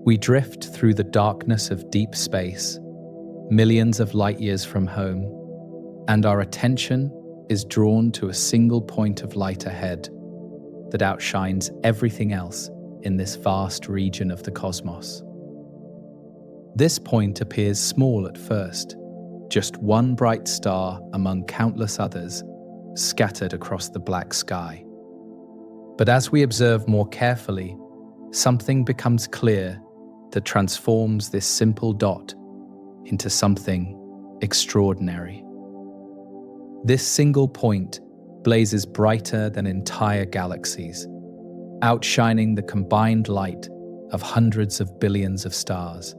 We drift through the darkness of deep space, millions of light years from home, and our attention is drawn to a single point of light ahead that outshines everything else in this vast region of the cosmos. This point appears small at first, just one bright star among countless others scattered across the black sky. But as we observe more carefully, something becomes clear that transforms this simple dot into something extraordinary. This single point blazes brighter than entire galaxies, outshining the combined light of hundreds of billions of stars,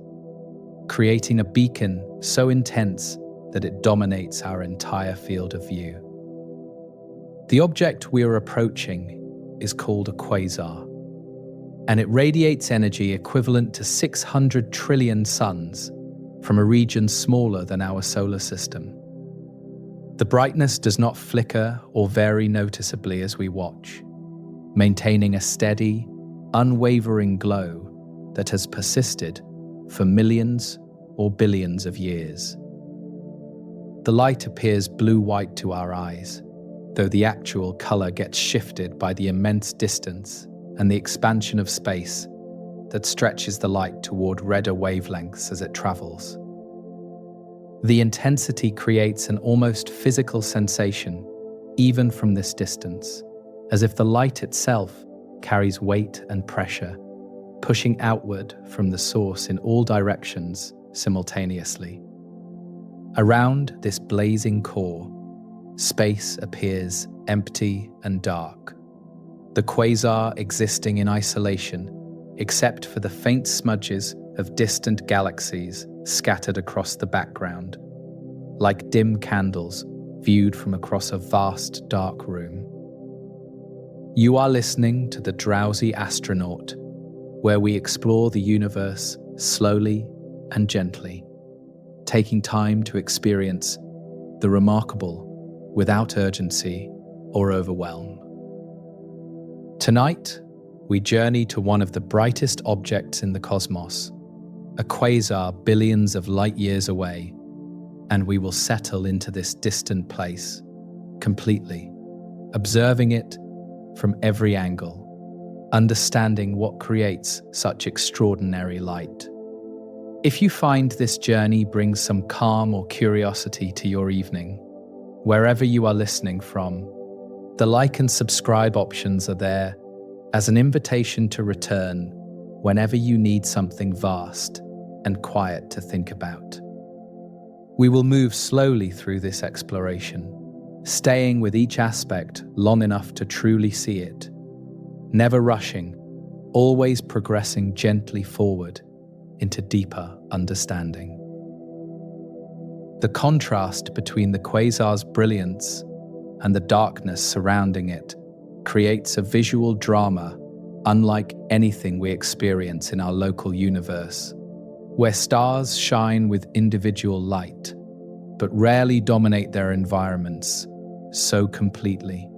creating a beacon so intense that it dominates our entire field of view. The object we are approaching is called a quasar, and it radiates energy equivalent to 600 trillion suns from a region smaller than our solar system. The brightness does not flicker or vary noticeably as we watch, maintaining a steady, unwavering glow that has persisted for millions or billions of years. The light appears blue-white to our eyes, though the actual color gets shifted by the immense distance and the expansion of space that stretches the light toward redder wavelengths as it travels. The intensity creates an almost physical sensation, even from this distance, as if the light itself carries weight and pressure, pushing outward from the source in all directions simultaneously. Around this blazing core, space appears empty and dark, the quasar existing in isolation, except for the faint smudges of distant galaxies scattered across the background, like dim candles viewed from across a vast dark room. You are listening to the Drowsy Astronaut, where we explore the universe slowly and gently, taking time to experience the remarkable without urgency or overwhelm. Tonight, we journey to one of the brightest objects in the cosmos, a quasar billions of light years away, and we will settle into this distant place completely, observing it from every angle, understanding what creates such extraordinary light. If you find this journey brings some calm or curiosity to your evening, wherever you are listening from, the like and subscribe options are there as an invitation to return whenever you need something vast and quiet to think about. We will move slowly through this exploration, staying with each aspect long enough to truly see it, never rushing, always progressing gently forward into deeper understanding. The contrast between the quasar's brilliance and the darkness surrounding it creates a visual drama unlike anything we experience in our local universe, where stars shine with individual light, but rarely dominate their environments so completely.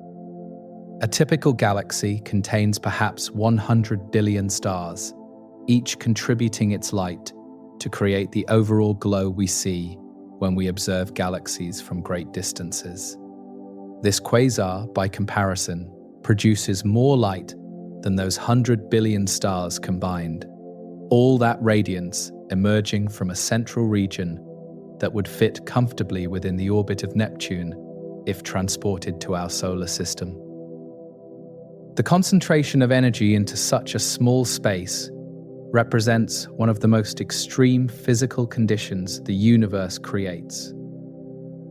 A typical galaxy contains perhaps 100 billion stars, each contributing its light to create the overall glow we see when we observe galaxies from great distances. This quasar, by comparison, produces more light than those 100 billion stars combined, all that radiance emerging from a central region that would fit comfortably within the orbit of Neptune if transported to our solar system. The concentration of energy into such a small space represents one of the most extreme physical conditions the universe creates,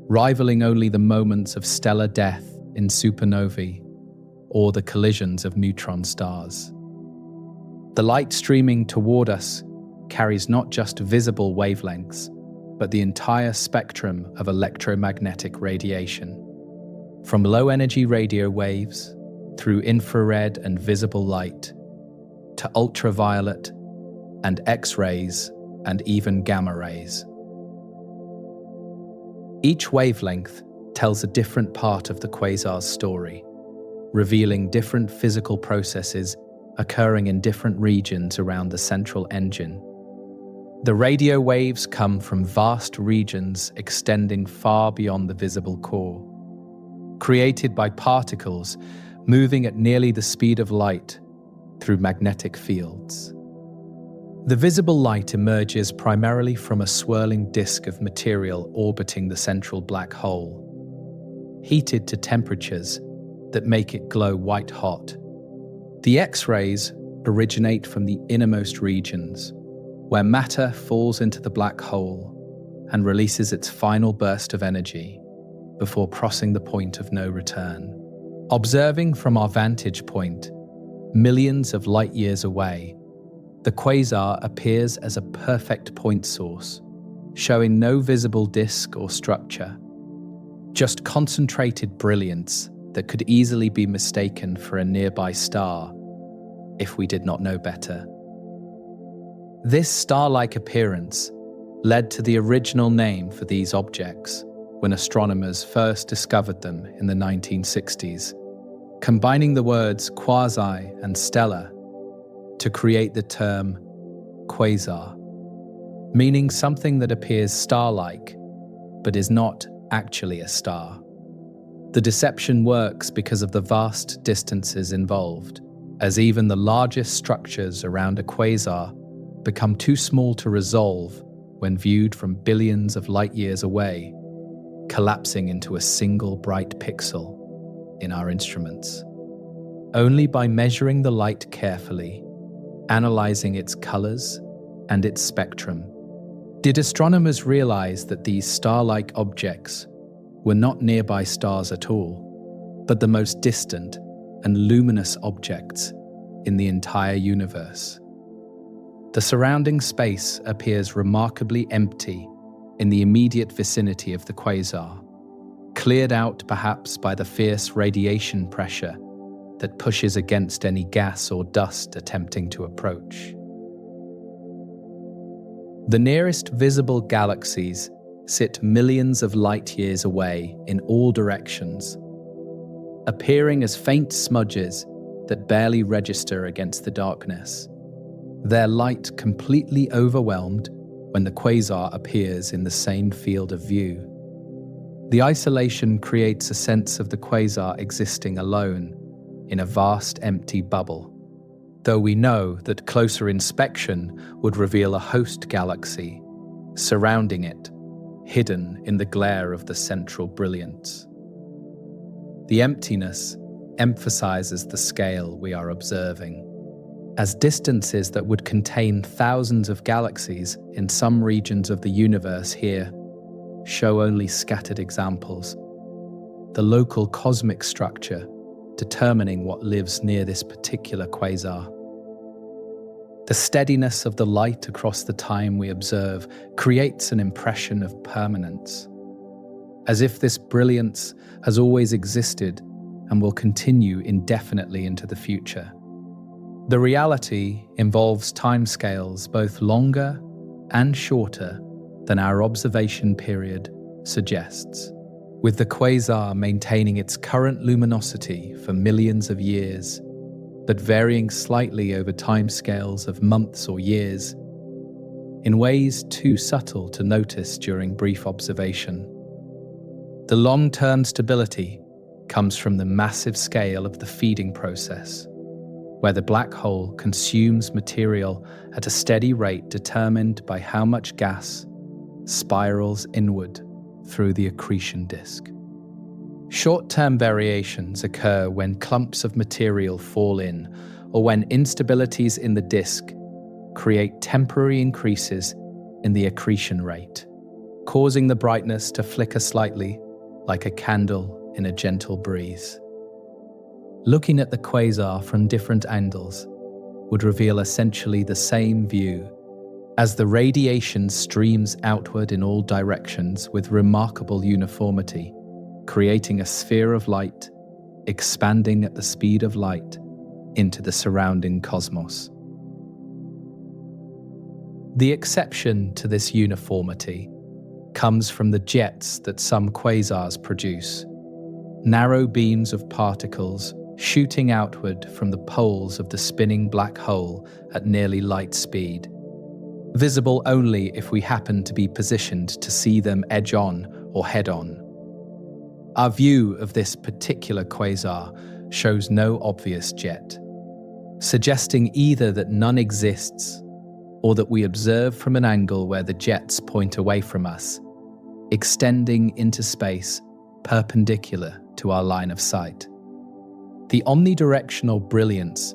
rivaling only the moments of stellar death in supernovae or the collisions of neutron stars. The light streaming toward us carries not just visible wavelengths, but the entire spectrum of electromagnetic radiation, from low-energy radio waves through infrared and visible light to ultraviolet and X-rays and even gamma rays. Each wavelength tells a different part of the quasar's story, revealing different physical processes occurring in different regions around the central engine. The radio waves come from vast regions extending far beyond the visible core, created by particles moving at nearly the speed of light through magnetic fields. The visible light emerges primarily from a swirling disk of material orbiting the central black hole, heated to temperatures that make it glow white-hot. The X-rays originate from the innermost regions, where matter falls into the black hole and releases its final burst of energy before crossing the point of no return. Observing from our vantage point, millions of light years away, the quasar appears as a perfect point source, showing no visible disk or structure, just concentrated brilliance that could easily be mistaken for a nearby star if we did not know better. This star-like appearance led to the original name for these objects when astronomers first discovered them in the 1960s, combining the words quasi and stellar to create the term quasar, meaning something that appears star-like but is not actually a star. The deception works because of the vast distances involved, as even the largest structures around a quasar become too small to resolve when viewed from billions of light years away, collapsing into a single bright pixel in our instruments. Only by measuring the light carefully, analyzing its colors and its spectrum, did astronomers realize that these star-like objects were not nearby stars at all, but the most distant and luminous objects in the entire universe. The surrounding space appears remarkably empty in the immediate vicinity of the quasar, cleared out perhaps by the fierce radiation pressure that pushes against any gas or dust attempting to approach. The nearest visible galaxies sit millions of light years away in all directions, appearing as faint smudges that barely register against the darkness, their light completely overwhelmed when the quasar appears in the same field of view. The isolation creates a sense of the quasar existing alone in a vast empty bubble, though we know that closer inspection would reveal a host galaxy surrounding it, hidden in the glare of the central brilliance. The emptiness emphasizes the scale we are observing, as distances that would contain thousands of galaxies in some regions of the universe here show only scattered examples. The local cosmic structure determining what lives near this particular quasar. The steadiness of the light across the time we observe creates an impression of permanence, as if this brilliance has always existed and will continue indefinitely into the future. The reality involves timescales both longer and shorter than our observation period suggests, with the quasar maintaining its current luminosity for millions of years, but varying slightly over timescales of months or years, in ways too subtle to notice during brief observation. The long-term stability comes from the massive scale of the feeding process, where the black hole consumes material at a steady rate determined by how much gas spirals inward through the accretion disk. Short-term variations occur when clumps of material fall in, or when instabilities in the disk create temporary increases in the accretion rate, causing the brightness to flicker slightly like a candle in a gentle breeze. Looking at the quasar from different angles would reveal essentially the same view, as the radiation streams outward in all directions with remarkable uniformity, creating a sphere of light, expanding at the speed of light into the surrounding cosmos. The exception to this uniformity comes from the jets that some quasars produce, narrow beams of particles shooting outward from the poles of the spinning black hole at nearly light speed, visible only if we happen to be positioned to see them edge on or head on. Our view of this particular quasar shows no obvious jet, suggesting either that none exists or that we observe from an angle where the jets point away from us, extending into space perpendicular to our line of sight. The omnidirectional brilliance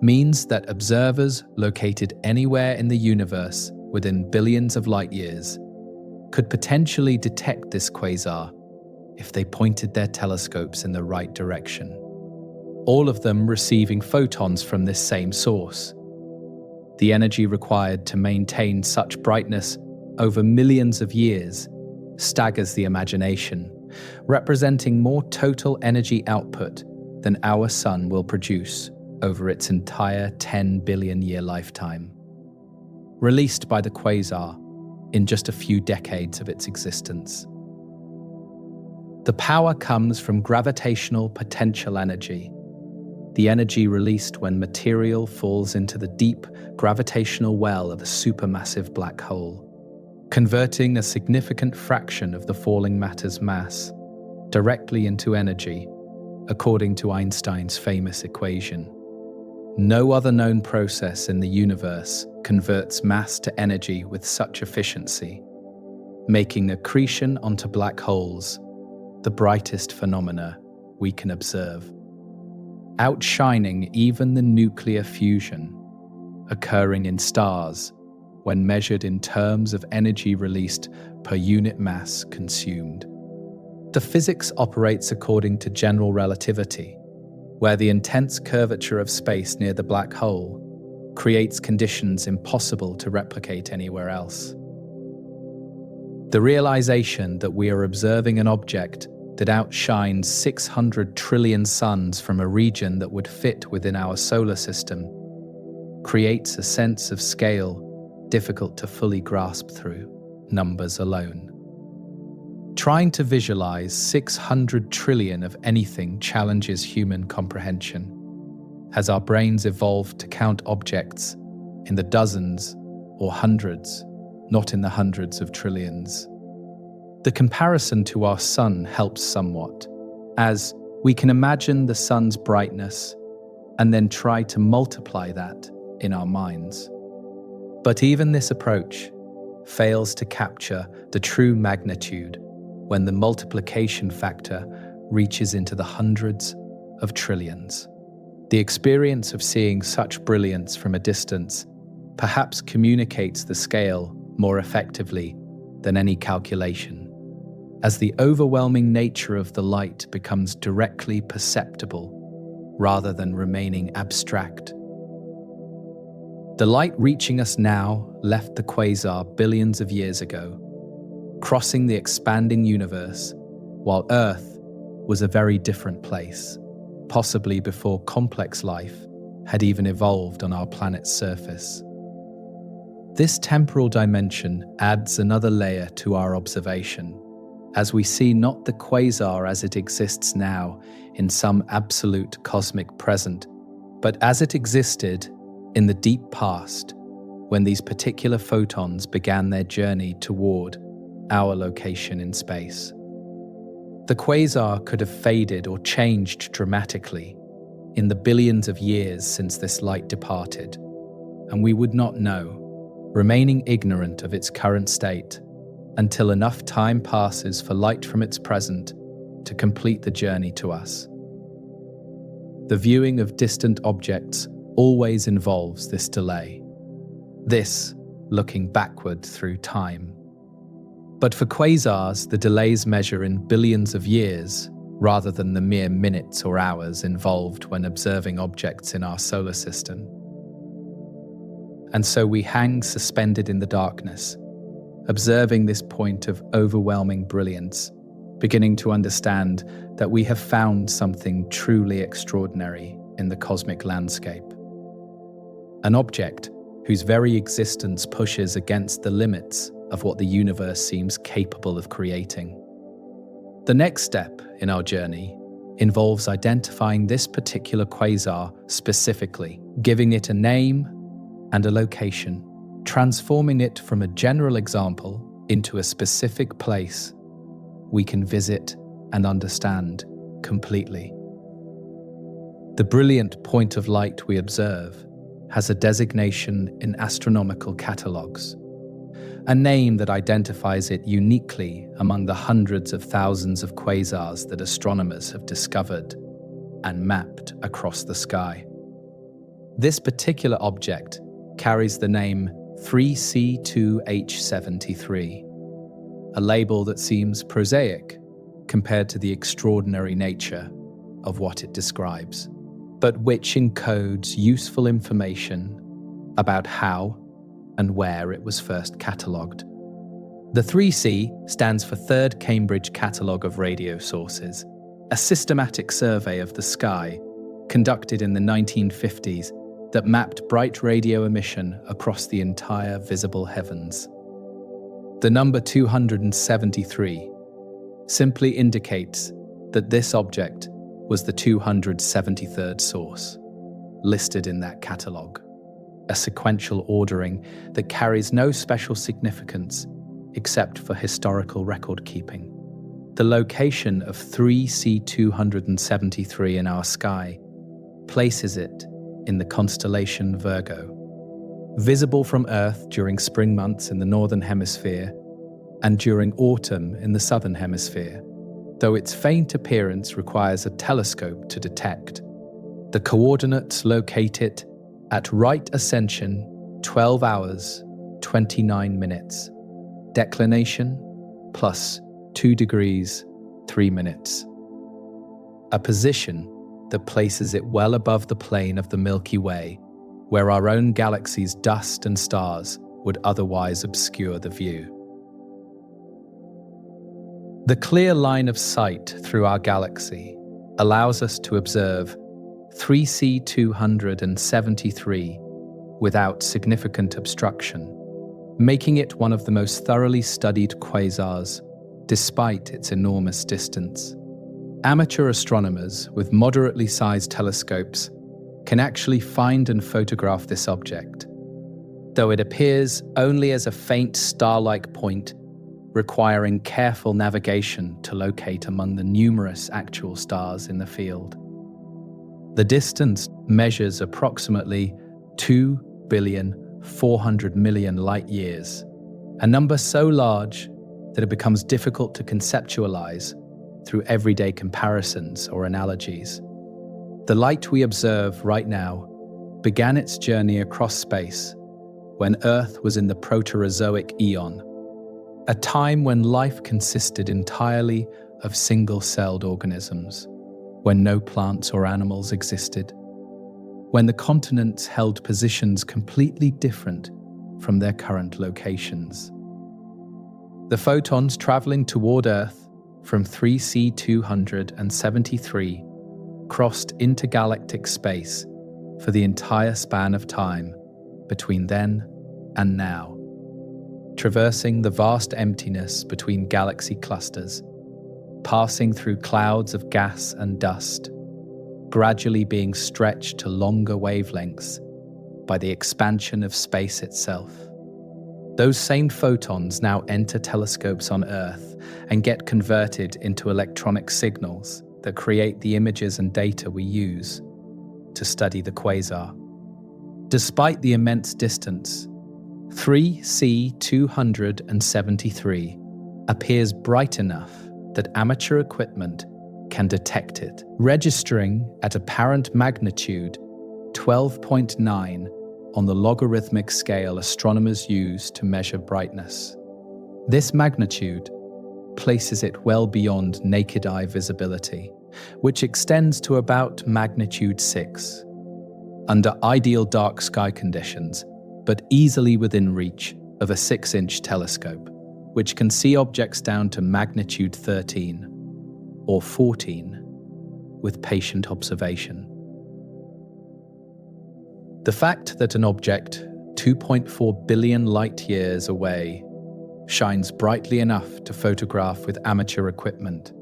means that observers located anywhere in the universe within billions of light years could potentially detect this quasar if they pointed their telescopes in the right direction, all of them receiving photons from this same source. The energy required to maintain such brightness over millions of years staggers the imagination, representing more total energy output than our sun will produce over its entire 10 billion year lifetime, released by the quasar in just a few decades of its existence. The power comes from gravitational potential energy, the energy released when material falls into the deep gravitational well of a supermassive black hole, converting a significant fraction of the falling matter's mass directly into energy, according to Einstein's famous equation. No other known process in the universe converts mass to energy with such efficiency, making accretion onto black holes the brightest phenomena we can observe, outshining even the nuclear fusion occurring in stars when measured in terms of energy released per unit mass consumed. The physics operates according to general relativity, where the intense curvature of space near the black hole creates conditions impossible to replicate anywhere else. The realization that we are observing an object that outshines 600 trillion suns from a region that would fit within our solar system creates a sense of scale difficult to fully grasp through numbers alone. Trying to visualize 600 trillion of anything challenges human comprehension, as our brains evolved to count objects in the dozens or hundreds, not in the hundreds of trillions. The comparison to our sun helps somewhat, as we can imagine the sun's brightness and then try to multiply that in our minds. But even this approach fails to capture the true magnitude when the multiplication factor reaches into the hundreds of trillions. The experience of seeing such brilliance from a distance perhaps communicates the scale more effectively than any calculation, as the overwhelming nature of the light becomes directly perceptible rather than remaining abstract. The light reaching us now left the quasar billions of years ago, crossing the expanding universe, while Earth was a very different place, possibly before complex life had even evolved on our planet's surface. This temporal dimension adds another layer to our observation, as we see not the quasar as it exists now in some absolute cosmic present, but as it existed in the deep past when these particular photons began their journey toward our location in space. The quasar could have faded or changed dramatically in the billions of years since this light departed, and we would not know, remaining ignorant of its current state until enough time passes for light from its present to complete the journey to us. The viewing of distant objects always involves this delay, this looking backward through time. But for quasars, the delays measure in billions of years rather than the mere minutes or hours involved when observing objects in our solar system. And so we hang suspended in the darkness, observing this point of overwhelming brilliance, beginning to understand that we have found something truly extraordinary in the cosmic landscape. An object whose very existence pushes against the limits of what the universe seems capable of creating. The next step in our journey involves identifying this particular quasar specifically, giving it a name and a location, transforming it from a general example into a specific place we can visit and understand completely. The brilliant point of light we observe has a designation in astronomical catalogues, a name that identifies it uniquely among the hundreds of thousands of quasars that astronomers have discovered and mapped across the sky. This particular object carries the name 3C2H73, a label that seems prosaic compared to the extraordinary nature of what it describes, but which encodes useful information about how and where it was first catalogued. The 3C stands for Third Cambridge Catalogue of Radio Sources, a systematic survey of the sky conducted in the 1950s that mapped bright radio emission across the entire visible heavens. The number 273 simply indicates that this object was the 273rd source listed in that catalogue, a sequential ordering that carries no special significance except for historical record keeping. The location of 3C273 in our sky places it in the constellation Virgo, visible from Earth during spring months in the northern hemisphere and during autumn in the southern hemisphere, though its faint appearance requires a telescope to detect. The coordinates locate it at right ascension 12 hours 29 minutes, declination plus 2 degrees 3 minutes. A position that places it well above the plane of the Milky Way, where our own galaxy's dust and stars would otherwise obscure the view. The clear line of sight through our galaxy allows us to observe 3C273 without significant obstruction, making it one of the most thoroughly studied quasars, despite its enormous distance. Amateur astronomers with moderately sized telescopes can actually find and photograph this object, though it appears only as a faint star-like point requiring careful navigation to locate among the numerous actual stars in the field. The distance measures approximately 2,400,000,000 light-years, a number so large that it becomes difficult to conceptualize through everyday comparisons or analogies. The light we observe right now began its journey across space when Earth was in the Proterozoic eon, a time when life consisted entirely of single-celled organisms, when no plants or animals existed, when the continents held positions completely different from their current locations. The photons traveling toward Earth from 3C273 crossed intergalactic space for the entire span of time between then and now, traversing the vast emptiness between galaxy clusters, passing through clouds of gas and dust, gradually being stretched to longer wavelengths by the expansion of space itself. Those same photons now enter telescopes on Earth and get converted into electronic signals that create the images and data we use to study the quasar. Despite the immense distance, 3C273 appears bright enough that amateur equipment can detect it, registering at apparent magnitude 12.9 on the logarithmic scale astronomers use to measure brightness. This magnitude places it well beyond naked eye visibility, which extends to about magnitude 6, under ideal dark sky conditions, but easily within reach of a 6-inch telescope, which can see objects down to magnitude 13 or 14 with patient observation. The fact that an object 2.4 billion light-years away shines brightly enough to photograph with amateur equipment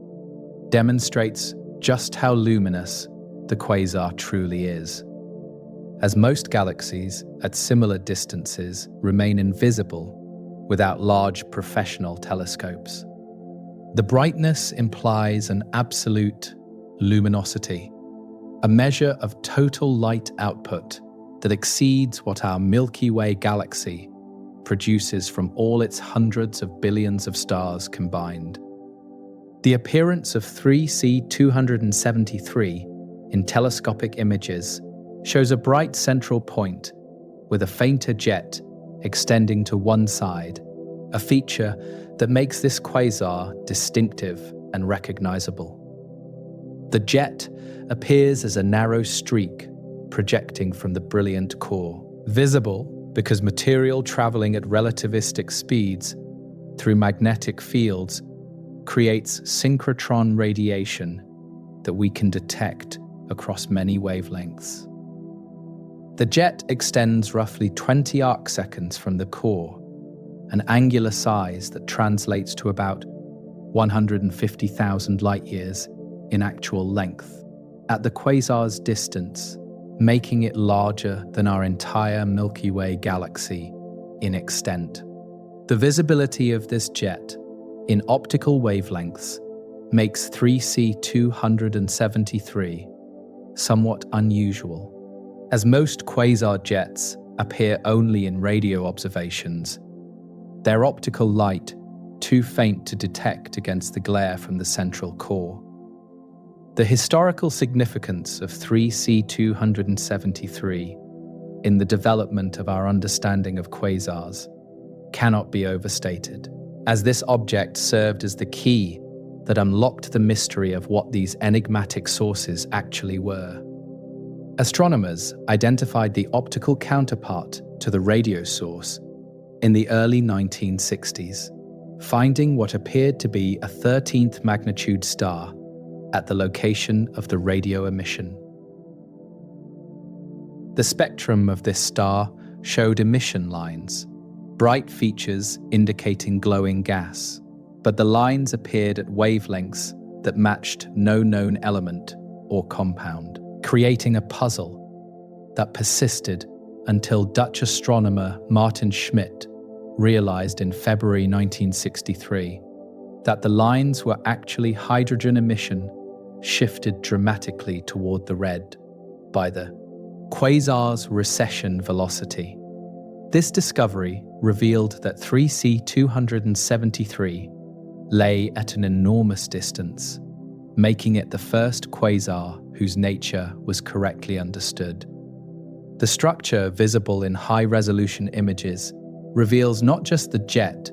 demonstrates just how luminous the quasar truly is, as most galaxies at similar distances remain invisible without large professional telescopes. The brightness implies an absolute luminosity, a measure of total light output that exceeds what our Milky Way galaxy produces from all its hundreds of billions of stars combined. The appearance of 3C273 in telescopic images shows a bright central point with a fainter jet extending to one side, a feature that makes this quasar distinctive and recognizable. The jet appears as a narrow streak projecting from the brilliant core, visible because material traveling at relativistic speeds through magnetic fields creates synchrotron radiation that we can detect across many wavelengths. The jet extends roughly 20 arcseconds from the core, an angular size that translates to about 150,000 light-years in actual length, at the quasar's distance, making it larger than our entire Milky Way galaxy in extent. The visibility of this jet in optical wavelengths makes 3C273 somewhat unusual, as most quasar jets appear only in radio observations, their optical light too faint to detect against the glare from the central core. The historical significance of 3C273 in the development of our understanding of quasars cannot be overstated, as this object served as the key that unlocked the mystery of what these enigmatic sources actually were. Astronomers identified the optical counterpart to the radio source in the early 1960s, finding what appeared to be a 13th magnitude star at the location of the radio emission. The spectrum of this star showed emission lines, bright features indicating glowing gas, but the lines appeared at wavelengths that matched no known element or compound, creating a puzzle that persisted until Dutch astronomer Martin Schmidt realized in February 1963 that the lines were actually hydrogen emission shifted dramatically toward the red by the quasar's recession velocity. This discovery revealed that 3C273 lay at an enormous distance, making it the first quasar whose nature was correctly understood. The structure visible in high-resolution images reveals not just the jet,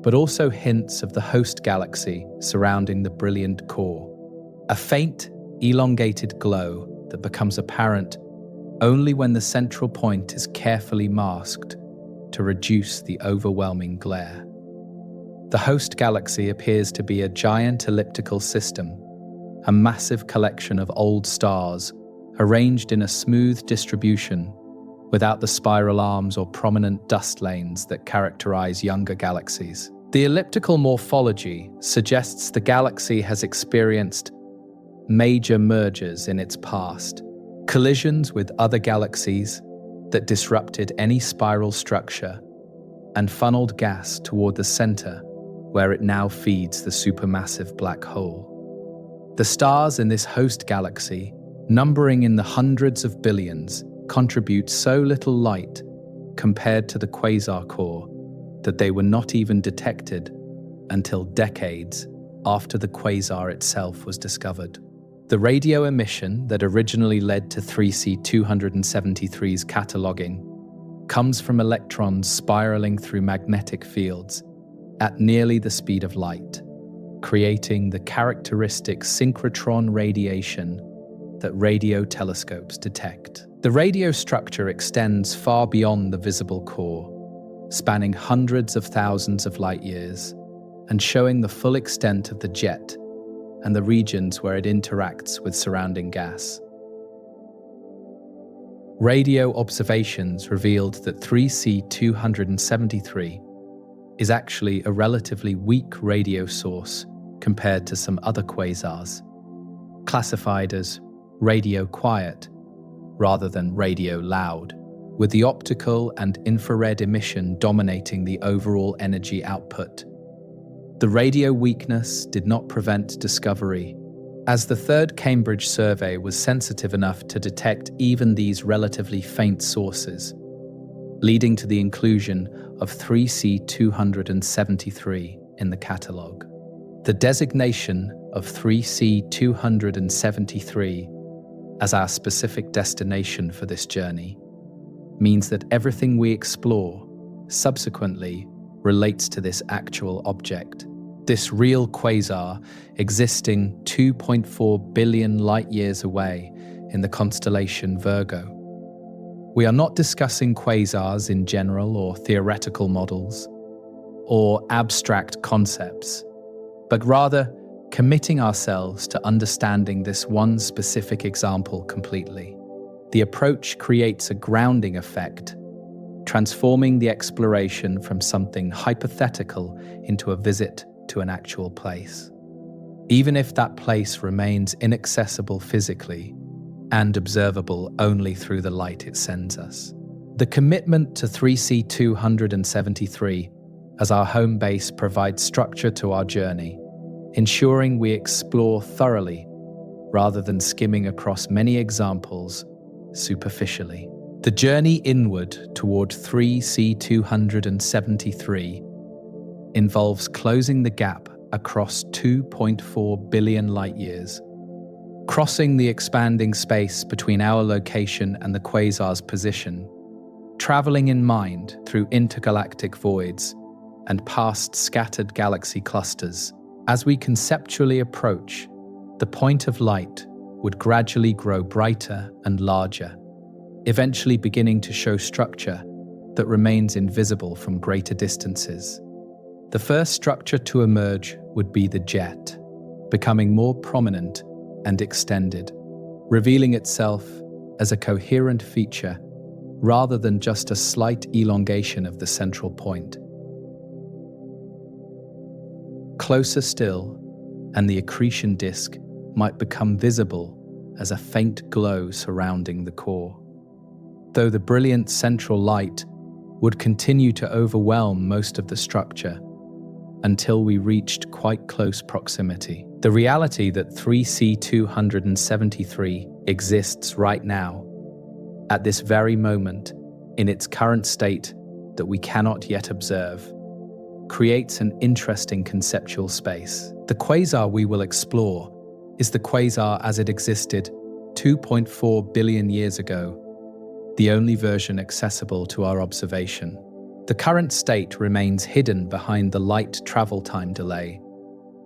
but also hints of the host galaxy surrounding the brilliant core. A faint, elongated glow that becomes apparent only when the central point is carefully masked to reduce the overwhelming glare. The host galaxy appears to be a giant elliptical system, a massive collection of old stars arranged in a smooth distribution without the spiral arms or prominent dust lanes that characterize younger galaxies. The elliptical morphology suggests the galaxy has experienced major mergers in its past, collisions with other galaxies that disrupted any spiral structure and funneled gas toward the center, where it now feeds the supermassive black hole. The stars in this host galaxy, numbering in the hundreds of billions, contribute so little light compared to the quasar core that they were not even detected until decades after the quasar itself was discovered. The radio emission that originally led to 3C273's cataloging comes from electrons spiraling through magnetic fields at nearly the speed of light, creating the characteristic synchrotron radiation that radio telescopes detect. The radio structure extends far beyond the visible core, spanning hundreds of thousands of light years and showing the full extent of the jet and the regions where it interacts with surrounding gas. Radio observations revealed that 3C273 is actually a relatively weak radio source compared to some other quasars. classified as radio quiet rather than radio loud, with the optical and infrared emission dominating the overall energy output. The radio weakness did not prevent discovery, as the third Cambridge survey was sensitive enough to detect even these relatively faint sources, leading to the inclusion of 3C273 in the catalogue. The designation of 3C273 as our specific destination for this journey means that everything we explore subsequently relates to this actual object, this real quasar existing 2.4 billion light-years away in the constellation Virgo. We are not discussing quasars in general or theoretical models or abstract concepts, but rather committing ourselves to understanding this one specific example completely. The approach creates a grounding effect, transforming the exploration from something hypothetical into a visit to an actual place, even if that place remains inaccessible physically and observable only through the light it sends us. The commitment to 3C273 as our home base provides structure to our journey, ensuring we explore thoroughly rather than skimming across many examples superficially. The journey inward toward 3C273 involves closing the gap across 2.4 billion light-years, crossing the expanding space between our location and the quasar's position, traveling in mind through intergalactic voids and past scattered galaxy clusters. As we conceptually approach, the point of light would gradually grow brighter and larger, eventually beginning to show structure that remains invisible from greater distances. The first structure to emerge would be the jet, becoming more prominent and extended, revealing itself as a coherent feature rather than just a slight elongation of the central point. Closer still, and the accretion disk might become visible as a faint glow surrounding the core, though the brilliant central light would continue to overwhelm most of the structure until we reached quite close proximity. The reality that 3C273 exists right now, at this very moment, in its current state that we cannot yet observe, creates an interesting conceptual space. The quasar we will explore is the quasar as it existed 2.4 billion years ago, the only version accessible to our observation. The current state remains hidden behind the light travel time delay,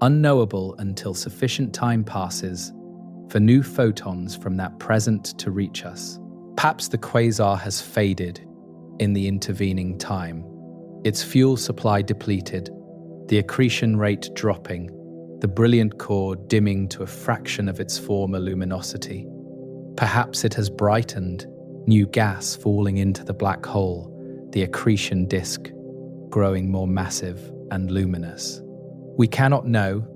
unknowable until sufficient time passes for new photons from that present to reach us. Perhaps the quasar has faded in the intervening time, its fuel supply depleted, the accretion rate dropping, the brilliant core dimming to a fraction of its former luminosity. Perhaps it has brightened, new gas falling into the black hole, the accretion disk growing more massive and luminous. We cannot know,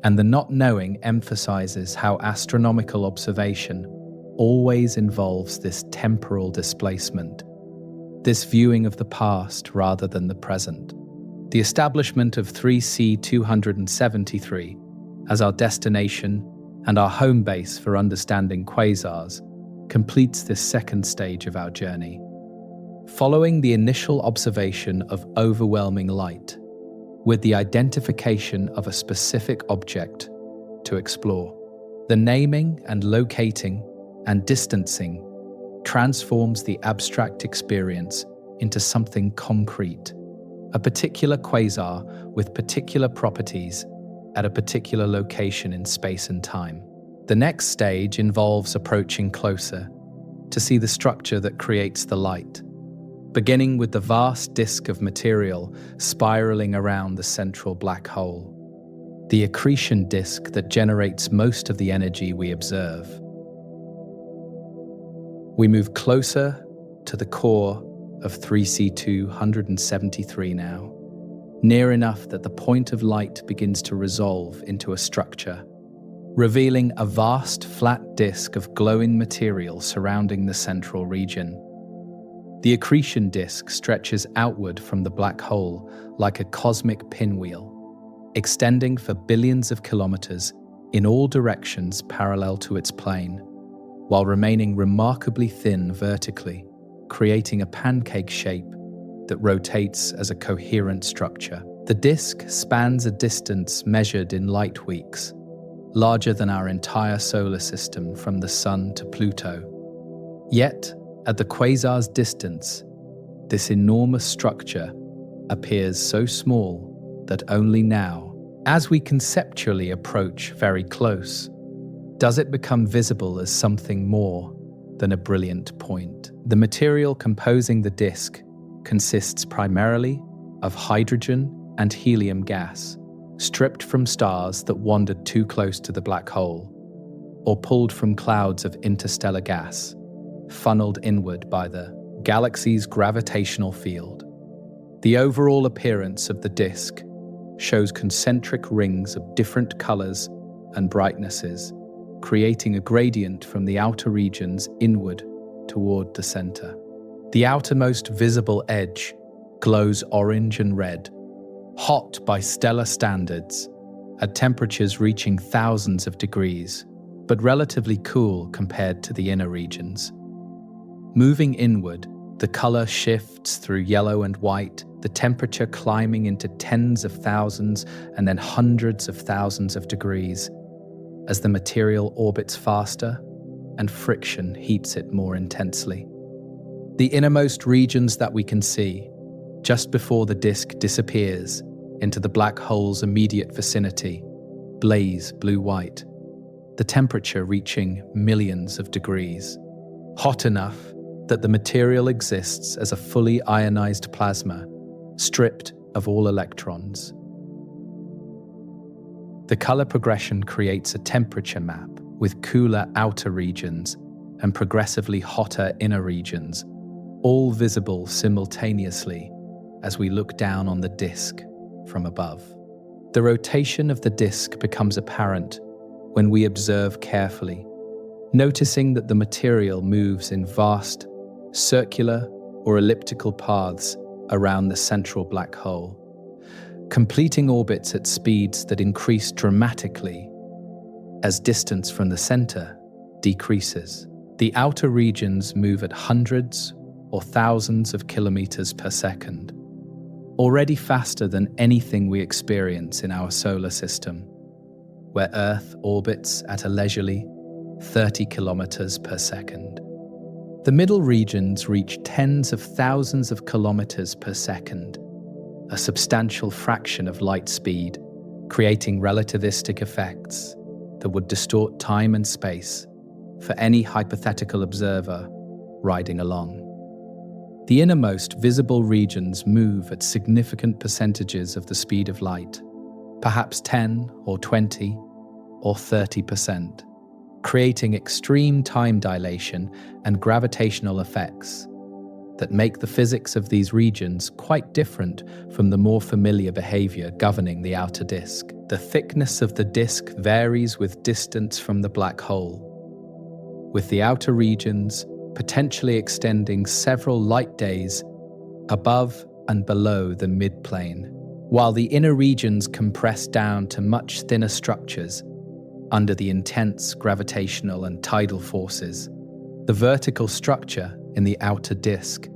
and the not knowing emphasizes how astronomical observation always involves this temporal displacement, this viewing of the past rather than the present. The establishment of 3C273 as our destination and our home base for understanding quasars completes this second stage of our journey. Following the initial observation of overwhelming light, with the identification of a specific object to explore, the naming and locating and distancing transforms the abstract experience into something concrete, a particular quasar with particular properties at a particular location in space and time. The next stage involves approaching closer to see the structure that creates the light, beginning with the vast disk of material spiraling around the central black hole, the accretion disk that generates most of the energy we observe. We move closer to the core of 3C273 now, near enough that the point of light begins to resolve into a structure revealing a vast, flat disk of glowing material surrounding the central region. The accretion disk stretches outward from the black hole like a cosmic pinwheel, extending for billions of kilometers in all directions parallel to its plane, while remaining remarkably thin vertically, creating a pancake shape that rotates as a coherent structure. The disk spans a distance measured in light weeks, larger than our entire solar system from the Sun to Pluto. Yet, at the quasar's distance, this enormous structure appears so small that only now, as we conceptually approach very close, does it become visible as something more than a brilliant point. The material composing the disk consists primarily of hydrogen and helium gas, stripped from stars that wandered too close to the black hole, or pulled from clouds of interstellar gas, funneled inward by the galaxy's gravitational field. The overall appearance of the disk shows concentric rings of different colors and brightnesses, creating a gradient from the outer regions inward toward the center. The outermost visible edge glows orange and red, hot by stellar standards, at temperatures reaching thousands of degrees, but relatively cool compared to the inner regions. Moving inward, the color shifts through yellow and white, the temperature climbing into tens of thousands and then hundreds of thousands of degrees as the material orbits faster and friction heats it more intensely. The innermost regions that we can see, just before the disk disappears into the black hole's immediate vicinity, blaze blue-white, the temperature reaching millions of degrees, hot enough that the material exists as a fully ionized plasma, stripped of all electrons. The color progression creates a temperature map with cooler outer regions and progressively hotter inner regions, all visible simultaneously as we look down on the disk from above. The rotation of the disk becomes apparent when we observe carefully, noticing that the material moves in vast, circular or elliptical paths around the central black hole, completing orbits at speeds that increase dramatically as distance from the center decreases. The outer regions move at hundreds or thousands of kilometers per second, already faster than anything we experience in our solar system, where Earth orbits at a leisurely 30 kilometers per second. The middle regions reach tens of thousands of kilometers per second, a substantial fraction of light speed, creating relativistic effects that would distort time and space for any hypothetical observer riding along. The innermost visible regions move at significant percentages of the speed of light, perhaps 10 or 20 or 30%, creating extreme time dilation and gravitational effects that make the physics of these regions quite different from the more familiar behavior governing the outer disk. The thickness of the disk varies with distance from the black hole, with the outer regions potentially extending several light days above and below the midplane, while the inner regions compress down to much thinner structures under the intense gravitational and tidal forces. The vertical structure in the outer disk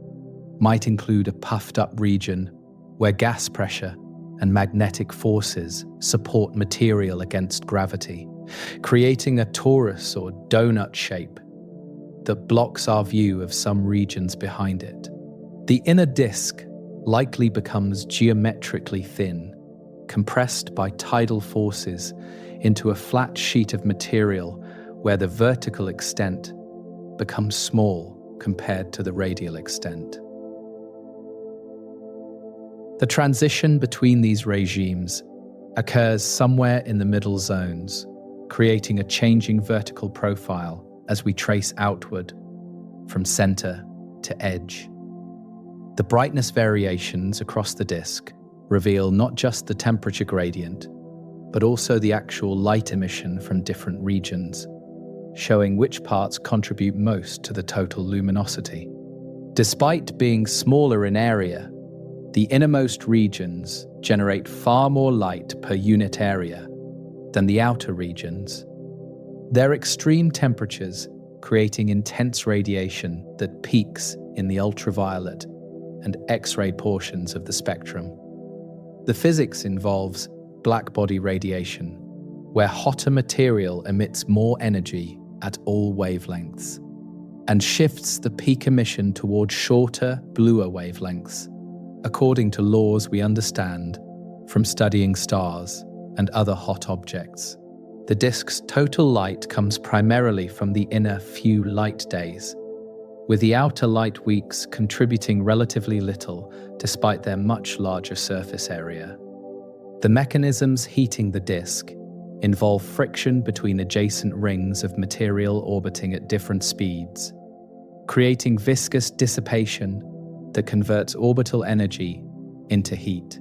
might include a puffed-up region where gas pressure and magnetic forces support material against gravity, creating a torus or donut shape that blocks our view of some regions behind it. The inner disk likely becomes geometrically thin, compressed by tidal forces into a flat sheet of material where the vertical extent becomes small compared to the radial extent. The transition between these regimes occurs somewhere in the middle zones, creating a changing vertical profile as we trace outward from center to edge. The brightness variations across the disk reveal not just the temperature gradient, but also the actual light emission from different regions, showing which parts contribute most to the total luminosity. Despite being smaller in area, the innermost regions generate far more light per unit area than the outer regions. Their extreme temperatures creating intense radiation that peaks in the ultraviolet and X-ray portions of the spectrum. The physics involves blackbody radiation, where hotter material emits more energy at all wavelengths and shifts the peak emission toward shorter, bluer wavelengths, according to laws we understand from studying stars and other hot objects. The disk's total light comes primarily from the inner few light days, with the outer light weeks contributing relatively little despite their much larger surface area. The mechanisms heating the disk involve friction between adjacent rings of material orbiting at different speeds, creating viscous dissipation that converts orbital energy into heat.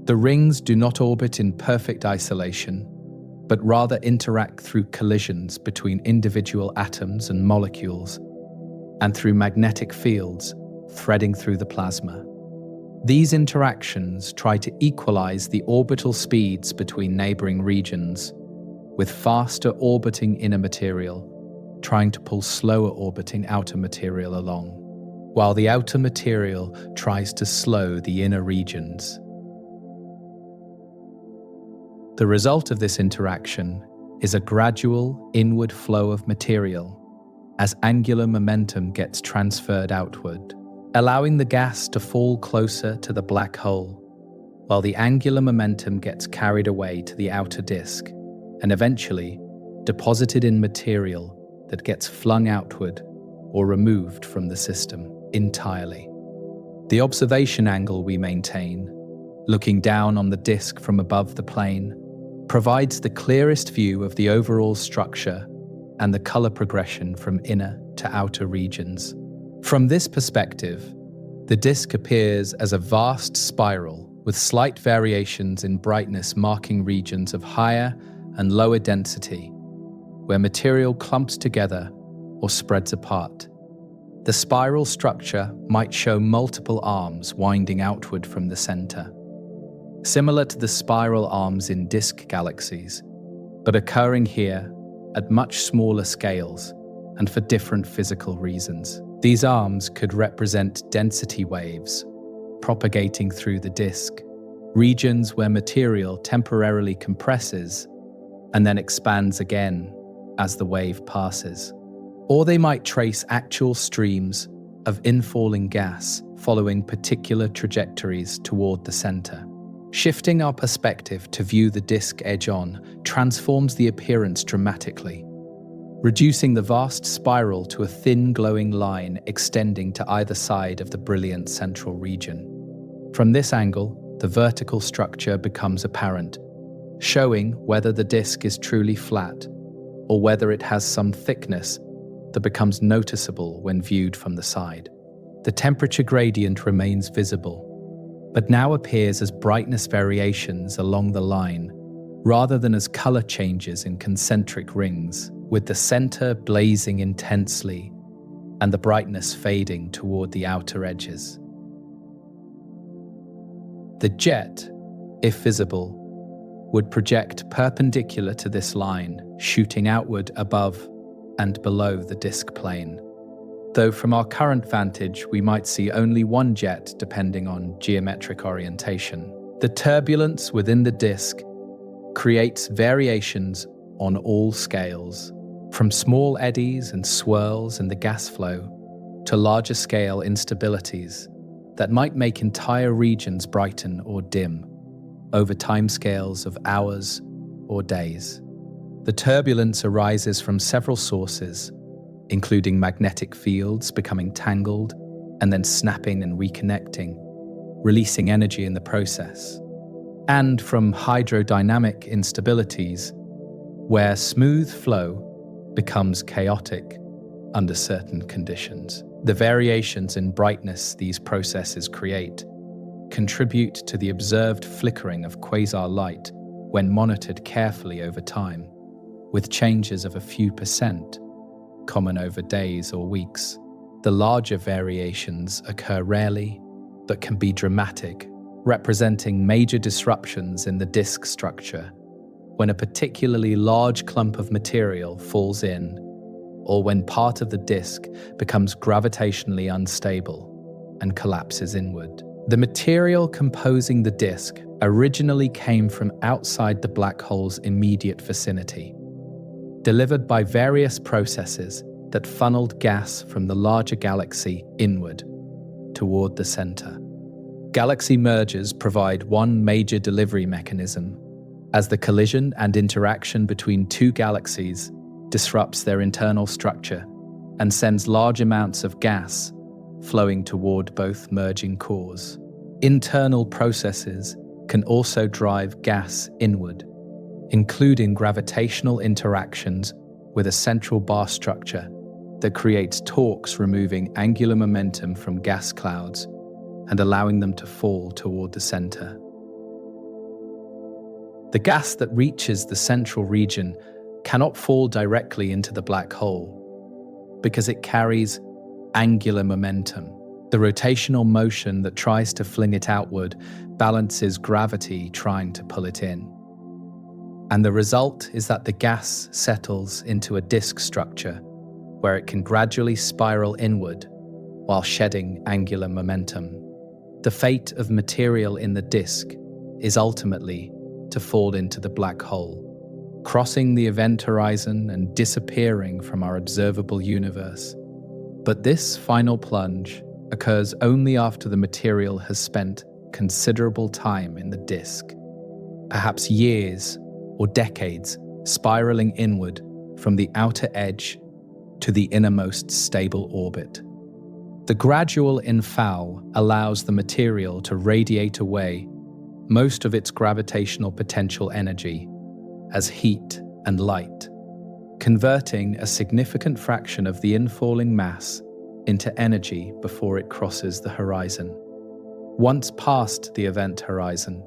The rings do not orbit in perfect isolation, but rather interact through collisions between individual atoms and molecules, and through magnetic fields threading through the plasma. These interactions try to equalize the orbital speeds between neighboring regions, with faster orbiting inner material trying to pull slower orbiting outer material along, while the outer material tries to slow the inner regions. The result of this interaction is a gradual inward flow of material as angular momentum gets transferred outward, allowing the gas to fall closer to the black hole, while the angular momentum gets carried away to the outer disk and eventually deposited in material that gets flung outward or removed from the system entirely. The observation angle we maintain, looking down on the disk from above the plane, provides the clearest view of the overall structure and the color progression from inner to outer regions. From this perspective, the disk appears as a vast spiral with slight variations in brightness marking regions of higher and lower density, where material clumps together or spreads apart. The spiral structure might show multiple arms winding outward from the center, similar to the spiral arms in disk galaxies, but occurring here at much smaller scales and for different physical reasons. These arms could represent density waves propagating through the disk, regions where material temporarily compresses and then expands again as the wave passes. Or they might trace actual streams of infalling gas following particular trajectories toward the center. Shifting our perspective to view the disk edge-on transforms the appearance dramatically, reducing the vast spiral to a thin glowing line extending to either side of the brilliant central region. From this angle, the vertical structure becomes apparent, showing whether the disk is truly flat or whether it has some thickness that becomes noticeable when viewed from the side. The temperature gradient remains visible, but now appears as brightness variations along the line, rather than as color changes in concentric rings, with the center blazing intensely and the brightness fading toward the outer edges. The jet, if visible, would project perpendicular to this line, shooting outward above and below the disk plane. Though from our current vantage, we might see only one jet depending on geometric orientation. The turbulence within the disk creates variations on all scales, from small eddies and swirls in the gas flow to larger scale instabilities that might make entire regions brighten or dim over timescales of hours or days. The turbulence arises from several sources, including magnetic fields becoming tangled and then snapping and reconnecting, releasing energy in the process, and from hydrodynamic instabilities, where smooth flow becomes chaotic under certain conditions. The variations in brightness these processes create contribute to the observed flickering of quasar light when monitored carefully over time, with changes of a few percent, common over days or weeks. The larger variations occur rarely, but can be dramatic, representing major disruptions in the disk structure when a particularly large clump of material falls in, or when part of the disk becomes gravitationally unstable and collapses inward. The material composing the disk originally came from outside the black hole's immediate vicinity, delivered by various processes that funneled gas from the larger galaxy inward toward the center. Galaxy mergers provide one major delivery mechanism, as the collision and interaction between two galaxies disrupts their internal structure and sends large amounts of gas flowing toward both merging cores. Internal processes can also drive gas inward, including gravitational interactions with a central bar structure that creates torques, removing angular momentum from gas clouds and allowing them to fall toward the center. The gas that reaches the central region cannot fall directly into the black hole because it carries angular momentum. The rotational motion that tries to fling it outward balances gravity trying to pull it in. And the result is that the gas settles into a disk structure where it can gradually spiral inward while shedding angular momentum. The fate of material in the disk is ultimately to fall into the black hole, crossing the event horizon and disappearing from our observable universe. But this final plunge occurs only after the material has spent considerable time in the disk, perhaps years or decades, spiraling inward from the outer edge to the innermost stable orbit. The gradual infoul allows the material to radiate away most of its gravitational potential energy as heat and light, converting a significant fraction of the infalling mass into energy before it crosses the horizon. Once past the event horizon,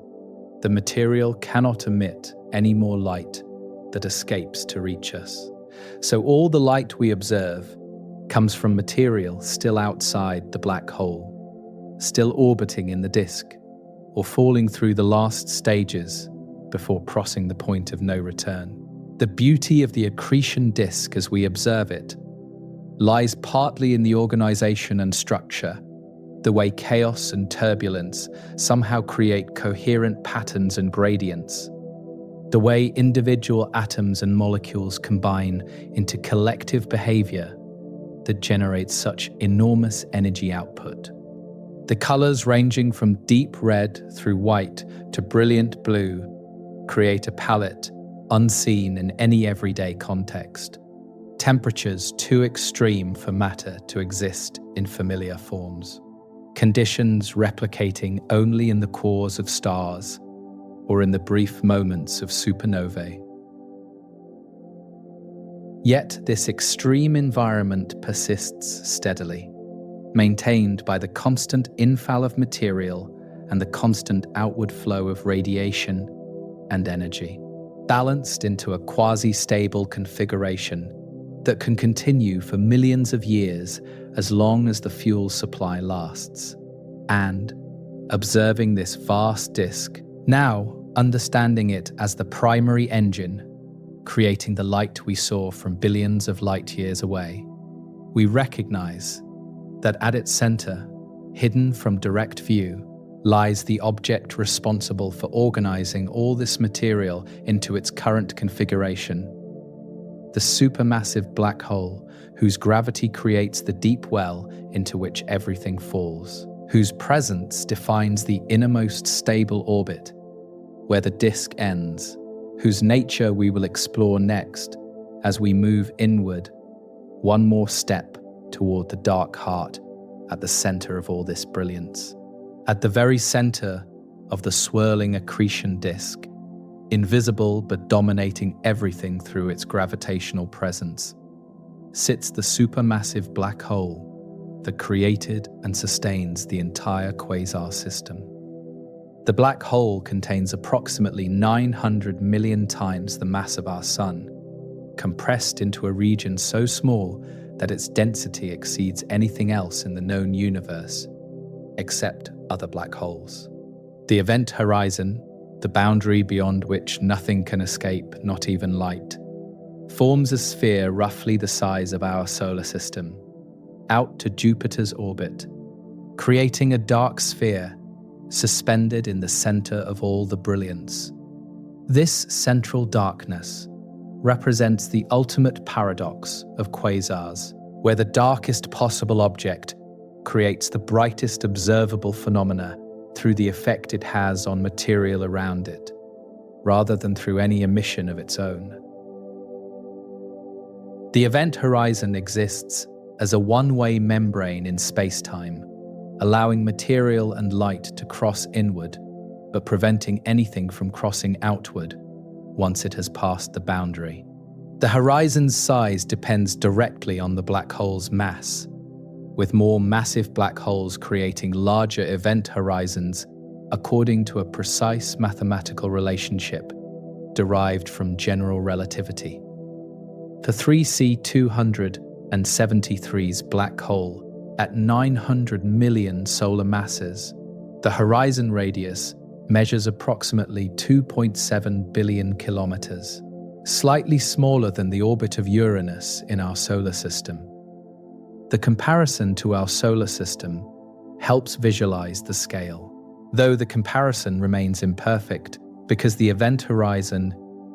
the material cannot emit any more light that escapes to reach us. So all the light we observe comes from material still outside the black hole, still orbiting in the disk, or falling through the last stages before crossing the point of no return. The beauty of the accretion disk as we observe it lies partly in the organization and structure, the way chaos and turbulence somehow create coherent patterns and gradients, the way individual atoms and molecules combine into collective behavior that generates such enormous energy output. The colors ranging from deep red through white to brilliant blue create a palette unseen in any everyday context. Temperatures too extreme for matter to exist in familiar forms. Conditions replicating only in the cores of stars or in the brief moments of supernovae. Yet this extreme environment persists steadily, maintained by the constant infall of material and the constant outward flow of radiation and energy, balanced into a quasi-stable configuration that can continue for millions of years as long as the fuel supply lasts. And, observing this vast disk, now understanding it as the primary engine, creating the light we saw from billions of light years away, we recognize that at its center, hidden from direct view, lies the object responsible for organizing all this material into its current configuration. The supermassive black hole whose gravity creates the deep well into which everything falls, whose presence defines the innermost stable orbit, where the disk ends, whose nature we will explore next as we move inward, one more step toward the dark heart at the center of all this brilliance. At the very center of the swirling accretion disk, invisible but dominating everything through its gravitational presence, sits the supermassive black hole that created and sustains the entire quasar system. The black hole contains approximately 900 million times the mass of our Sun, compressed into a region so small that its density exceeds anything else in the known universe, except other black holes. The event horizon, the boundary beyond which nothing can escape, not even light, forms a sphere roughly the size of our solar system, out to Jupiter's orbit, creating a dark sphere suspended in the center of all the brilliance. This central darkness represents the ultimate paradox of quasars, where the darkest possible object creates the brightest observable phenomena through the effect it has on material around it, rather than through any emission of its own. The event horizon exists as a one-way membrane in space-time, allowing material and light to cross inward, but preventing anything from crossing outward once it has passed the boundary. The horizon's size depends directly on the black hole's mass, with more massive black holes creating larger event horizons according to a precise mathematical relationship derived from general relativity. For 3C273's black hole at 900 million solar masses, the horizon radius measures approximately 2.7 billion kilometers, slightly smaller than the orbit of Uranus in our solar system. The comparison to our solar system helps visualize the scale, though the comparison remains imperfect because the event horizon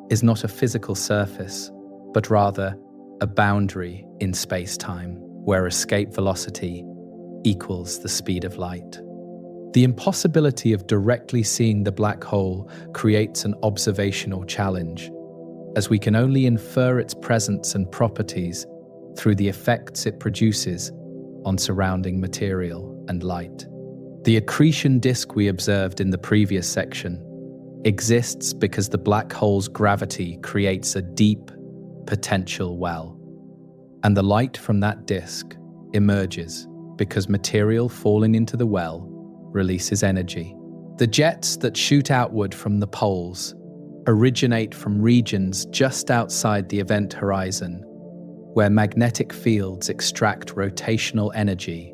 is not a physical surface, but rather a boundary in space-time, where escape velocity equals the speed of light. The impossibility of directly seeing the black hole creates an observational challenge, as we can only infer its presence and properties through the effects it produces on surrounding material and light. The accretion disk we observed in the previous section exists because the black hole's gravity creates a deep potential well, and the light from that disk emerges because material falling into the well releases energy. The jets that shoot outward from the poles originate from regions just outside the event horizon, where magnetic fields extract rotational energy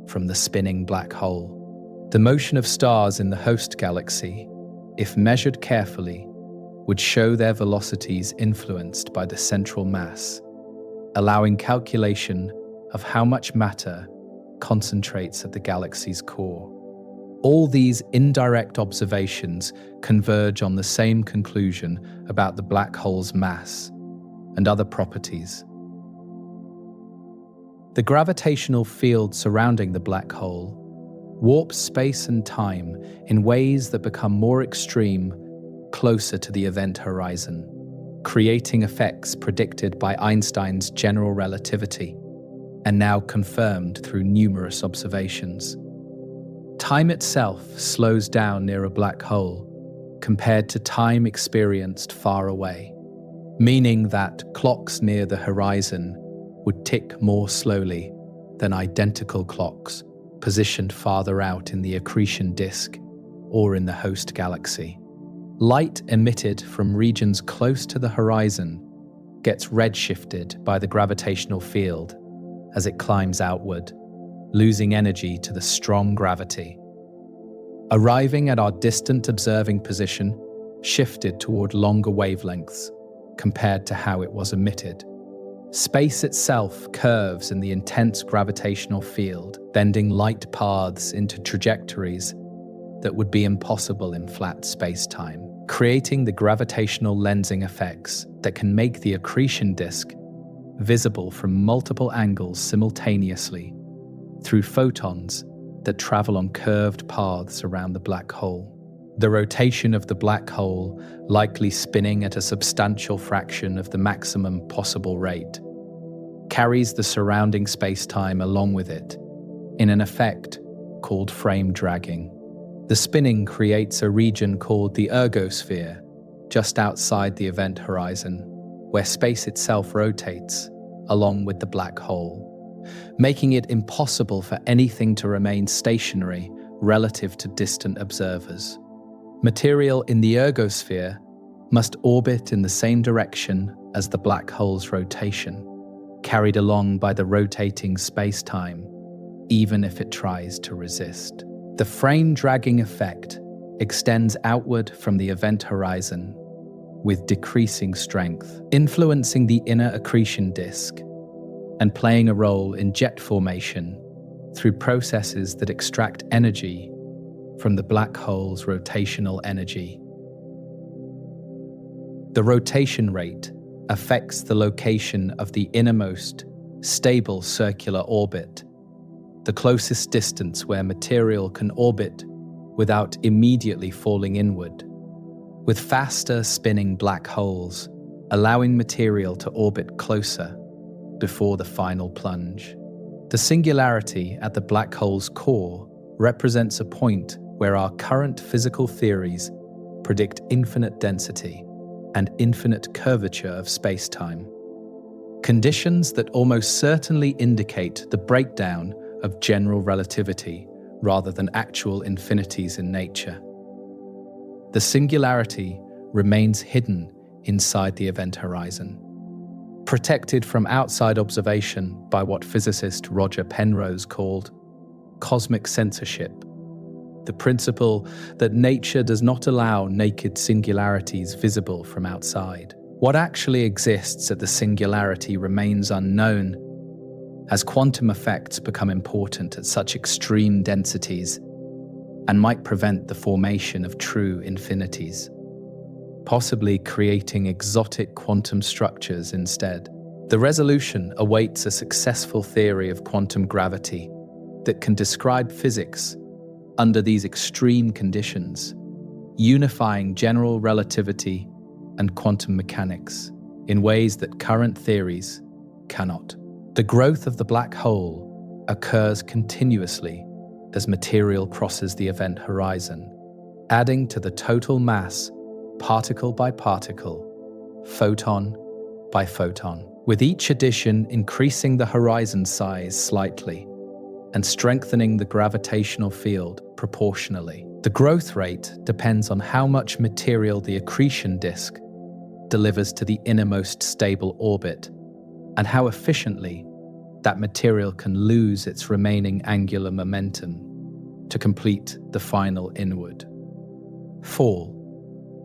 from the spinning black hole. The motion of stars in the host galaxy, if measured carefully, would show their velocities influenced by the central mass, allowing calculation of how much matter concentrates at the galaxy's core. All these indirect observations converge on the same conclusion about the black hole's mass and other properties. The gravitational field surrounding the black hole warps space and time in ways that become more extreme closer to the event horizon, creating effects predicted by Einstein's general relativity and now confirmed through numerous observations. Time itself slows down near a black hole compared to time experienced far away, meaning that clocks near the horizon would tick more slowly than identical clocks positioned farther out in the accretion disk or in the host galaxy. Light emitted from regions close to the horizon gets redshifted by the gravitational field as it climbs outward, losing energy to the strong gravity. Arriving at our distant observing position shifted toward longer wavelengths compared to how it was emitted. Space itself curves in the intense gravitational field, bending light paths into trajectories that would be impossible in flat space-time, creating the gravitational lensing effects that can make the accretion disk visible from multiple angles simultaneously through photons that travel on curved paths around the black hole. The rotation of the black hole, likely spinning at a substantial fraction of the maximum possible rate, carries the surrounding space-time along with it in an effect called frame dragging. The spinning creates a region called the ergosphere just outside the event horizon, where space itself rotates along with the black hole, making it impossible for anything to remain stationary relative to distant observers. Material in the ergosphere must orbit in the same direction as the black hole's rotation, carried along by the rotating space-time, even if it tries to resist. The frame-dragging effect extends outward from the event horizon with decreasing strength, influencing the inner accretion disk and playing a role in jet formation through processes that extract energy from the black hole's rotational energy. The rotation rate affects the location of the innermost, stable circular orbit, the closest distance where material can orbit without immediately falling inward, with faster spinning black holes allowing material to orbit closer before the final plunge. The singularity at the black hole's core represents a point where our current physical theories predict infinite density and infinite curvature of space-time, conditions that almost certainly indicate the breakdown of general relativity rather than actual infinities in nature. The singularity remains hidden inside the event horizon, protected from outside observation by what physicist Roger Penrose called cosmic censorship, the principle that nature does not allow naked singularities visible from outside. What actually exists at the singularity remains unknown, as quantum effects become important at such extreme densities and might prevent the formation of true infinities, possibly creating exotic quantum structures instead. The resolution awaits a successful theory of quantum gravity that can describe physics under these extreme conditions, unifying general relativity and quantum mechanics in ways that current theories cannot. The growth of the black hole occurs continuously as material crosses the event horizon, adding to the total mass particle by particle, photon by photon, with each addition increasing the horizon size slightly and strengthening the gravitational field proportionally. The growth rate depends on how much material the accretion disk delivers to the innermost stable orbit and how efficiently that material can lose its remaining angular momentum to complete the final inward fall.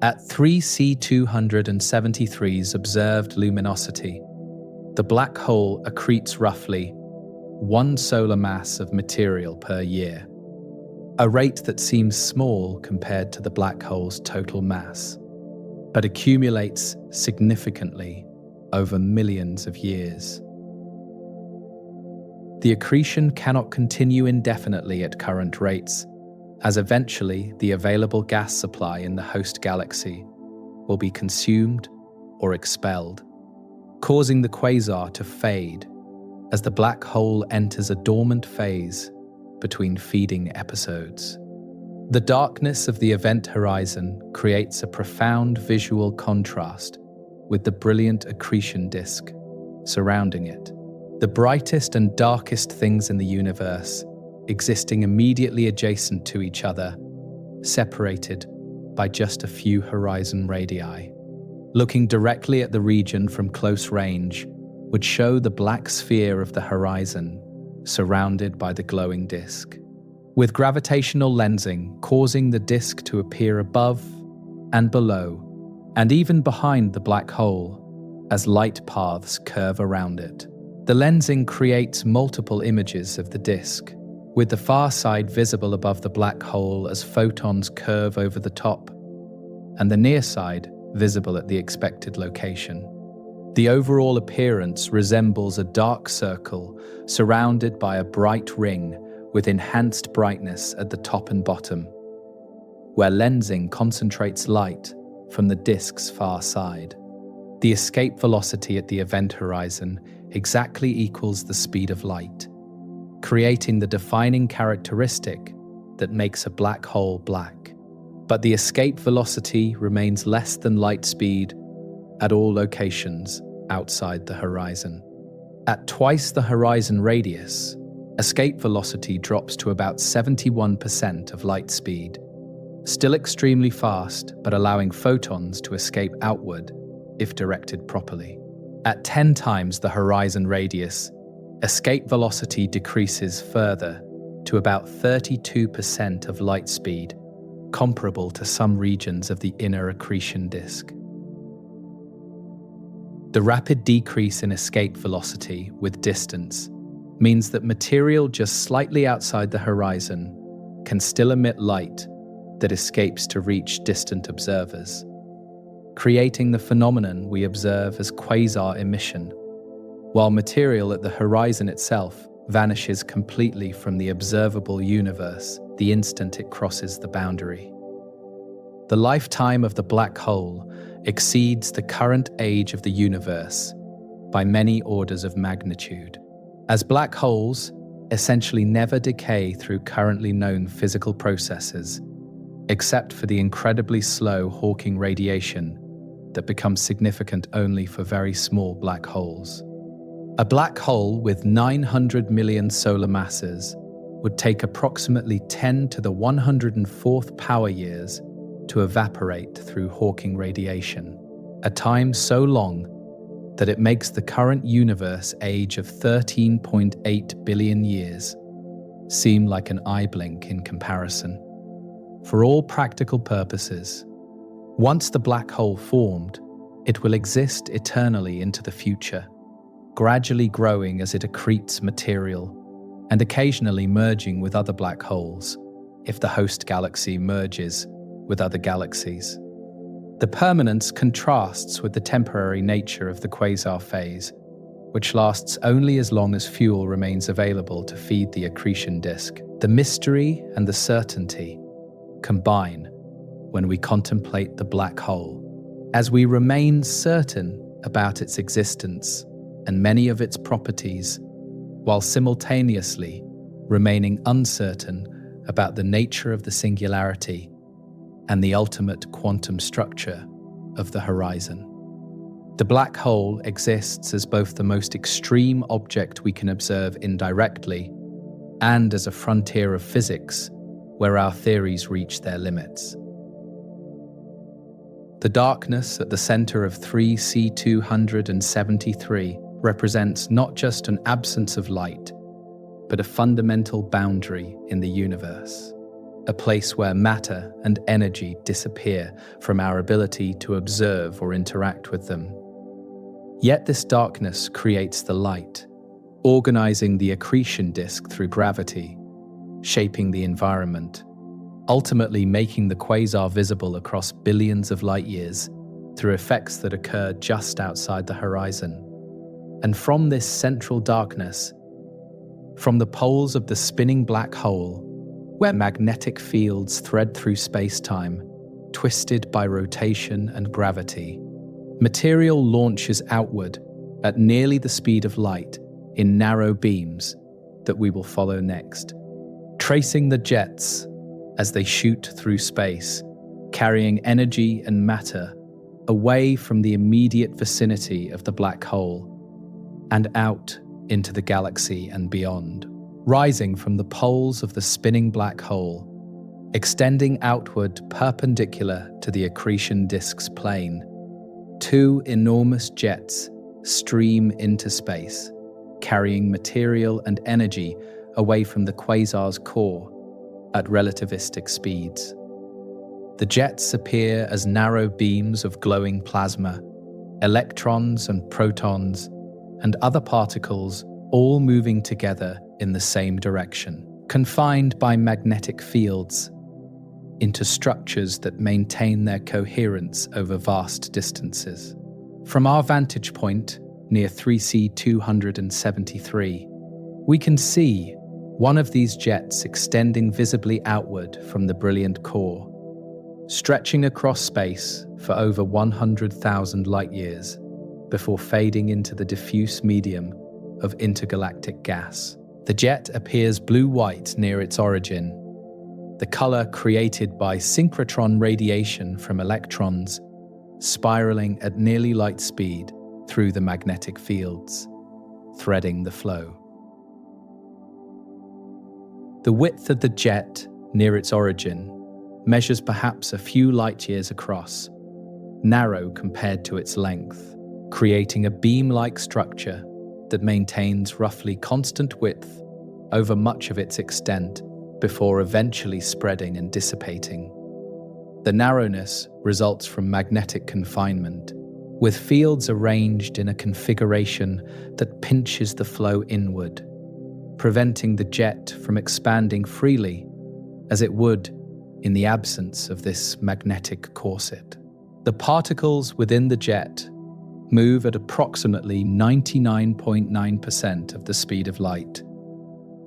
At 3C273's observed luminosity, the black hole accretes roughly 1 solar mass of material per year, a rate that seems small compared to the black hole's total mass, but accumulates significantly over millions of years. The accretion cannot continue indefinitely at current rates, as eventually the available gas supply in the host galaxy will be consumed or expelled, causing the quasar to fade as the black hole enters a dormant phase between feeding episodes. The darkness of the event horizon creates a profound visual contrast with the brilliant accretion disk surrounding it. The brightest and darkest things in the universe existing immediately adjacent to each other, separated by just a few horizon radii. Looking directly at the region from close range would show the black sphere of the horizon surrounded by the glowing disk, with gravitational lensing causing the disk to appear above and below and even behind the black hole as light paths curve around it. The lensing creates multiple images of the disk, with the far side visible above the black hole as photons curve over the top, and the near side visible at the expected location. The overall appearance resembles a dark circle surrounded by a bright ring with enhanced brightness at the top and bottom, where lensing concentrates light from the disk's far side. The escape velocity at the event horizon exactly equals the speed of light, creating the defining characteristic that makes a black hole black. But the escape velocity remains less than light speed at all locations outside the horizon. At twice the horizon radius, escape velocity drops to about 71% of light speed, still extremely fast, but allowing photons to escape outward if directed properly. At 10 times the horizon radius, escape velocity decreases further to about 32% of light speed, comparable to some regions of the inner accretion disk. The rapid decrease in escape velocity with distance means that material just slightly outside the horizon can still emit light that escapes to reach distant observers, creating the phenomenon we observe as quasar emission, while material at the horizon itself vanishes completely from the observable universe the instant it crosses the boundary. The lifetime of the black hole exceeds the current age of the universe by many orders of magnitude. As black holes essentially never decay through currently known physical processes, except for the incredibly slow Hawking radiation that becomes significant only for very small black holes. A black hole with 900 million solar masses would take approximately 10 to the 104th power years to evaporate through Hawking radiation, a time so long that it makes the current universe age of 13.8 billion years seem like an eye blink in comparison. For all practical purposes, once the black hole formed, it will exist eternally into the future, gradually growing as it accretes material and occasionally merging with other black holes if the host galaxy merges with other galaxies. The permanence contrasts with the temporary nature of the quasar phase, which lasts only as long as fuel remains available to feed the accretion disk. The mystery and the certainty combine when we contemplate the black hole, as we remain certain about its existence and many of its properties, while simultaneously remaining uncertain about the nature of the singularity and the ultimate quantum structure of the horizon. The black hole exists as both the most extreme object we can observe indirectly and as a frontier of physics where our theories reach their limits. The darkness at the center of 3C273 represents not just an absence of light, but a fundamental boundary in the universe, a place where matter and energy disappear from our ability to observe or interact with them. Yet this darkness creates the light, organizing the accretion disk through gravity, shaping the environment, ultimately making the quasar visible across billions of light years through effects that occur just outside the horizon. And from this central darkness, from the poles of the spinning black hole, where magnetic fields thread through space-time, twisted by rotation and gravity, material launches outward at nearly the speed of light in narrow beams that we will follow next, tracing the jets as they shoot through space, carrying energy and matter away from the immediate vicinity of the black hole and out into the galaxy and beyond, rising from the poles of the spinning black hole, extending outward perpendicular to the accretion disk's plane. Two enormous jets stream into space, carrying material and energy away from the quasar's core at relativistic speeds. The jets appear as narrow beams of glowing plasma, electrons and protons, and other particles all moving together in the same direction, confined by magnetic fields into structures that maintain their coherence over vast distances. From our vantage point, near 3C273, we can see one of these jets extending visibly outward from the brilliant core, stretching across space for over 100,000 light-years before fading into the diffuse medium of intergalactic gas. The jet appears blue-white near its origin, the color created by synchrotron radiation from electrons spiraling at nearly light speed through the magnetic fields, threading the flow. The width of the jet near its origin measures perhaps a few light years across, narrow compared to its length, creating a beam-like structure that maintains roughly constant width over much of its extent before eventually spreading and dissipating. The narrowness results from magnetic confinement, with fields arranged in a configuration that pinches the flow inward, preventing the jet from expanding freely as it would in the absence of this magnetic corset. The particles within the jet move at approximately 99.9% of the speed of light,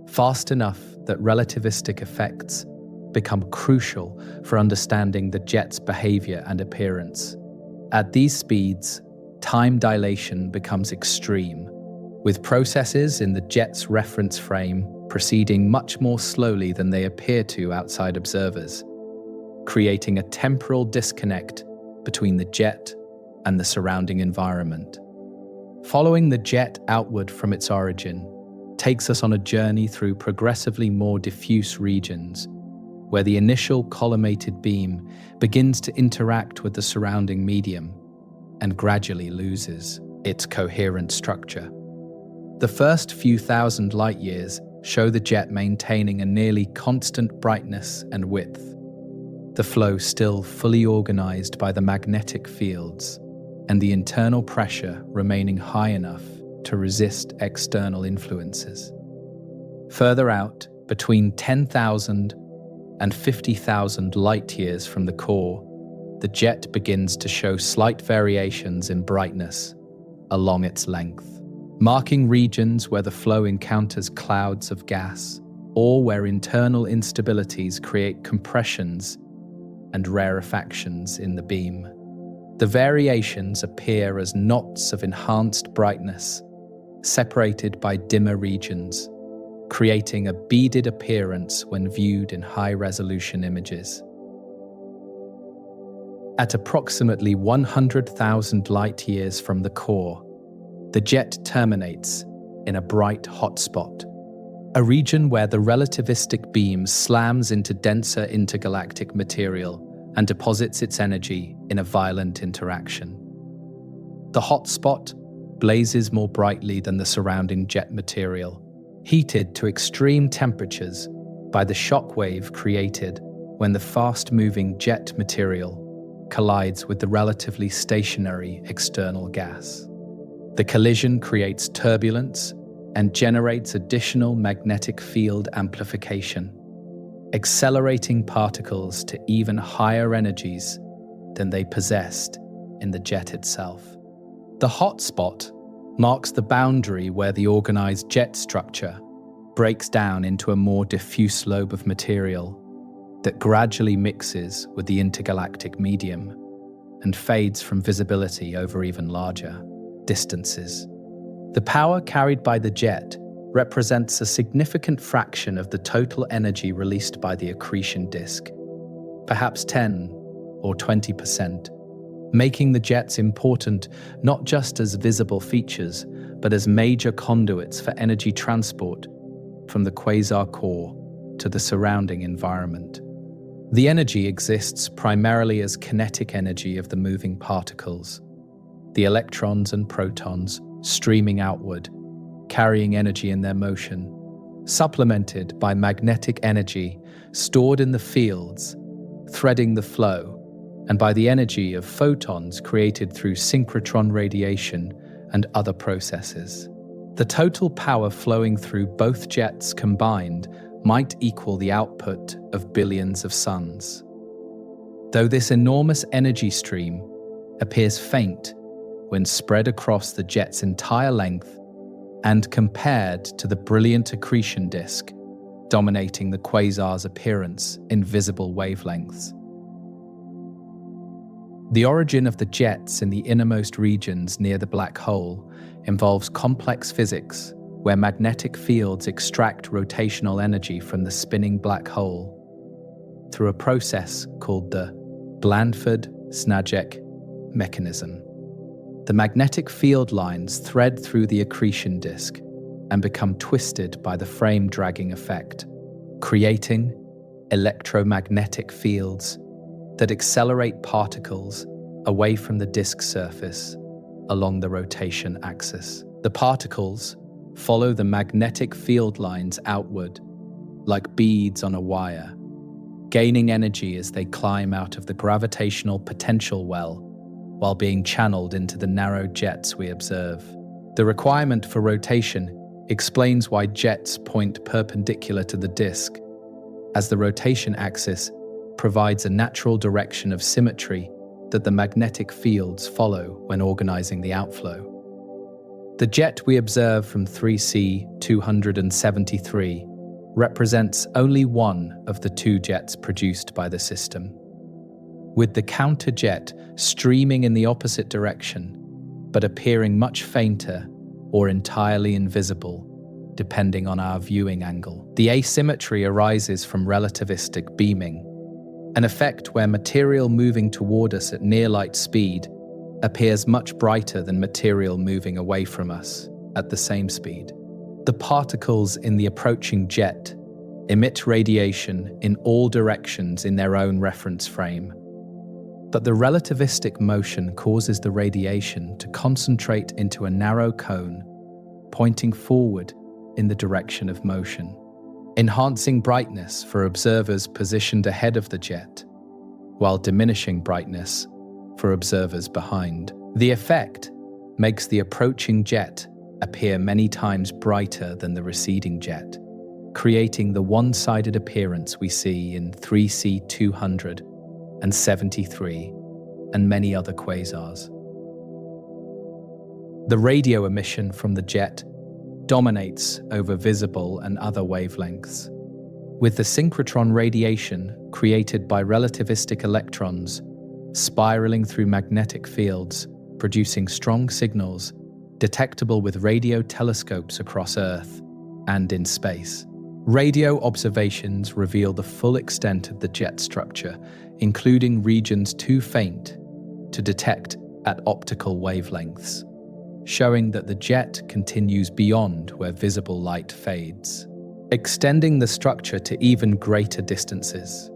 fast enough that relativistic effects become crucial for understanding the jet's behavior and appearance. At these speeds, time dilation becomes extreme, with processes in the jet's reference frame proceeding much more slowly than they appear to outside observers, creating a temporal disconnect between the jet and the surrounding environment. Following the jet outward from its origin takes us on a journey through progressively more diffuse regions, where the initial collimated beam begins to interact with the surrounding medium and gradually loses its coherent structure. The first few thousand light years show the jet maintaining a nearly constant brightness and width, the flow still fully organized by the magnetic fields and the internal pressure remaining high enough to resist external influences. Further out, between 10,000 and 50,000 light years from the core, the jet begins to show slight variations in brightness along its length, marking regions where the flow encounters clouds of gas or where internal instabilities create compressions and rarefactions in the beam. The variations appear as knots of enhanced brightness, separated by dimmer regions, creating a beaded appearance when viewed in high-resolution images. At approximately 100,000 light years from the core, the jet terminates in a bright hotspot, a region where the relativistic beam slams into denser intergalactic material and deposits its energy in a violent interaction. The hotspot blazes more brightly than the surrounding jet material, heated to extreme temperatures by the shock wave created when the fast-moving jet material collides with the relatively stationary external gas. The collision creates turbulence and generates additional magnetic field amplification, accelerating particles to even higher energies than they possessed in the jet itself. The hotspot marks the boundary where the organized jet structure breaks down into a more diffuse lobe of material that gradually mixes with the intergalactic medium and fades from visibility over even larger distances. The power carried by the jet represents a significant fraction of the total energy released by the accretion disk, perhaps 10 or 20%, making the jets important not just as visible features, but as major conduits for energy transport from the quasar core to the surrounding environment. The energy exists primarily as kinetic energy of the moving particles, the electrons and protons streaming outward, carrying energy in their motion, supplemented by magnetic energy stored in the fields, threading the flow, and by the energy of photons created through synchrotron radiation and other processes. The total power flowing through both jets combined might equal the output of billions of suns. Though this enormous energy stream appears faint when spread across the jet's entire length and compared to the brilliant accretion disk dominating the quasar's appearance in visible wavelengths. The origin of the jets in the innermost regions near the black hole involves complex physics where magnetic fields extract rotational energy from the spinning black hole through a process called the Blandford-Snarek mechanism. The magnetic field lines thread through the accretion disk and become twisted by the frame dragging effect, creating electromagnetic fields that accelerate particles away from the disk surface along the rotation axis. The particles follow the magnetic field lines outward, like beads on a wire, gaining energy as they climb out of the gravitational potential well while being channeled into the narrow jets we observe. The requirement for rotation explains why jets point perpendicular to the disk, as the rotation axis provides a natural direction of symmetry that the magnetic fields follow when organizing the outflow. The jet we observe from 3C 273 represents only one of the two jets produced by the system, with the counter-jet streaming in the opposite direction, but appearing much fainter or entirely invisible, depending on our viewing angle. The asymmetry arises from relativistic beaming, an effect where material moving toward us at near-light speed appears much brighter than material moving away from us at the same speed. The particles in the approaching jet emit radiation in all directions in their own reference frame, but the relativistic motion causes the radiation to concentrate into a narrow cone, pointing forward in the direction of motion, enhancing brightness for observers positioned ahead of the jet, while diminishing brightness for observers behind. The effect makes the approaching jet appear many times brighter than the receding jet, creating the one-sided appearance we see in 3C 273 and many other quasars. The radio emission from the jet dominates over visible and other wavelengths, with the synchrotron radiation created by relativistic electrons spiraling through magnetic fields, producing strong signals detectable with radio telescopes across Earth and in space. Radio observations reveal the full extent of the jet structure, including regions too faint to detect at optical wavelengths, showing that the jet continues beyond where visible light fades, extending the structure to even greater distances.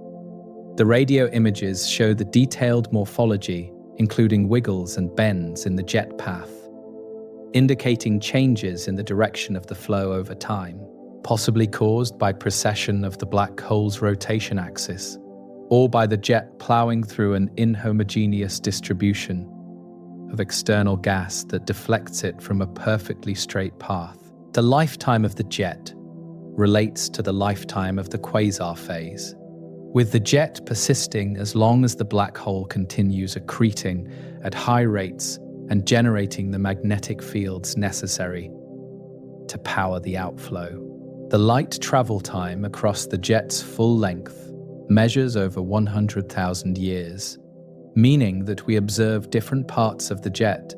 The radio images show the detailed morphology, including wiggles and bends in the jet path, indicating changes in the direction of the flow over time, possibly caused by precession of the black hole's rotation axis, or by the jet plowing through an inhomogeneous distribution of external gas that deflects it from a perfectly straight path. The lifetime of the jet relates to the lifetime of the quasar phase, with the jet persisting as long as the black hole continues accreting at high rates and generating the magnetic fields necessary to power the outflow. The light travel time across the jet's full length measures over 100,000 years, meaning that we observe different parts of the jet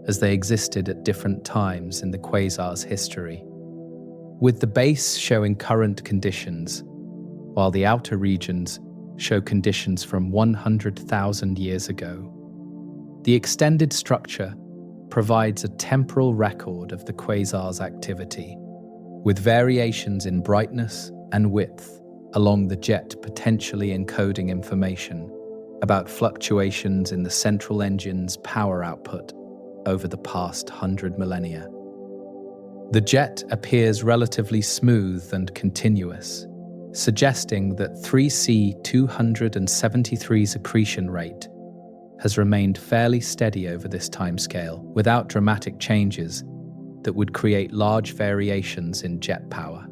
as they existed at different times in the quasar's history, with the base showing current conditions, while the outer regions show conditions from 100,000 years ago. The extended structure provides a temporal record of the quasar's activity, with variations in brightness and width along the jet potentially encoding information about fluctuations in the central engine's power output over the past 100 millennia. The jet appears relatively smooth and continuous, suggesting that 3C 273's accretion rate has remained fairly steady over this timescale, without dramatic changes that would create large variations in jet power.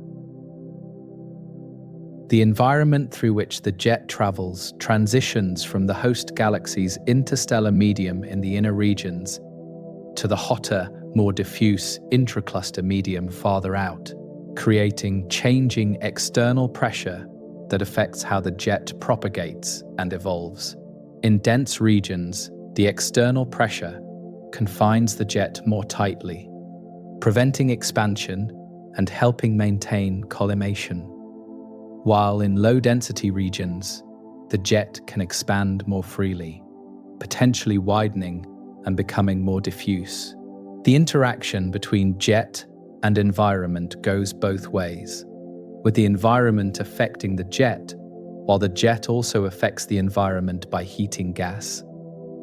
The environment through which the jet travels transitions from the host galaxy's interstellar medium in the inner regions to the hotter, more diffuse intracluster medium farther out, creating changing external pressure that affects how the jet propagates and evolves. In dense regions, the external pressure confines the jet more tightly, preventing expansion and helping maintain collimation, while in low-density regions, the jet can expand more freely, potentially widening and becoming more diffuse. The interaction between jet and environment goes both ways, with the environment affecting the jet while the jet also affects the environment by heating gas,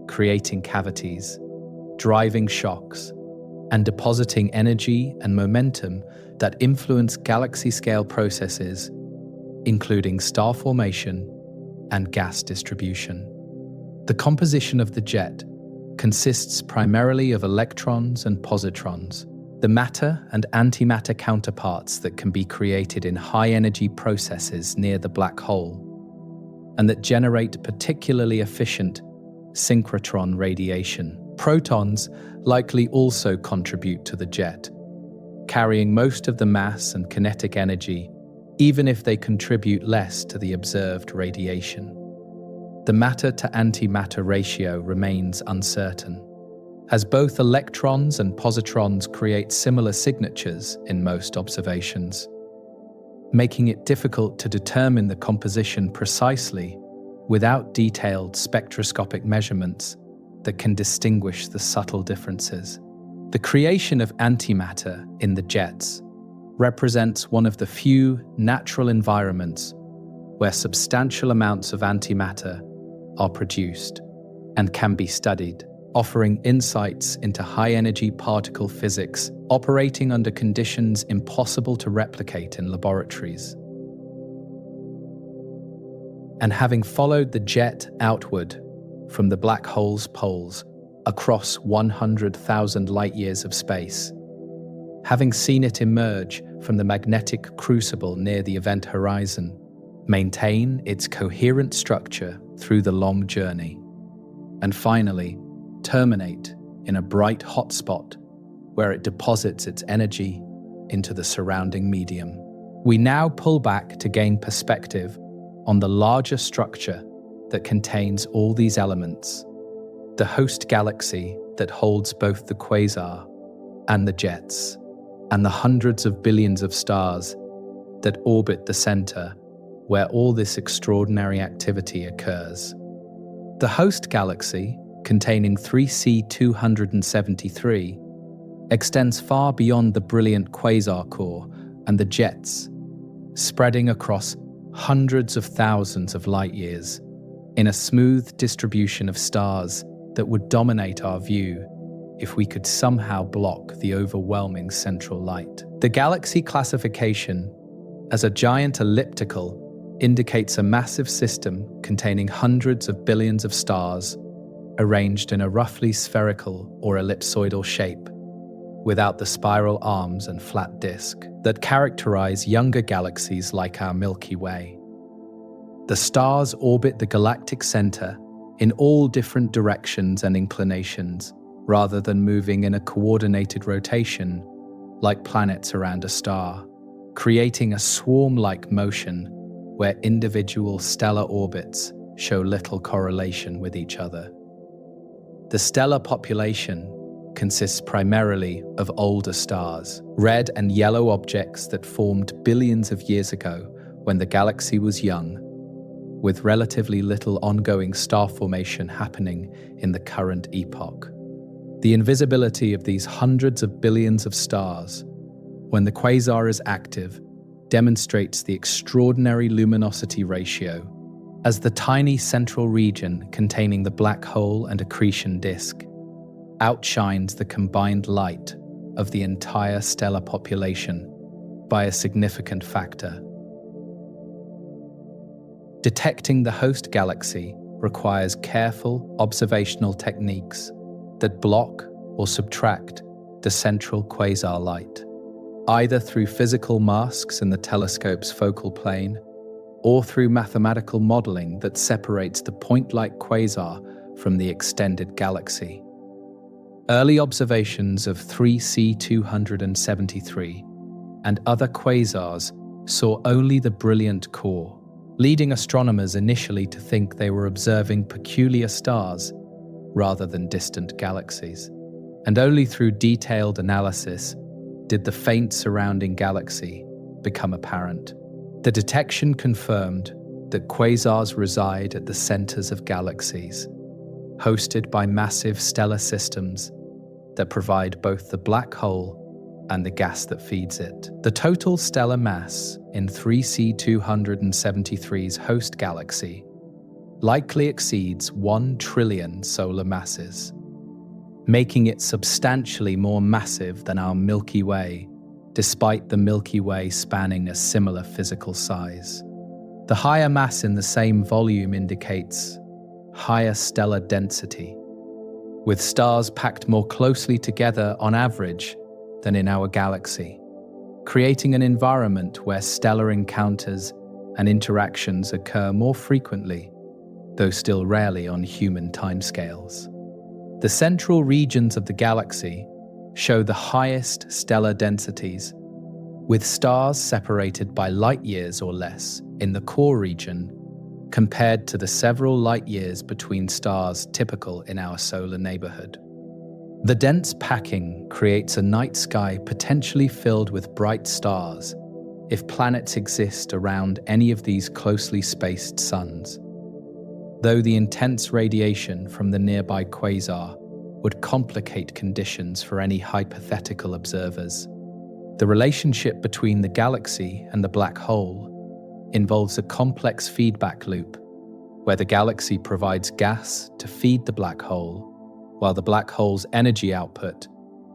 creating cavities, driving shocks, and depositing energy and momentum that influence galaxy-scale processes, including star formation and gas distribution. The composition of the jet consists primarily of electrons and positrons, the matter and antimatter counterparts that can be created in high-energy processes near the black hole, and that generate particularly efficient synchrotron radiation. Protons likely also contribute to the jet, carrying most of the mass and kinetic energy, even if they contribute less to the observed radiation. The matter-to-antimatter ratio remains uncertain, as both electrons and positrons create similar signatures in most observations, making it difficult to determine the composition precisely without detailed spectroscopic measurements that can distinguish the subtle differences. The creation of antimatter in the jets represents one of the few natural environments where substantial amounts of antimatter are produced and can be studied, offering insights into high-energy particle physics operating under conditions impossible to replicate in laboratories. And having followed the jet outward from the black hole's poles across 100,000 light-years of space, having seen it emerge from the magnetic crucible near the event horizon, maintain its coherent structure through the long journey, and finally terminate in a bright hotspot where it deposits its energy into the surrounding medium. We now pull back to gain perspective on the larger structure that contains all these elements, the host galaxy that holds both the quasar and the jets, and the hundreds of billions of stars that orbit the center where all this extraordinary activity occurs. The host galaxy, containing 3C273, extends far beyond the brilliant quasar core and the jets, spreading across hundreds of thousands of light-years in a smooth distribution of stars that would dominate our view if we could somehow block the overwhelming central light. The galaxy classification as a giant elliptical indicates a massive system containing hundreds of billions of stars arranged in a roughly spherical or ellipsoidal shape, without the spiral arms and flat disk that characterize younger galaxies like our Milky Way. The stars orbit the galactic center in all different directions and inclinations, rather than moving in a coordinated rotation like planets around a star, creating a swarm-like motion where individual stellar orbits show little correlation with each other. The stellar population consists primarily of older stars, red and yellow objects that formed billions of years ago when the galaxy was young, with relatively little ongoing star formation happening in the current epoch. The invisibility of these hundreds of billions of stars, when the quasar is active, demonstrates the extraordinary luminosity ratio, as the tiny central region containing the black hole and accretion disk outshines the combined light of the entire stellar population by a significant factor. Detecting the host galaxy requires careful observational techniques that block or subtract the central quasar light, either through physical masks in the telescope's focal plane or through mathematical modeling that separates the point-like quasar from the extended galaxy. Early observations of 3C273 and other quasars saw only the brilliant core, leading astronomers initially to think they were observing peculiar stars rather than distant galaxies. And only through detailed analysis did the faint surrounding galaxy become apparent. The detection confirmed that quasars reside at the centers of galaxies, hosted by massive stellar systems that provide both the black hole and the gas that feeds it. The total stellar mass in 3C273's host galaxy likely exceeds 1 trillion solar masses, making it substantially more massive than our Milky Way, despite the Milky Way spanning a similar physical size. The higher mass in the same volume indicates higher stellar density, with stars packed more closely together on average than in our galaxy, creating an environment where stellar encounters and interactions occur more frequently, though still rarely on human timescales. The central regions of the galaxy show the highest stellar densities, with stars separated by light years or less in the core region compared to the several light years between stars typical in our solar neighborhood. The dense packing creates a night sky potentially filled with bright stars if planets exist around any of these closely spaced suns, though the intense radiation from the nearby quasar would complicate conditions for any hypothetical observers. The relationship between the galaxy and the black hole involves a complex feedback loop, where the galaxy provides gas to feed the black hole, while the black hole's energy output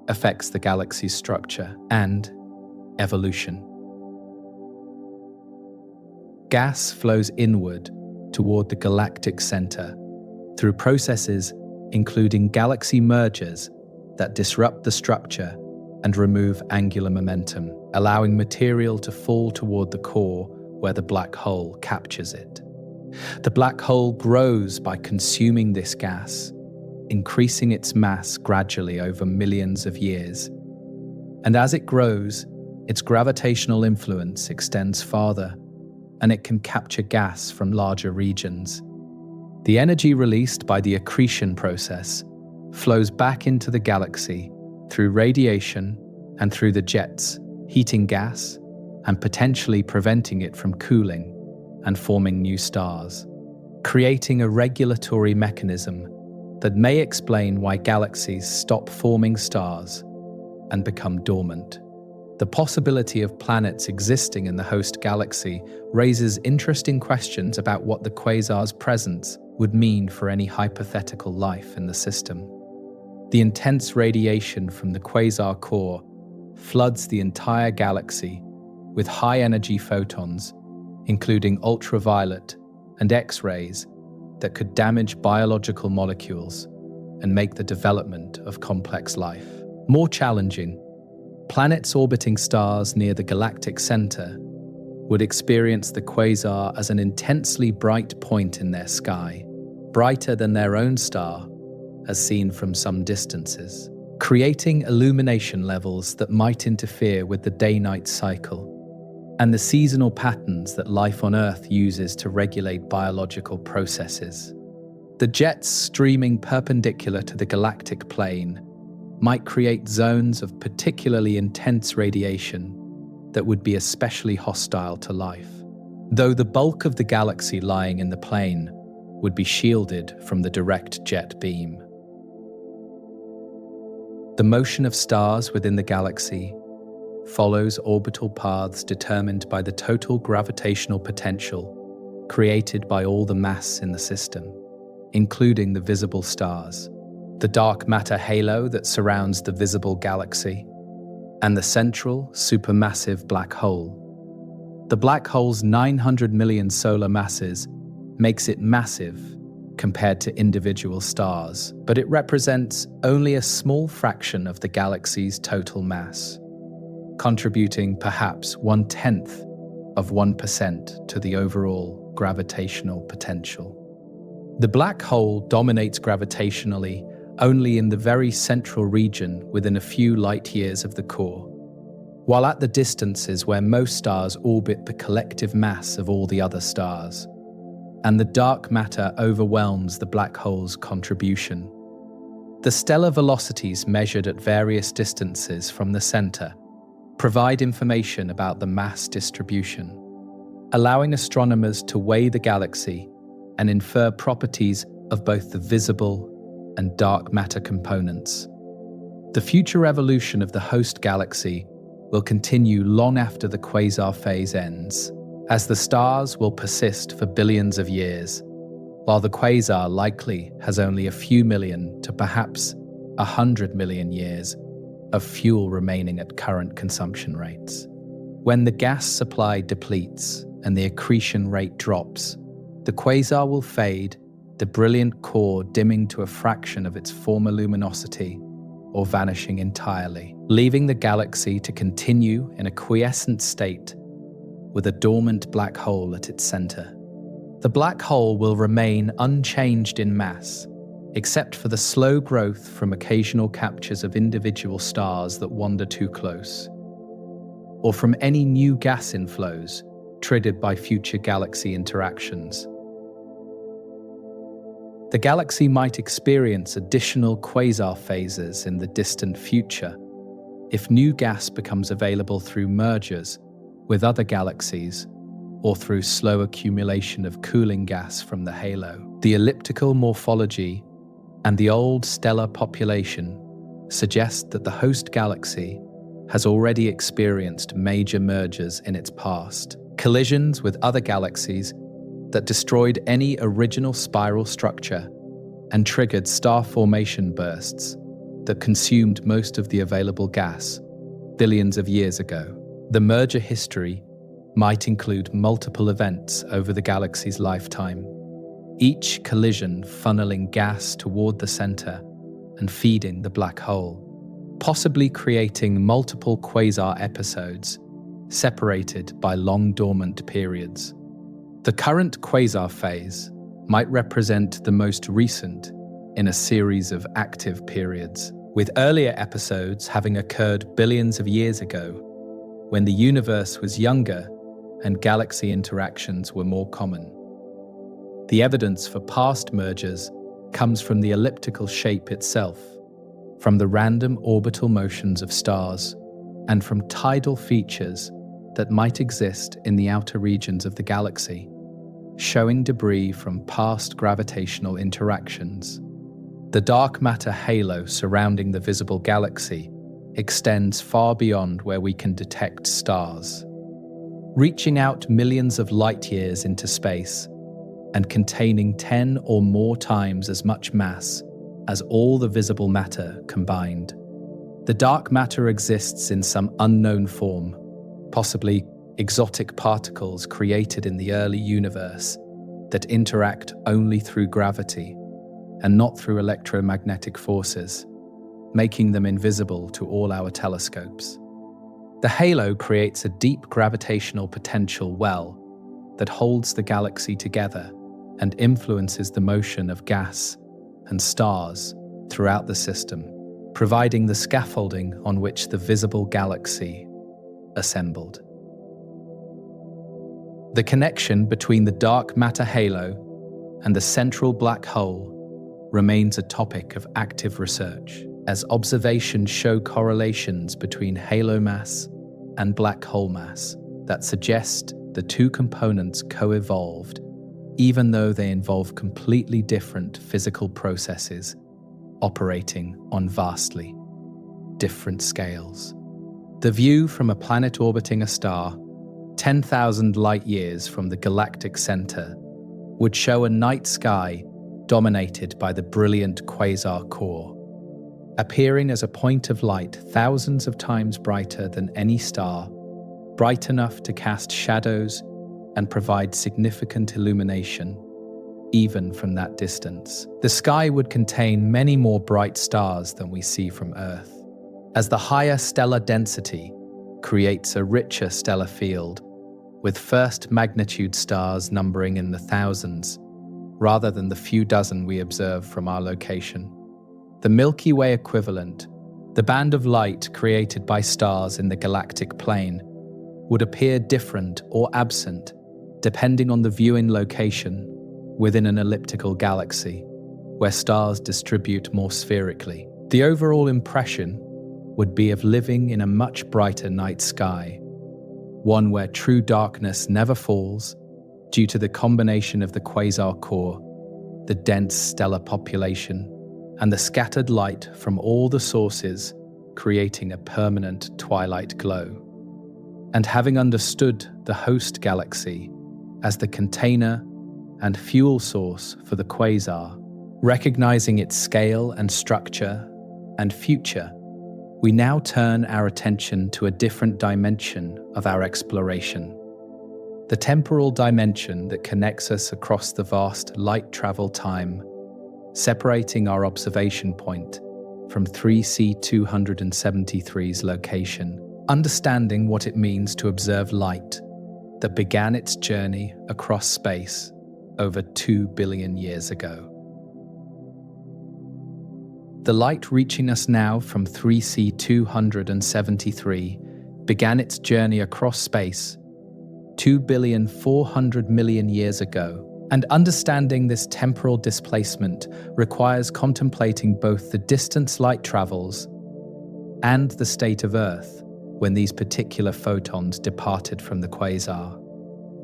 affects the galaxy's structure and evolution. Gas flows inward toward the galactic center through processes including galaxy mergers that disrupt the structure and remove angular momentum, allowing material to fall toward the core where the black hole captures it. The black hole grows by consuming this gas, increasing its mass gradually over millions of years. And as it grows, its gravitational influence extends farther, and it can capture gas from larger regions. The energy released by the accretion process flows back into the galaxy through radiation and through the jets, heating gas and potentially preventing it from cooling and forming new stars, creating a regulatory mechanism that may explain why galaxies stop forming stars and become dormant. The possibility of planets existing in the host galaxy raises interesting questions about what the quasar's presence would mean for any hypothetical life in the system. The intense radiation from the quasar core floods the entire galaxy with high-energy photons, including ultraviolet and X-rays, that could damage biological molecules and make the development of complex life more challenging. Planets orbiting stars near the galactic center would experience the quasar as an intensely bright point in their sky, brighter than their own star, as seen from some distances, creating illumination levels that might interfere with the day-night cycle and the seasonal patterns that life on Earth uses to regulate biological processes. The jets streaming perpendicular to the galactic plane might create zones of particularly intense radiation that would be especially hostile to life, though the bulk of the galaxy lying in the plane would be shielded from the direct jet beam. The motion of stars within the galaxy follows orbital paths determined by the total gravitational potential created by all the mass in the system, including the visible stars, the dark matter halo that surrounds the visible galaxy, and the central supermassive black hole. The black hole's 900 million solar masses makes it massive compared to individual stars, but it represents only a small fraction of the galaxy's total mass, contributing perhaps 1/10 of 1% to the overall gravitational potential. The black hole dominates gravitationally only in the very central region within a few light years of the core, while at the distances where most stars orbit the collective mass of all the other stars, and the dark matter overwhelms the black hole's contribution. The stellar velocities measured at various distances from the center provide information about the mass distribution, allowing astronomers to weigh the galaxy and infer properties of both the visible and dark matter components. The future evolution of the host galaxy will continue long after the quasar phase ends, as the stars will persist for billions of years, while the quasar likely has only a few million to perhaps 100 million years of fuel remaining at current consumption rates. When the gas supply depletes and the accretion rate drops, the quasar will fade, the brilliant core dimming to a fraction of its former luminosity or vanishing entirely, leaving the galaxy to continue in a quiescent state with a dormant black hole at its center. The black hole will remain unchanged in mass, except for the slow growth from occasional captures of individual stars that wander too close, or from any new gas inflows triggered by future galaxy interactions. The galaxy might experience additional quasar phases in the distant future if new gas becomes available through mergers with other galaxies or through slow accumulation of cooling gas from the halo. The elliptical morphology and the old stellar population suggest that the host galaxy has already experienced major mergers in its past, collisions with other galaxies that destroyed any original spiral structure and triggered star formation bursts that consumed most of the available gas billions of years ago. The merger history might include multiple events over the galaxy's lifetime, each collision funneling gas toward the center and feeding the black hole, possibly creating multiple quasar episodes separated by long dormant periods. The current quasar phase might represent the most recent in a series of active periods, with earlier episodes having occurred billions of years ago, when the universe was younger and galaxy interactions were more common. The evidence for past mergers comes from the elliptical shape itself, from the random orbital motions of stars, and from tidal features that might exist in the outer regions of the galaxy, showing debris from past gravitational interactions. The dark matter halo surrounding the visible galaxy extends far beyond where we can detect stars, reaching out millions of light years into space and containing 10 or more times as much mass as all the visible matter combined. The dark matter exists in some unknown form, possibly exotic particles created in the early universe that interact only through gravity and not through electromagnetic forces, making them invisible to all our telescopes. The halo creates a deep gravitational potential well that holds the galaxy together and influences the motion of gas and stars throughout the system, providing the scaffolding on which the visible galaxy assembled. The connection between the dark matter halo and the central black hole remains a topic of active research, as observations show correlations between halo mass and black hole mass that suggest the two components co-evolved, even though they involve completely different physical processes operating on vastly different scales. The view from a planet orbiting a star 10,000 light-years from the galactic center would show a night sky dominated by the brilliant quasar core, appearing as a point of light thousands of times brighter than any star, bright enough to cast shadows and provide significant illumination, even from that distance. The sky would contain many more bright stars than we see from Earth, as the higher stellar density creates a richer stellar field, with first magnitude stars numbering in the thousands, rather than the few dozen we observe from our location. The Milky Way equivalent, the band of light created by stars in the galactic plane, would appear different or absent depending on the viewing location within an elliptical galaxy, where stars distribute more spherically. The overall impression would be of living in a much brighter night sky, one where true darkness never falls due to the combination of the quasar core, the dense stellar population, and the scattered light from all the sources creating a permanent twilight glow. And having understood the host galaxy as the container and fuel source for the quasar, recognizing its scale and structure and future, we now turn our attention to a different dimension of our exploration. The temporal dimension that connects us across the vast light travel time, separating our observation point from 3C273's location, understanding what it means to observe light that began its journey across space over 2 billion years ago. The light reaching us now from 3C273 began its journey across space 2,400,000,000 years ago, and understanding this temporal displacement requires contemplating both the distance light travels and the state of Earth when these particular photons departed from the quasar.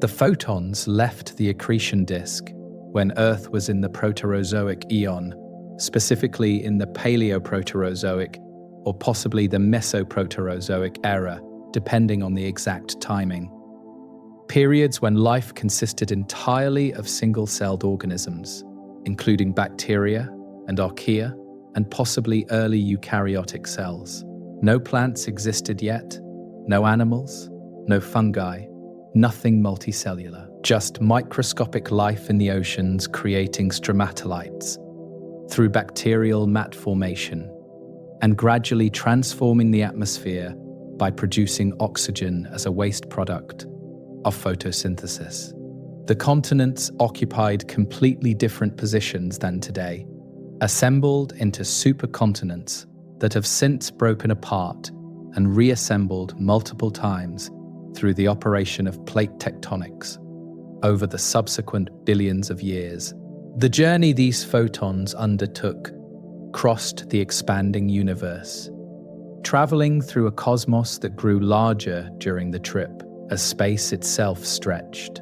The photons left the accretion disk when Earth was in the Proterozoic eon, specifically in the Paleoproterozoic or possibly the Mesoproterozoic era, depending on the exact timing. Periods when life consisted entirely of single-celled organisms, including bacteria and archaea and possibly early eukaryotic cells. No plants existed yet, no animals, no fungi, nothing multicellular, just microscopic life in the oceans creating stromatolites through bacterial mat formation and gradually transforming the atmosphere by producing oxygen as a waste product of photosynthesis. The continents occupied completely different positions than today, assembled into supercontinents that have since broken apart and reassembled multiple times through the operation of plate tectonics over the subsequent billions of years. The journey these photons undertook crossed the expanding universe, traveling through a cosmos that grew larger during the trip as space itself stretched,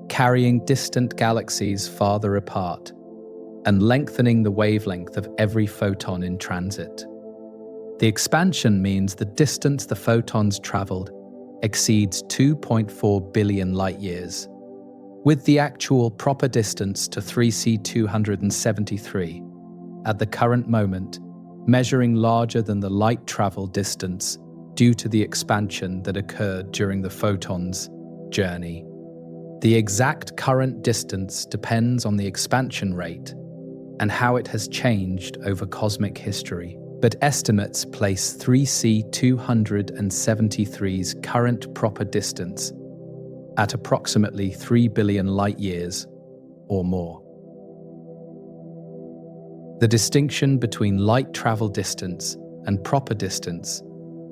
carrying distant galaxies farther apart and lengthening the wavelength of every photon in transit. The expansion means the distance the photons traveled exceeds 2.4 billion light-years, with the actual proper distance to 3C273 at the current moment measuring larger than the light travel distance due to the expansion that occurred during the photon's journey. The exact current distance depends on the expansion rate and how it has changed over cosmic history, but estimates place 3C273's current proper distance at approximately 3 billion light-years or more. The distinction between light travel distance and proper distance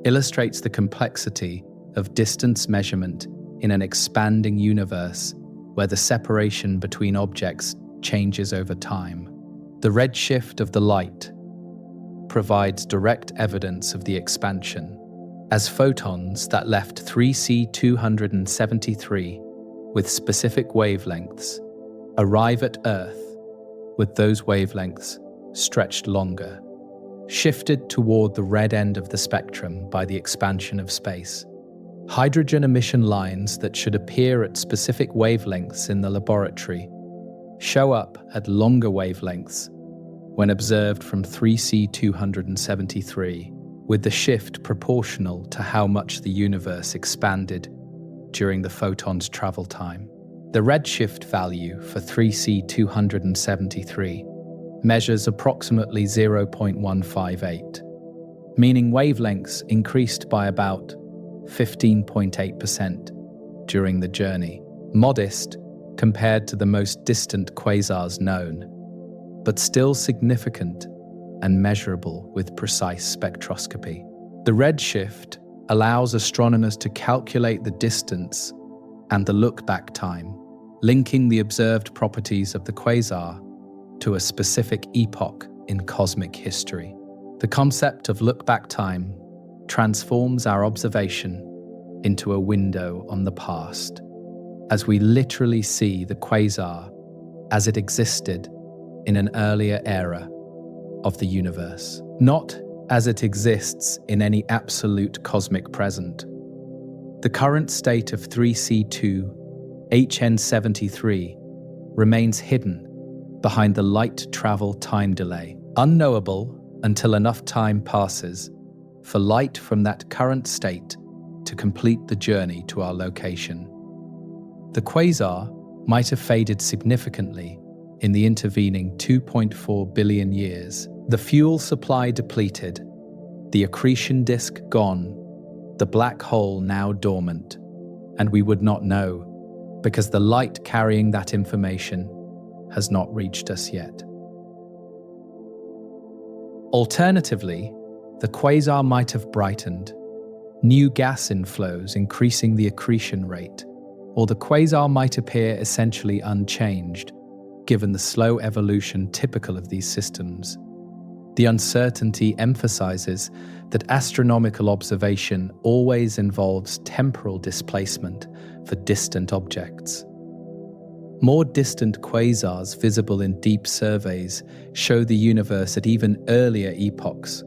illustrates the complexity of distance measurement in an expanding universe where the separation between objects changes over time. The redshift of the light provides direct evidence of the expansion, as photons that left 3C273 with specific wavelengths arrive at Earth with those wavelengths stretched longer, shifted toward the red end of the spectrum by the expansion of space. Hydrogen emission lines that should appear at specific wavelengths in the laboratory show up at longer wavelengths when observed from 3C273, with the shift proportional to how much the universe expanded during the photon's travel time. The redshift value for 3C273 measures approximately 0.158, meaning wavelengths increased by about 15.8% during the journey. Modest compared to the most distant quasars known, but still significant and measurable with precise spectroscopy. The redshift allows astronomers to calculate the distance and the look-back time, linking the observed properties of the quasar to a specific epoch in cosmic history. The concept of look-back time transforms our observation into a window on the past, as we literally see the quasar as it existed in an earlier era of the universe, not as it exists in any absolute cosmic present. The current state of 3C2 HN73 remains hidden behind the light travel time delay, unknowable until enough time passes for light from that current state to complete the journey to our location. The quasar might have faded significantly in the intervening 2.4 billion years, the fuel supply depleted, the accretion disk gone, the black hole now dormant, and we would not know because the light carrying that information has not reached us yet. Alternatively, the quasar might have brightened, new gas inflows increasing the accretion rate, or the quasar might appear essentially unchanged, given the slow evolution typical of these systems. The uncertainty emphasizes that astronomical observation always involves temporal displacement for distant objects. More distant quasars visible in deep surveys show the universe at even earlier epochs,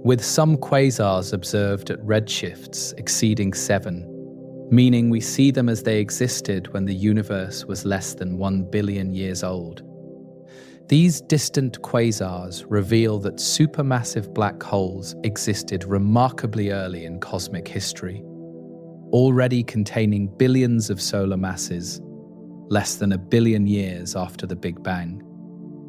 with some quasars observed at redshifts exceeding 7, meaning we see them as they existed when the universe was less than 1 billion years old. These distant quasars reveal that supermassive black holes existed remarkably early in cosmic history, already containing billions of solar masses, less than 1 billion years after the Big Bang,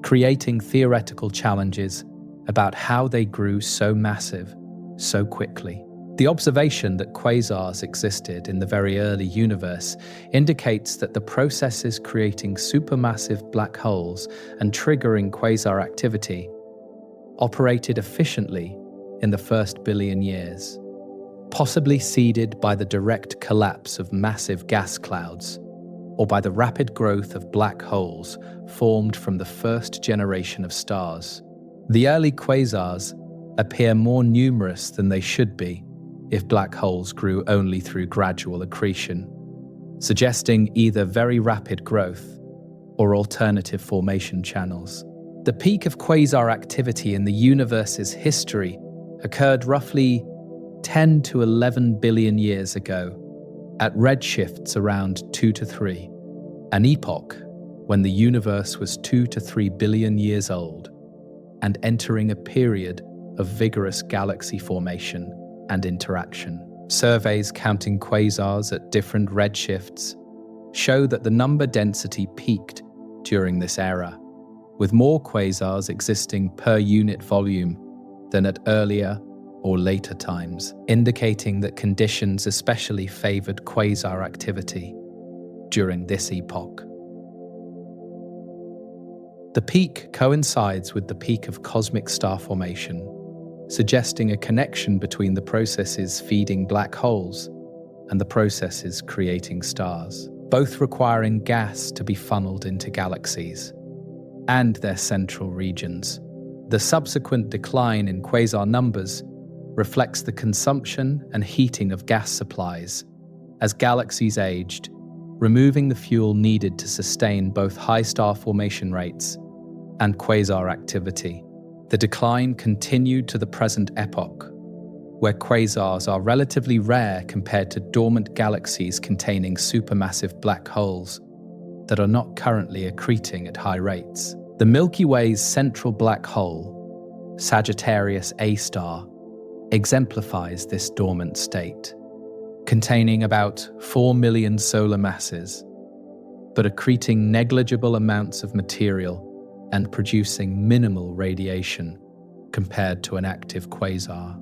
creating theoretical challenges about how they grew so massive so quickly. The observation that quasars existed in the very early universe indicates that the processes creating supermassive black holes and triggering quasar activity operated efficiently in the first billion years, possibly seeded by the direct collapse of massive gas clouds or by the rapid growth of black holes formed from the first generation of stars. The early quasars appear more numerous than they should be if black holes grew only through gradual accretion, suggesting either very rapid growth or alternative formation channels. The peak of quasar activity in the universe's history occurred roughly 10 to 11 billion years ago, at redshifts around 2 to 3, an epoch when the universe was 2 to 3 billion years old and entering a period of vigorous galaxy formation and interaction. Surveys counting quasars at different redshifts show that the number density peaked during this era, with more quasars existing per unit volume than at earlier or later times, indicating that conditions especially favored quasar activity during this epoch. The peak coincides with the peak of cosmic star formation, suggesting a connection between the processes feeding black holes and the processes creating stars, both requiring gas to be funneled into galaxies and their central regions. The subsequent decline in quasar numbers reflects the consumption and heating of gas supplies as galaxies aged, removing the fuel needed to sustain both high star formation rates and quasar activity. The decline continued to the present epoch, where quasars are relatively rare compared to dormant galaxies containing supermassive black holes that are not currently accreting at high rates. The Milky Way's central black hole, Sagittarius A star, exemplifies this dormant state, containing about 4 million solar masses, but accreting negligible amounts of material and producing minimal radiation compared to an active quasar.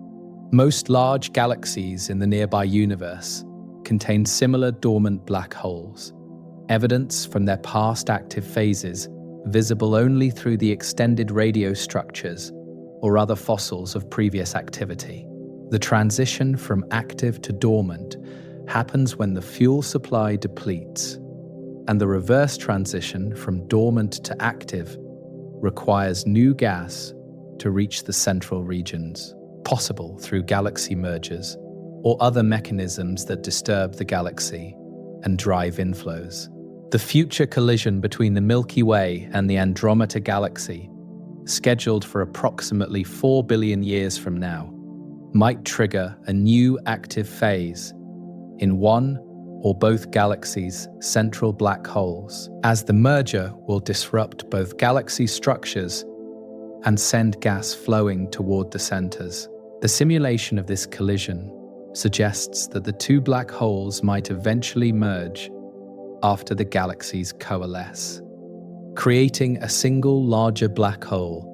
Most large galaxies in the nearby universe contain similar dormant black holes, evidence from their past active phases visible only through the extended radio structures or other fossils of previous activity. The transition from active to dormant happens when the fuel supply depletes, and the reverse transition from dormant to active requires new gas to reach the central regions, possible through galaxy mergers or other mechanisms that disturb the galaxy and drive inflows. The future collision between the Milky Way and the Andromeda Galaxy scheduled for approximately 4 billion years from now, might trigger a new active phase in one or both galaxies' central black holes, as the merger will disrupt both galaxy structures and send gas flowing toward the centers. The simulation of this collision suggests that the two black holes might eventually merge after the galaxies coalesce, creating a single larger black hole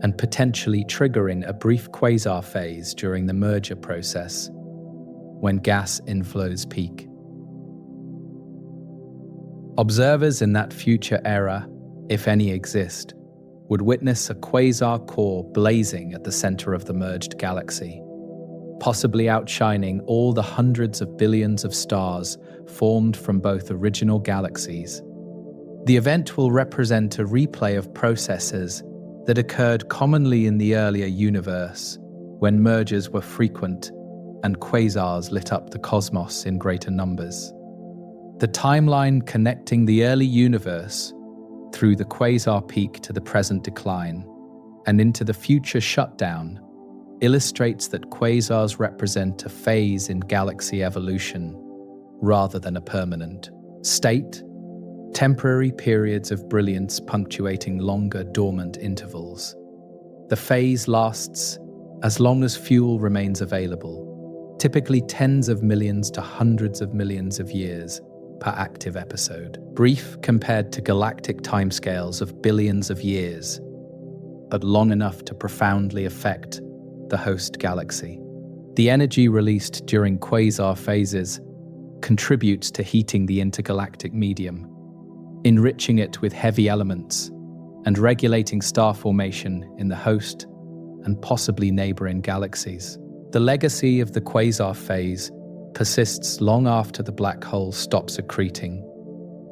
and potentially triggering a brief quasar phase during the merger process when gas inflows peak. Observers in that future era, if any exist, would witness a quasar core blazing at the center of the merged galaxy, possibly outshining all the hundreds of billions of stars formed from both original galaxies. The event will represent a replay of processes that occurred commonly in the earlier universe, when mergers were frequent and quasars lit up the cosmos in greater numbers. The timeline connecting the early universe through the quasar peak to the present decline and into the future shutdown illustrates that quasars represent a phase in galaxy evolution rather than a permanent state, temporary periods of brilliance punctuating longer dormant intervals. The phase lasts as long as fuel remains available, typically tens of millions to hundreds of millions of years per active episode, brief compared to galactic timescales of billions of years, but long enough to profoundly affect the host galaxy. The energy released during quasar phases contributes to heating the intergalactic medium, enriching it with heavy elements and regulating star formation in the host and possibly neighboring galaxies. The legacy of the quasar phase persists long after the black hole stops accreting,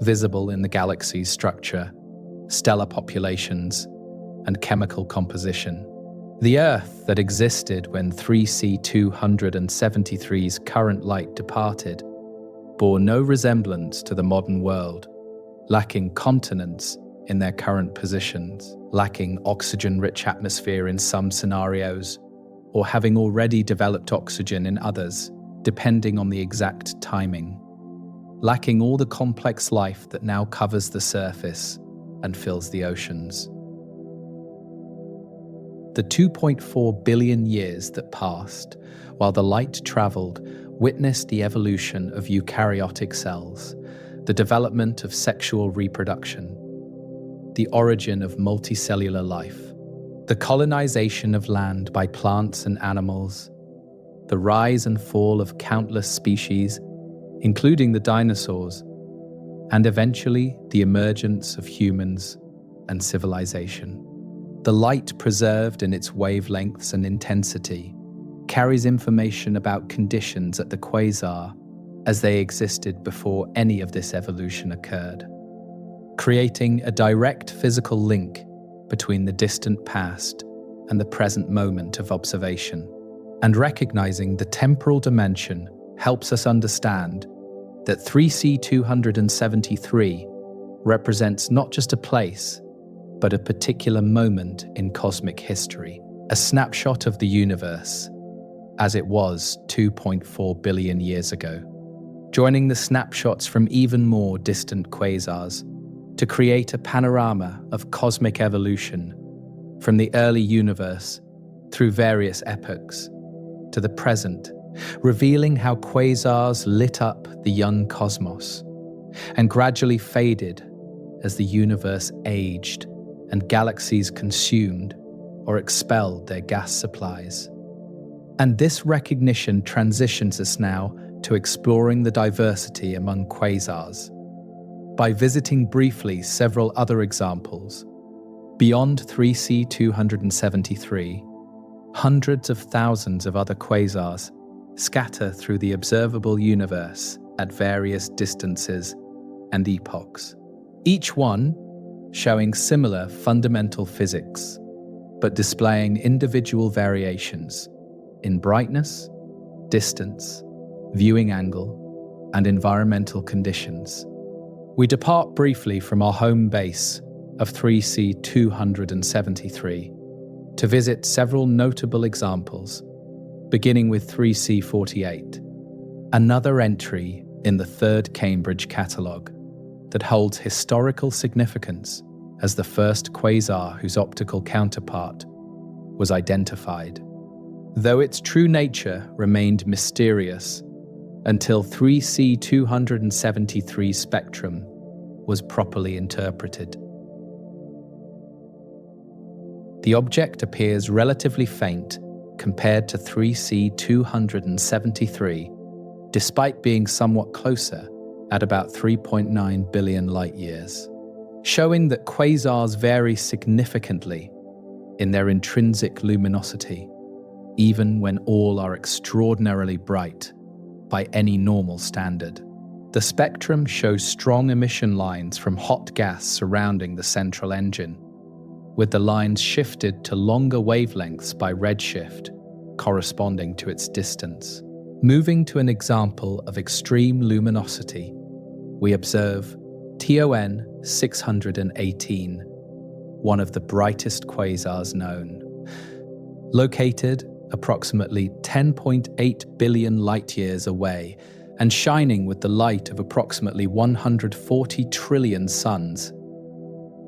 visible in the galaxy's structure, stellar populations, and chemical composition. The Earth that existed when 3C273's current light departed bore no resemblance to the modern world, lacking continents in their current positions, lacking oxygen-rich atmosphere in some scenarios, or having already developed oxygen in others, depending on the exact timing, lacking all the complex life that now covers the surface and fills the oceans. The 2.4 billion years that passed while the light traveled witnessed the evolution of eukaryotic cells, the development of sexual reproduction, the origin of multicellular life, the colonization of land by plants and animals, the rise and fall of countless species, including the dinosaurs, and eventually the emergence of humans and civilization. The light preserved in its wavelengths and intensity carries information about conditions at the quasar as they existed before any of this evolution occurred, creating a direct physical link between the distant past and the present moment of observation. And recognizing the temporal dimension helps us understand that 3C273 represents not just a place, but a particular moment in cosmic history, a snapshot of the universe as it was 2.4 billion years ago, joining the snapshots from even more distant quasars to create a panorama of cosmic evolution from the early universe through various epochs to the present, revealing how quasars lit up the young cosmos and gradually faded as the universe aged and galaxies consumed or expelled their gas supplies. And this recognition transitions us now to exploring the diversity among quasars by visiting briefly several other examples. Beyond 3C273, hundreds of thousands of other quasars scatter through the observable universe at various distances and epochs, each one showing similar fundamental physics, but displaying individual variations in brightness, distance, viewing angle, and environmental conditions. We depart briefly from our home base of 3C 273 to visit several notable examples, beginning with 3C 48, another entry in the third Cambridge catalogue that holds historical significance as the first quasar whose optical counterpart was identified, though its true nature remained mysterious until 3C 273 spectrum was properly interpreted. The object appears relatively faint compared to 3C 273, despite being somewhat closer at about 3.9 billion light-years, showing that quasars vary significantly in their intrinsic luminosity, even when all are extraordinarily bright by any normal standard. The spectrum shows strong emission lines from hot gas surrounding the central engine, with the lines shifted to longer wavelengths by redshift, corresponding to its distance. Moving to an example of extreme luminosity, we observe TON 618, one of the brightest quasars known. Located approximately 10.8 billion light-years away and shining with the light of approximately 140 trillion suns.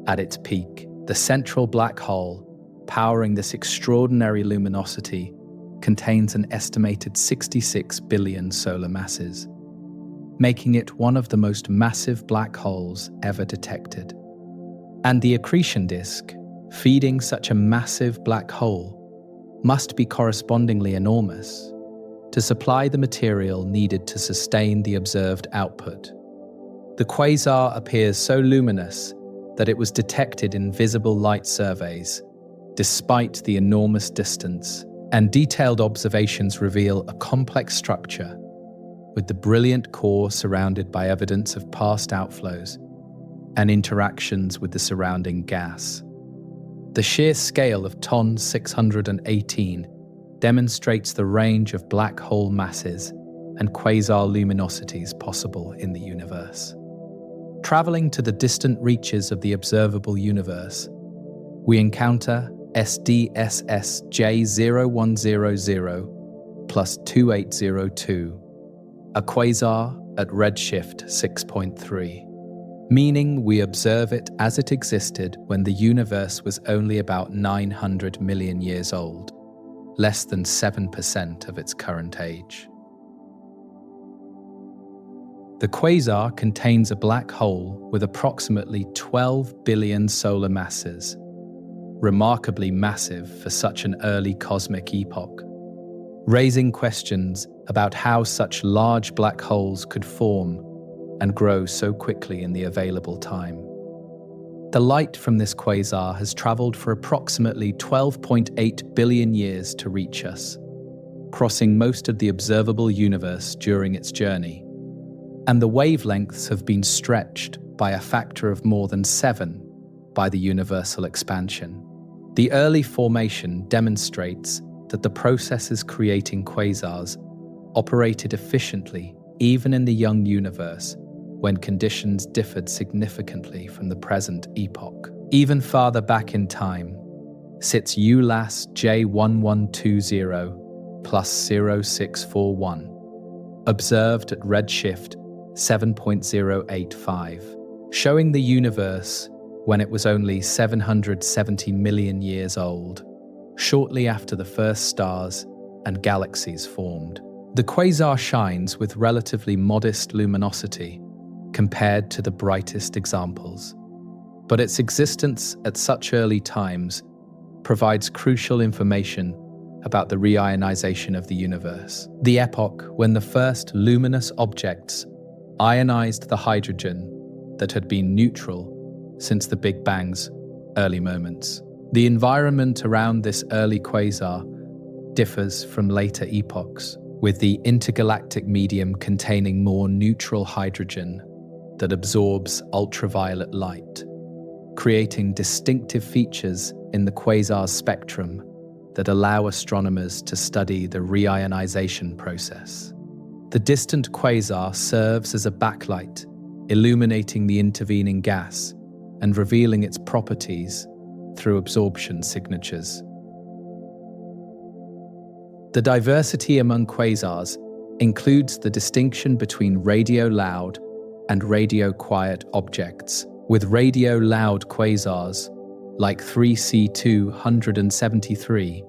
At its peak, the central black hole, powering this extraordinary luminosity, contains an estimated 66 billion solar masses, making it one of the most massive black holes ever detected. And the accretion disk, feeding such a massive black hole, must be correspondingly enormous to supply the material needed to sustain the observed output. The quasar appears so luminous that it was detected in visible light surveys, despite the enormous distance, and detailed observations reveal a complex structure, with the brilliant core surrounded by evidence of past outflows and interactions with the surrounding gas. The sheer scale of TON 618 demonstrates the range of black hole masses and quasar luminosities possible in the universe. Traveling to the distant reaches of the observable universe, we encounter SDSS J0100 plus 2802, a quasar at redshift 6.3, meaning we observe it as it existed when the universe was only about 900 million years old, less than 7% of its current age. The quasar contains a black hole with approximately 12 billion solar masses, remarkably massive for such an early cosmic epoch, raising questions about how such large black holes could form and grow so quickly in the available time. The light from this quasar has traveled for approximately 12.8 billion years to reach us, crossing most of the observable universe during its journey, and the wavelengths have been stretched by a factor of more than 7 by the universal expansion. The early formation demonstrates that the processes creating quasars operated efficiently even in the young universe when conditions differed significantly from the present epoch. Even farther back in time sits ULAS J1120 plus 0641, observed at redshift 7.085, showing the universe when it was only 770 million years old, shortly after the first stars and galaxies formed. The quasar shines with relatively modest luminosity compared to the brightest examples, but its existence at such early times provides crucial information about the reionization of the universe, the epoch when the first luminous objects ionized the hydrogen that had been neutral since the Big Bang's early moments. The environment around this early quasar differs from later epochs, with the intergalactic medium containing more neutral hydrogen that absorbs ultraviolet light, creating distinctive features in the quasar's spectrum that allow astronomers to study the reionization process. The distant quasar serves as a backlight, illuminating the intervening gas, and revealing its properties through absorption signatures. The diversity among quasars includes the distinction between radio-loud and radio-quiet objects, with radio-loud quasars, like 3C273,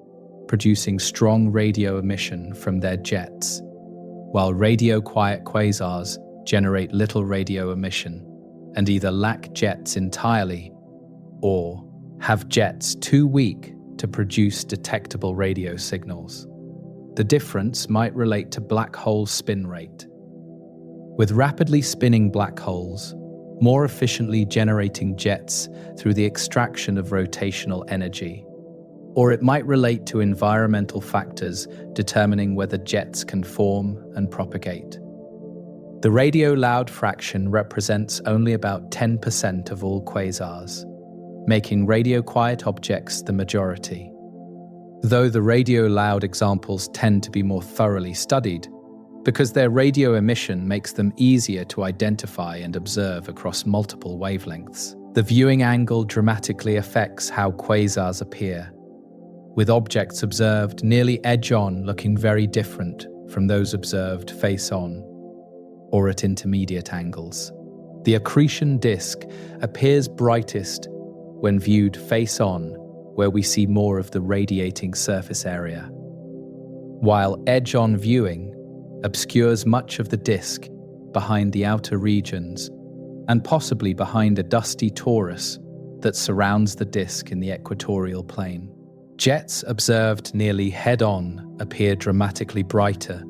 producing strong radio emission from their jets, while radio-quiet quasars generate little radio emission and either lack jets entirely or have jets too weak to produce detectable radio signals. The difference might relate to black hole spin rate, with rapidly spinning black holes more efficiently generating jets through the extraction of rotational energy, or it might relate to environmental factors determining whether jets can form and propagate. The radio-loud fraction represents only about 10% of all quasars, making radio-quiet objects the majority. Though the radio-loud examples tend to be more thoroughly studied, because their radio emission makes them easier to identify and observe across multiple wavelengths. The viewing angle dramatically affects how quasars appear, with objects observed nearly edge-on looking very different from those observed face-on or at intermediate angles. The accretion disk appears brightest when viewed face-on, where we see more of the radiating surface area, while edge-on viewing obscures much of the disk behind the outer regions and possibly behind a dusty torus that surrounds the disk in the equatorial plane. Jets observed nearly head-on appear dramatically brighter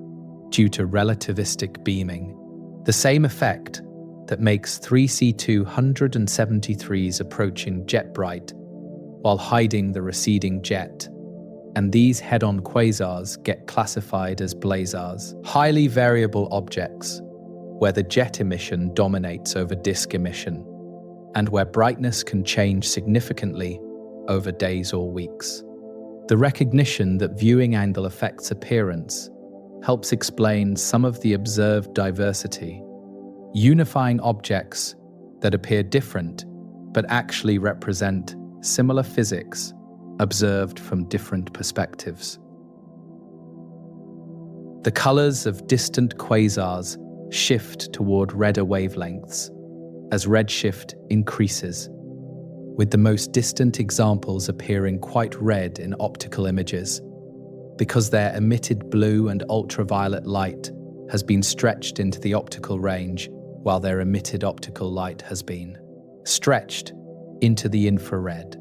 due to relativistic beaming, the same effect that makes 3C273's approaching jet bright while hiding the receding jet, and these head-on quasars get classified as blazars, highly variable objects where the jet emission dominates over disk emission, and where brightness can change significantly over days or weeks. The recognition that viewing angle affects appearance helps explain some of the observed diversity, unifying objects that appear different but actually represent similar physics observed from different perspectives. The colors of distant quasars shift toward redder wavelengths as redshift increases, with the most distant examples appearing quite red in optical images, because their emitted blue and ultraviolet light has been stretched into the optical range, while their emitted optical light has been stretched into the infrared.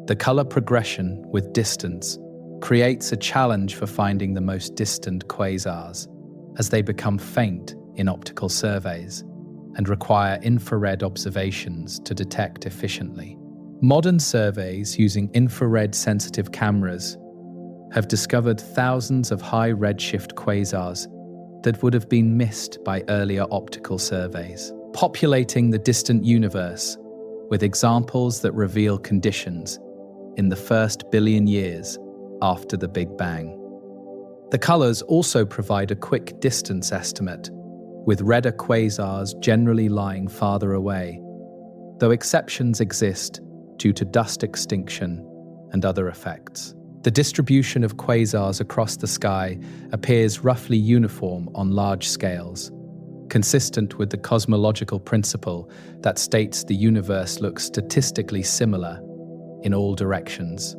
The color progression with distance creates a challenge for finding the most distant quasars, as they become faint in optical surveys and require infrared observations to detect efficiently. Modern surveys using infrared-sensitive cameras have discovered thousands of high redshift quasars that would have been missed by earlier optical surveys, populating the distant universe with examples that reveal conditions in the first billion years after the Big Bang. The colors also provide a quick distance estimate, with redder quasars generally lying farther away, though exceptions exist due to dust extinction and other effects. The distribution of quasars across the sky appears roughly uniform on large scales, consistent with the cosmological principle that states the universe looks statistically similar in all directions,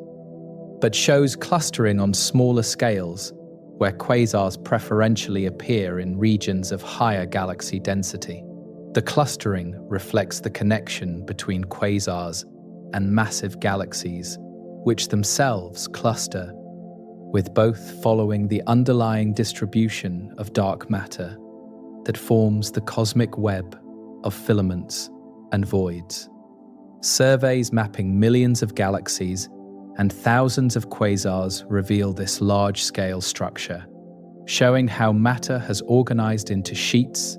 but shows clustering on smaller scales where quasars preferentially appear in regions of higher galaxy density. The clustering reflects the connection between quasars and massive galaxies, which themselves cluster, with both following the underlying distribution of dark matter that forms the cosmic web of filaments and voids. Surveys mapping millions of galaxies and thousands of quasars reveal this large-scale structure, showing how matter has organized into sheets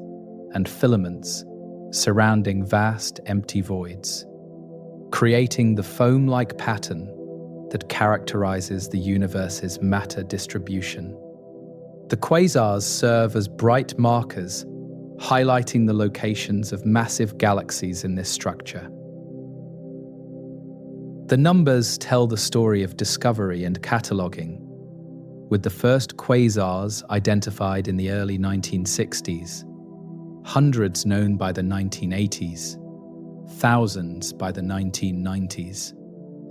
and filaments surrounding vast empty voids, creating the foam-like pattern that characterizes the universe's matter distribution. The quasars serve as bright markers, highlighting the locations of massive galaxies in this structure. The numbers tell the story of discovery and cataloging, with the first quasars identified in the early 1960s, hundreds known by the 1980s, thousands by the 1990s,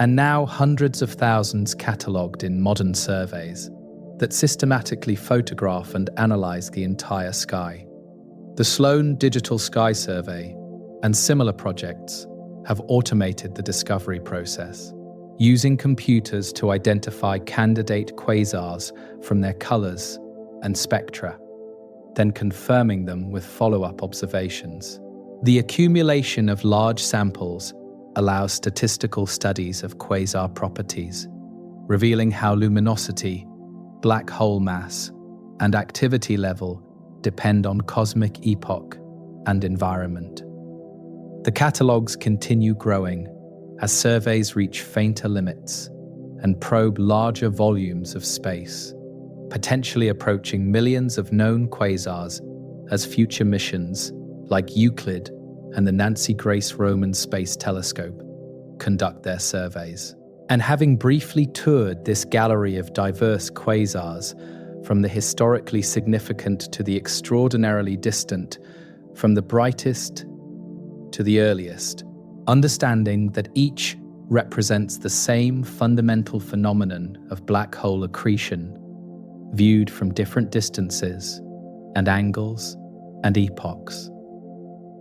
and now hundreds of thousands catalogued in modern surveys that systematically photograph and analyze the entire sky. The Sloan Digital Sky Survey and similar projects have automated the discovery process, using computers to identify candidate quasars from their colors and spectra, then confirming them with follow-up observations. The accumulation of large samples allows statistical studies of quasar properties, revealing how luminosity, black hole mass, and activity level depend on cosmic epoch and environment. The catalogues continue growing as surveys reach fainter limits and probe larger volumes of space, potentially approaching millions of known quasars as future missions like Euclid and the Nancy Grace Roman Space Telescope conduct their surveys. And having briefly toured this gallery of diverse quasars, from the historically significant to the extraordinarily distant, from the brightest to the earliest, understanding that each represents the same fundamental phenomenon of black hole accretion, viewed from different distances and angles and epochs.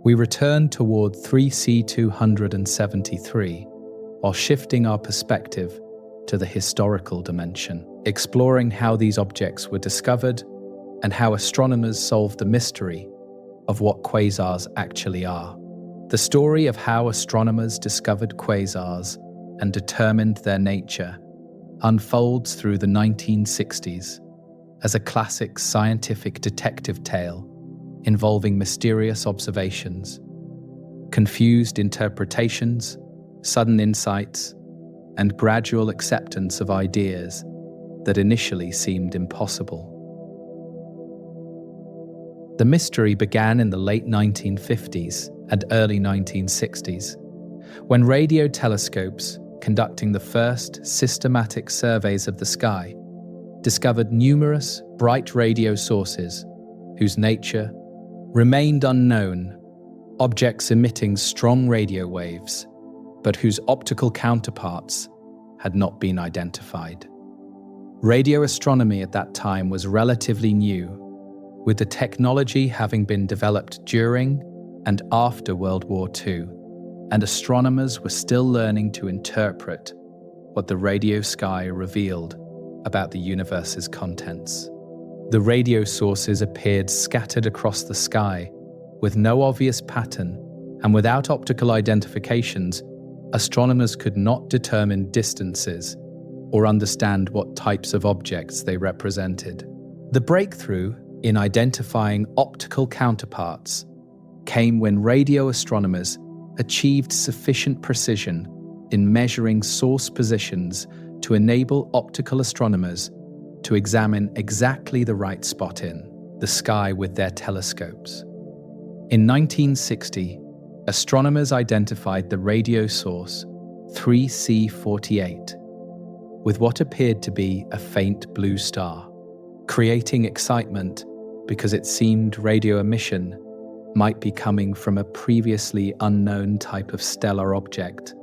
We return toward 3C273 while shifting our perspective to the historical dimension, exploring how these objects were discovered and how astronomers solved the mystery of what quasars actually are. The story of how astronomers discovered quasars and determined their nature unfolds through the 1960s as a classic scientific detective tale involving mysterious observations, confused interpretations, sudden insights, and gradual acceptance of ideas that initially seemed impossible. The mystery began in the late 1950s and early 1960s, when radio telescopes conducting the first systematic surveys of the sky discovered numerous bright radio sources whose nature remained unknown, objects emitting strong radio waves, but whose optical counterparts had not been identified. Radio astronomy at that time was relatively new, with the technology having been developed during and after World War II, and astronomers were still learning to interpret what the radio sky revealed about the universe's contents. The radio sources appeared scattered across the sky, with no obvious pattern, and without optical identifications, astronomers could not determine distances or understand what types of objects they represented. The breakthrough in identifying optical counterparts came when radio astronomers achieved sufficient precision in measuring source positions to enable optical astronomers to examine exactly the right spot in the sky with their telescopes. In 1960, astronomers identified the radio source 3C48 with what appeared to be a faint blue star, creating excitement because it seemed radio emission might be coming from a previously unknown type of stellar object.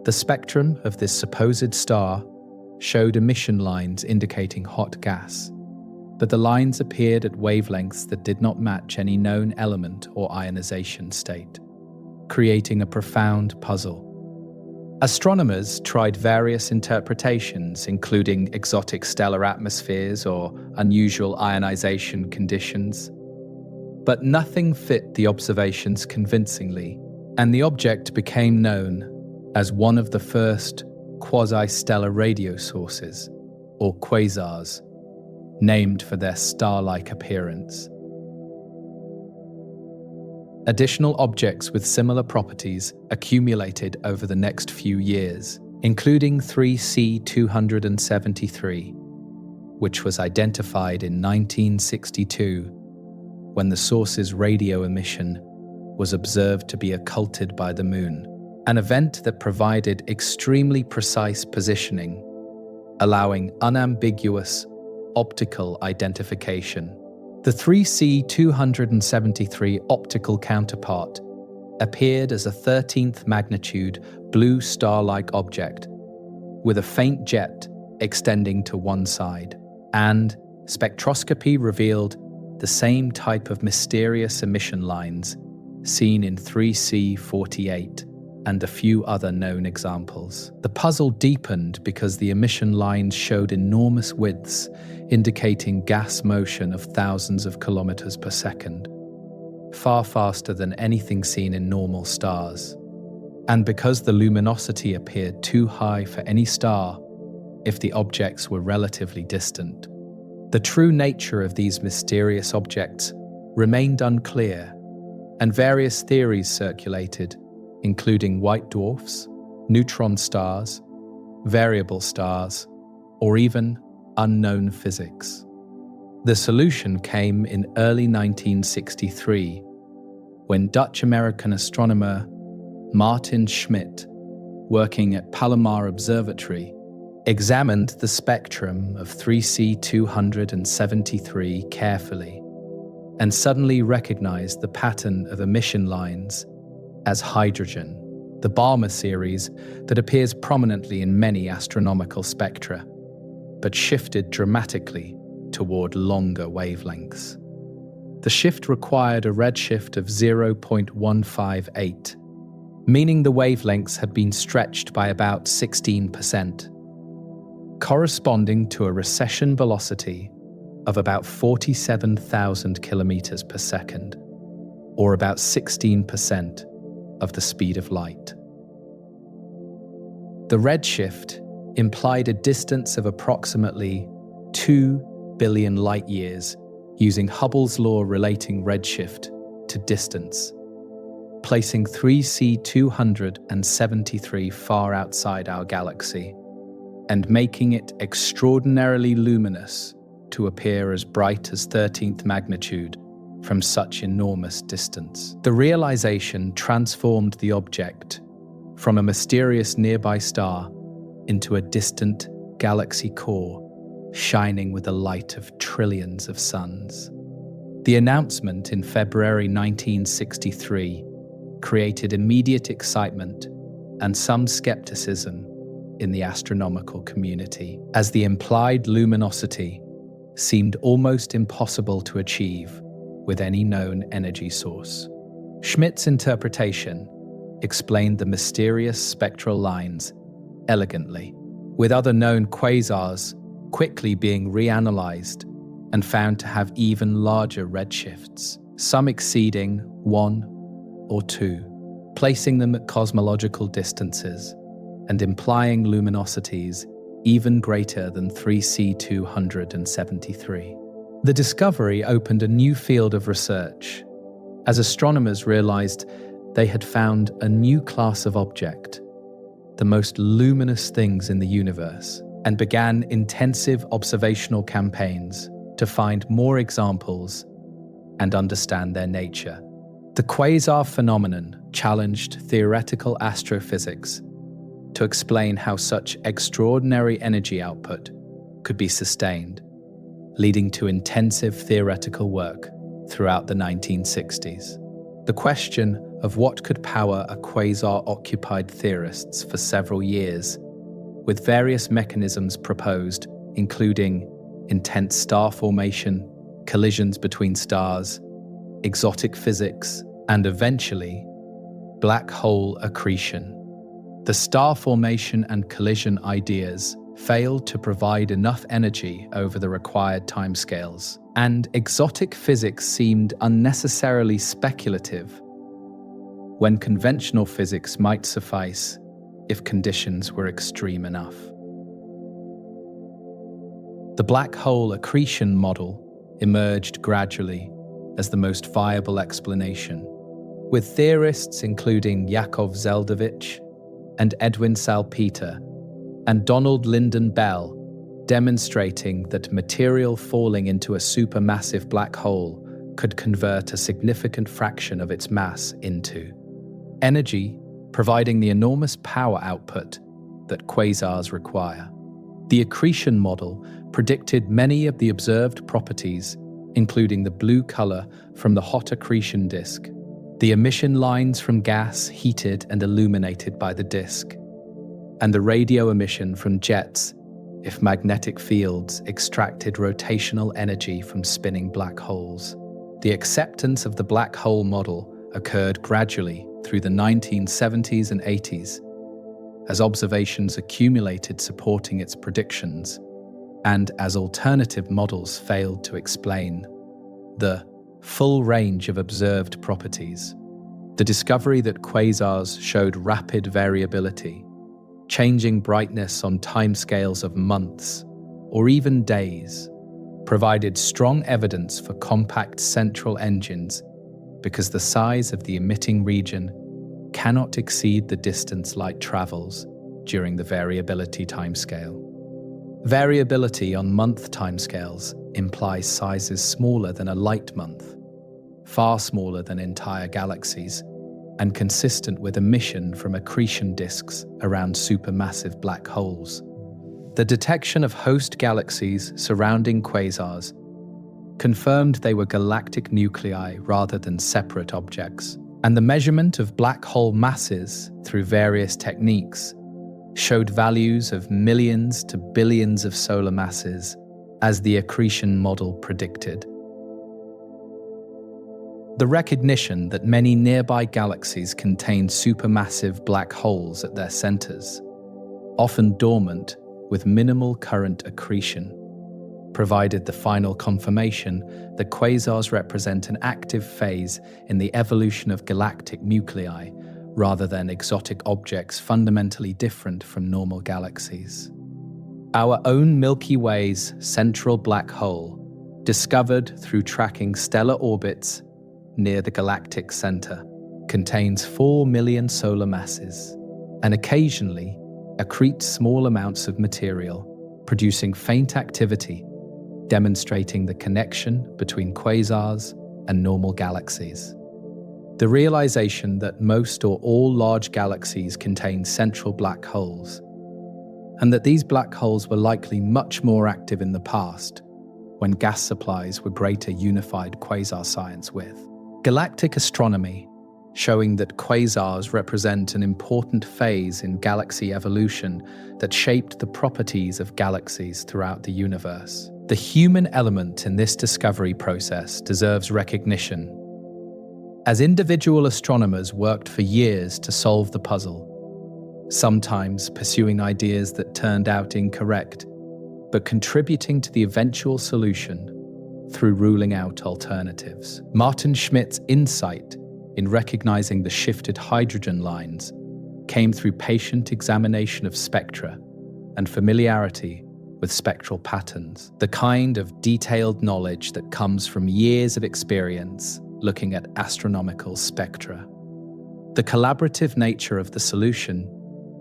The spectrum of this supposed star showed emission lines indicating hot gas, but the lines appeared at wavelengths that did not match any known element or ionization state, creating a profound puzzle. Astronomers tried various interpretations, including exotic stellar atmospheres or unusual ionization conditions, but nothing fit the observations convincingly, and the object became known as one of the first quasi-stellar radio sources, or quasars, named for their star-like appearance. Additional objects with similar properties accumulated over the next few years, including 3C273, which was identified in 1962 when the source's radio emission was observed to be occulted by the Moon, an event that provided extremely precise positioning, allowing unambiguous optical identification. The 3C273 optical counterpart appeared as a 13th magnitude blue star-like object with a faint jet extending to one side, and spectroscopy revealed the same type of mysterious emission lines seen in 3C48 and a few other known examples. The puzzle deepened because the emission lines showed enormous widths, indicating gas motion of thousands of kilometers per second, far faster than anything seen in normal stars. And because the luminosity appeared too high for any star if the objects were relatively distant, the true nature of these mysterious objects remained unclear, and various theories circulated, including white dwarfs, neutron stars, variable stars, or even unknown physics. The solution came in early 1963, when Dutch-American astronomer Martin Schmidt, working at Palomar Observatory, examined the spectrum of 3C273 carefully and suddenly recognized the pattern of emission lines as hydrogen, the Balmer series that appears prominently in many astronomical spectra, but shifted dramatically toward longer wavelengths. The shift required a redshift of 0.158, meaning the wavelengths had been stretched by about 16%, corresponding to a recession velocity of about 47,000 kilometers per second, or about 16% of the speed of light. The redshift implied a distance of approximately 2 billion light-years using Hubble's law relating redshift to distance, placing 3C273 far outside our galaxy and making it extraordinarily luminous to appear as bright as 13th magnitude from such enormous distance. The realization transformed the object from a mysterious nearby star into a distant galaxy core, shining with the light of trillions of suns. The announcement in February 1963 created immediate excitement and some skepticism in the astronomical community, as the implied luminosity seemed almost impossible to achieve with any known energy source. Schmidt's interpretation explained the mysterious spectral lines elegantly, with other known quasars quickly being reanalyzed and found to have even larger redshifts, some exceeding 1 or 2, placing them at cosmological distances and implying luminosities even greater than 3C273. The discovery opened a new field of research, as astronomers realized they had found a new class of object, the most luminous things in the universe, and began intensive observational campaigns to find more examples and understand their nature. The quasar phenomenon challenged theoretical astrophysics to explain how such extraordinary energy output could be sustained, leading to intensive theoretical work throughout the 1960s. The question of what could power a quasar occupied theorists for several years, with various mechanisms proposed, including intense star formation, collisions between stars, exotic physics, and eventually, black hole accretion. The star formation and collision ideas failed to provide enough energy over the required timescales, and exotic physics seemed unnecessarily speculative when conventional physics might suffice if conditions were extreme enough. The black hole accretion model emerged gradually as the most viable explanation, with theorists including Yakov Zeldovich and Edwin Salpeter and Donald Lyndon Bell demonstrating that material falling into a supermassive black hole could convert a significant fraction of its mass into energy providing the enormous power output that quasars require. The accretion model predicted many of the observed properties, including the blue color from the hot accretion disk, the emission lines from gas heated and illuminated by the disk, and the radio emission from jets if magnetic fields extracted rotational energy from spinning black holes. The acceptance of the black hole model occurred gradually through the 1970s and 80s, as observations accumulated supporting its predictions, and as alternative models failed to explain the full range of observed properties. The discovery that quasars showed rapid variability, changing brightness on timescales of months or even days, provided strong evidence for compact central engines because the size of the emitting region cannot exceed the distance light travels during the variability timescale. Variability on month timescales implies sizes smaller than a light month, far smaller than entire galaxies, and consistent with emission from accretion disks around supermassive black holes. The detection of host galaxies surrounding quasars confirmed they were galactic nuclei rather than separate objects, and the measurement of black hole masses through various techniques showed values of millions to billions of solar masses, as the accretion model predicted. The recognition that many nearby galaxies contain supermassive black holes at their centers, often dormant with minimal current accretion, provided the final confirmation that quasars represent an active phase in the evolution of galactic nuclei rather than exotic objects fundamentally different from normal galaxies. Our own Milky Way's central black hole, discovered through tracking stellar orbits near the galactic center, contains 4 million solar masses and occasionally accretes small amounts of material, producing faint activity, demonstrating the connection between quasars and normal galaxies. The realization that most or all large galaxies contain central black holes, and that these black holes were likely much more active in the past, when gas supplies were greater unified quasar science with. Galactic astronomy, showing that quasars represent an important phase in galaxy evolution that shaped the properties of galaxies throughout the universe. The human element in this discovery process deserves recognition. As individual astronomers worked for years to solve the puzzle, sometimes pursuing ideas that turned out incorrect, but contributing to the eventual solution through ruling out alternatives. Martin Schmidt's insight in recognizing the shifted hydrogen lines came through patient examination of spectra and familiarity with spectral patterns, the kind of detailed knowledge that comes from years of experience looking at astronomical spectra. The collaborative nature of the solution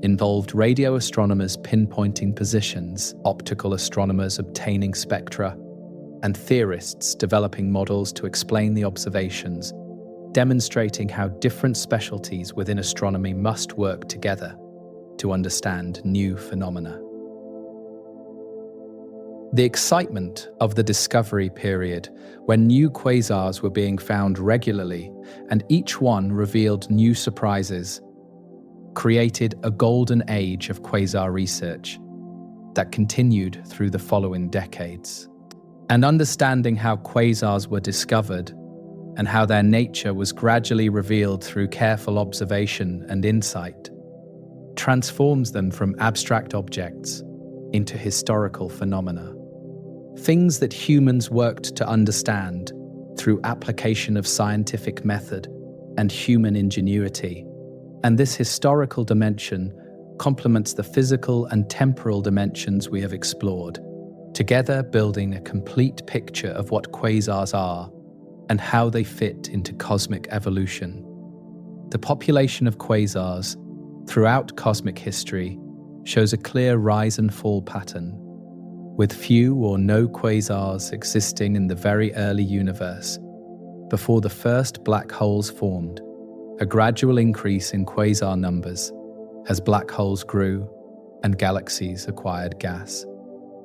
involved radio astronomers pinpointing positions, optical astronomers obtaining spectra, and theorists developing models to explain the observations, demonstrating how different specialties within astronomy must work together to understand new phenomena. The excitement of the discovery period, when new quasars were being found regularly and each one revealed new surprises, created a golden age of quasar research that continued through the following decades. And understanding how quasars were discovered and how their nature was gradually revealed through careful observation and insight transforms them from abstract objects into historical phenomena. Things that humans worked to understand through application of scientific method and human ingenuity. And this historical dimension complements the physical and temporal dimensions we have explored, together building a complete picture of what quasars are and how they fit into cosmic evolution. The population of quasars throughout cosmic history shows a clear rise and fall pattern, with few or no quasars existing in the very early universe before the first black holes formed a gradual increase in quasar numbers as black holes grew and galaxies acquired gas.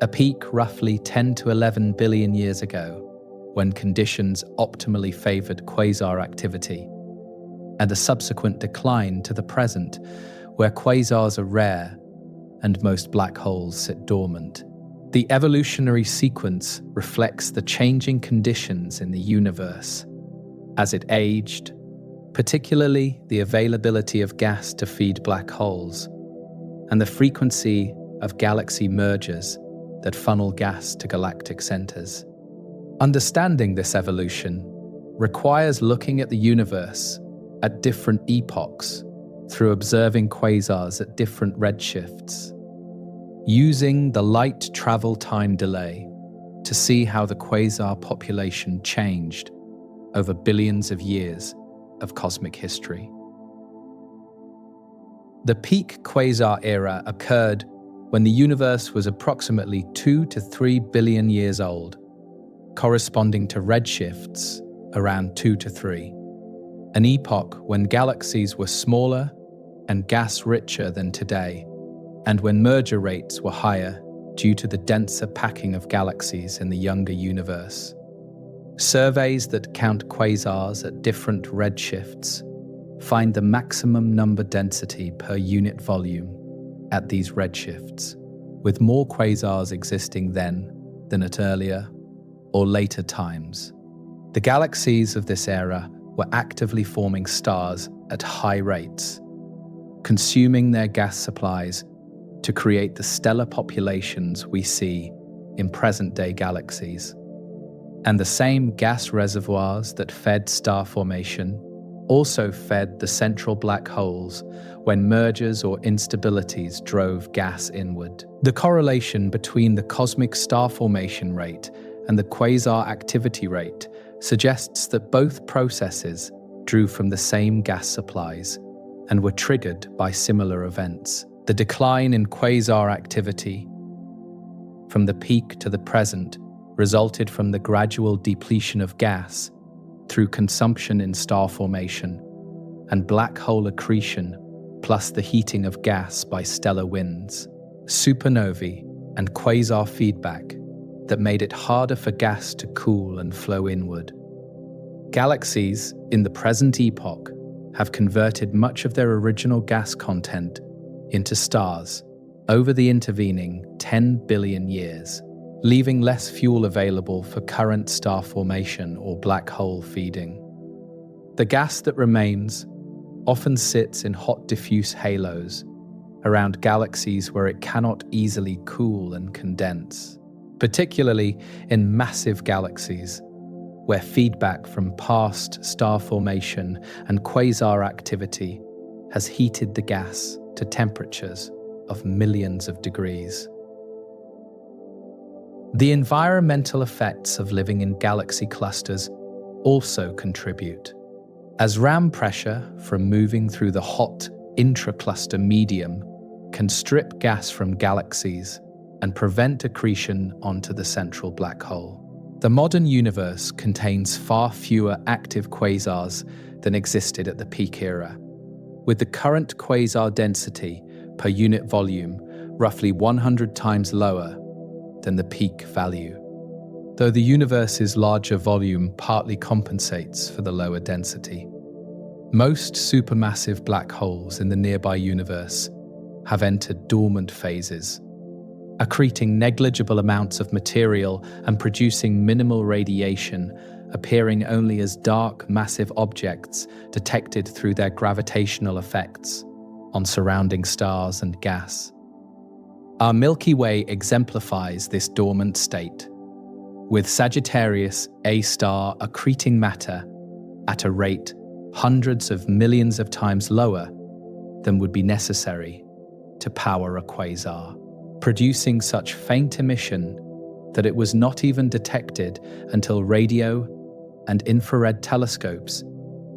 A peak roughly 10 to 11 billion years ago, when conditions optimally favored quasar activity, and a subsequent decline to the present, where quasars are rare and most black holes sit dormant. The evolutionary sequence reflects the changing conditions in the universe as it aged, particularly the availability of gas to feed black holes, and the frequency of galaxy mergers that funnel gas to galactic centers. Understanding this evolution requires looking at the universe at different epochs through observing quasars at different redshifts, using the light travel time delay to see how the quasar population changed over billions of years of cosmic history. The peak quasar era occurred when the universe was approximately 2 to 3 billion years old, corresponding to redshifts around 2 to 3, an epoch when galaxies were smaller and gas-richer than today, and when merger rates were higher due to the denser packing of galaxies in the younger universe. Surveys that count quasars at different redshifts find the maximum number density per unit volume at these redshifts, with more quasars existing then than at earlier or later times. The galaxies of this era were actively forming stars at high rates, consuming their gas supplies to create the stellar populations we see in present-day galaxies. And the same gas reservoirs that fed star formation also fed the central black holes when mergers or instabilities drove gas inward. The correlation between the cosmic star formation rate and the quasar activity rate suggests that both processes drew from the same gas supplies and were triggered by similar events. The decline in quasar activity from the peak to the present resulted from the gradual depletion of gas through consumption in star formation and black hole accretion, plus the heating of gas by stellar winds, supernovae, and quasar feedback that made it harder for gas to cool and flow inward. Galaxies in the present epoch have converted much of their original gas content into stars over the intervening 10 billion years, leaving less fuel available for current star formation or black hole feeding. The gas that remains often sits in hot diffuse halos around galaxies where it cannot easily cool and condense, particularly in massive galaxies where feedback from past star formation and quasar activity has heated the gas to temperatures of millions of degrees. The environmental effects of living in galaxy clusters also contribute, as ram pressure from moving through the hot intra-cluster medium can strip gas from galaxies and prevent accretion onto the central black hole. The modern universe contains far fewer active quasars than existed at the peak era, with the current quasar density per unit volume roughly 100 times lower than the peak value, though the universe's larger volume partly compensates for the lower density. Most supermassive black holes in the nearby universe have entered dormant phases, accreting negligible amounts of material and producing minimal radiation, appearing only as dark, massive objects detected through their gravitational effects on surrounding stars and gas. Our Milky Way exemplifies this dormant state, with Sagittarius A star accreting matter at a rate hundreds of millions of times lower than would be necessary to power a quasar, producing such faint emission that it was not even detected until radio and infrared telescopes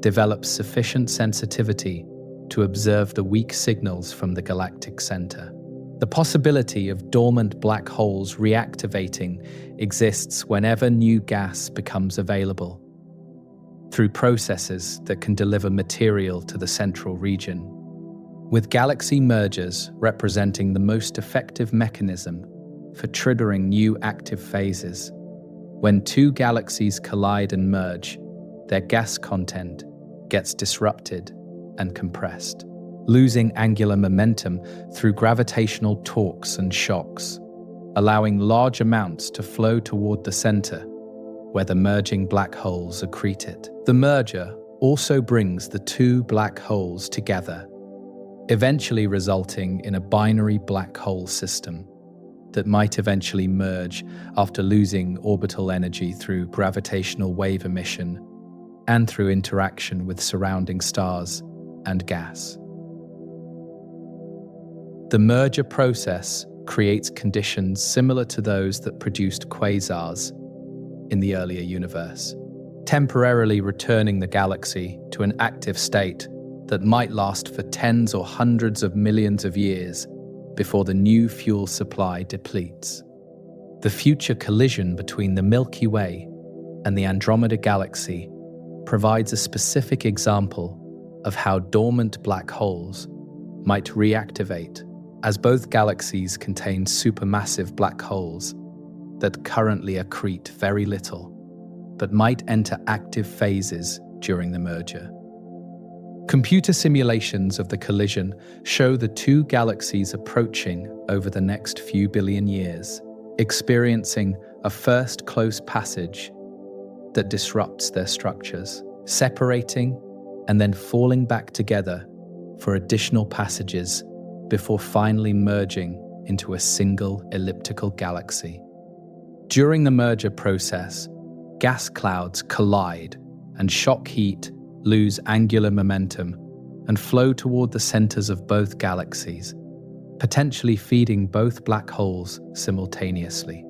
developed sufficient sensitivity to observe the weak signals from the galactic center. The possibility of dormant black holes reactivating exists whenever new gas becomes available. through processes that can deliver material to the central region. With galaxy mergers representing the most effective mechanism for triggering new active phases, when two galaxies collide and merge, their gas content gets disrupted and compressed, losing angular momentum through gravitational torques and shocks, allowing large amounts to flow toward the center, where the merging black holes accrete it. The merger also brings the two black holes together, eventually resulting in a binary black hole system that might eventually merge after losing orbital energy through gravitational wave emission and through interaction with surrounding stars and gas. The merger process creates conditions similar to those that produced quasars in the earlier universe, temporarily returning the galaxy to an active state that might last for tens or hundreds of millions of years before the new fuel supply depletes. The future collision between the Milky Way and the Andromeda Galaxy provides a specific example of how dormant black holes might reactivate, as both galaxies contain supermassive black holes that currently accrete very little, but might enter active phases during the merger. Computer simulations of the collision show the two galaxies approaching over the next few billion years, experiencing a first close passage that disrupts their structures, separating and then falling back together for additional passages before finally merging into a single elliptical galaxy. During the merger process, gas clouds collide and shock heat lose angular momentum and flow toward the centers of both galaxies, potentially feeding both black holes simultaneously.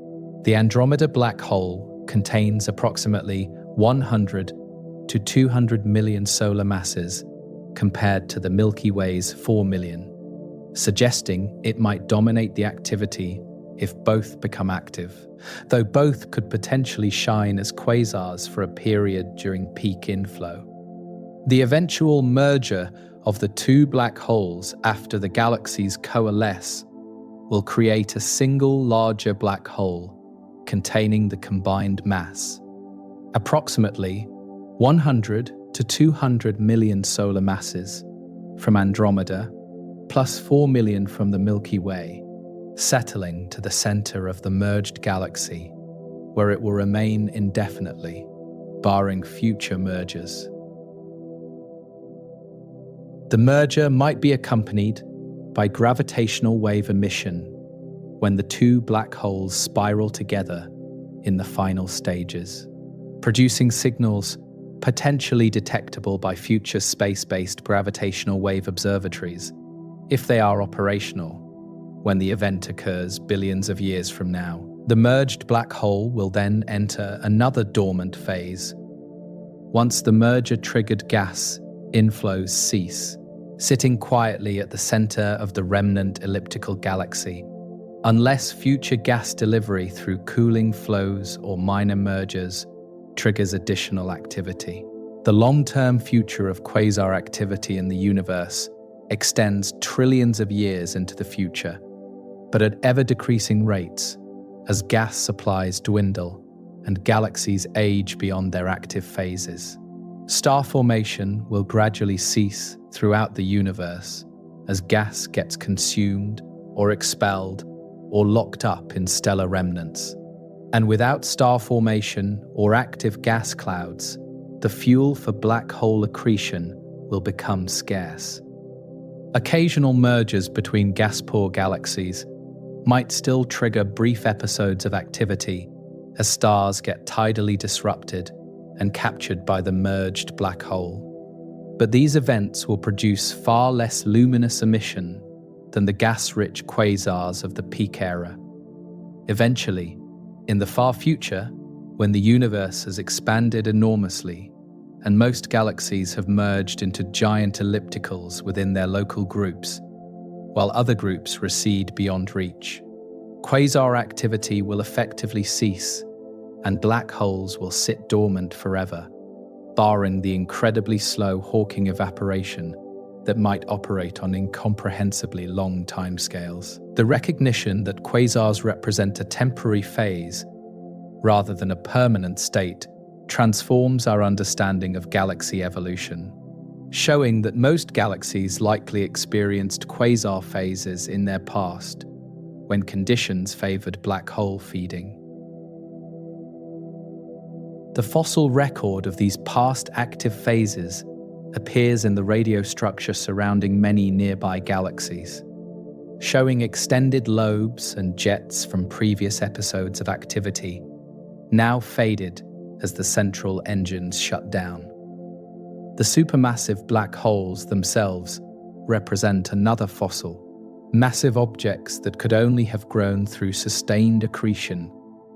The Andromeda black hole contains approximately 100 to 200 million solar masses compared to the Milky Way's 4 million, suggesting it might dominate the activity if both become active, though both could potentially shine as quasars for a period during peak inflow. The eventual merger of the two black holes after the galaxies coalesce will create a single larger black hole containing the combined mass, approximately 100 to 200 million solar masses from Andromeda, plus 4 million from the Milky Way, settling to the center of the merged galaxy, where it will remain indefinitely, barring future mergers. The merger might be accompanied by gravitational wave emission when the two black holes spiral together in the final stages, producing signals potentially detectable by future space-based gravitational wave observatories, if they are operational when the event occurs billions of years from now. The merged black hole will then enter another dormant phase once the merger-triggered gas inflows cease, sitting quietly at the center of the remnant elliptical galaxy, unless future gas delivery through cooling flows or minor mergers triggers additional activity. The long-term future of quasar activity in the universe extends trillions of years into the future, but at ever-decreasing rates as gas supplies dwindle and galaxies age beyond their active phases. Star formation will gradually cease throughout the universe as gas gets consumed or expelled or locked up in stellar remnants. And without star formation or active gas clouds, the fuel for black hole accretion will become scarce. Occasional mergers between gas-poor galaxies might still trigger brief episodes of activity as stars get tidally disrupted and captured by the merged black hole. But these events will produce far less luminous emission than the gas-rich quasars of the peak era. Eventually, in the far future, when the universe has expanded enormously and most galaxies have merged into giant ellipticals within their local groups, while other groups recede beyond reach, quasar activity will effectively cease and black holes will sit dormant forever, barring the incredibly slow Hawking evaporation that might operate on incomprehensibly long timescales. The recognition that quasars represent a temporary phase rather than a permanent state transforms our understanding of galaxy evolution, showing that most galaxies likely experienced quasar phases in their past when conditions favored black hole feeding. The fossil record of these past active phases appears in the radio structure surrounding many nearby galaxies, showing extended lobes and jets from previous episodes of activity, now faded as the central engines shut down. The supermassive black holes themselves represent another fossil, massive objects that could only have grown through sustained accretion,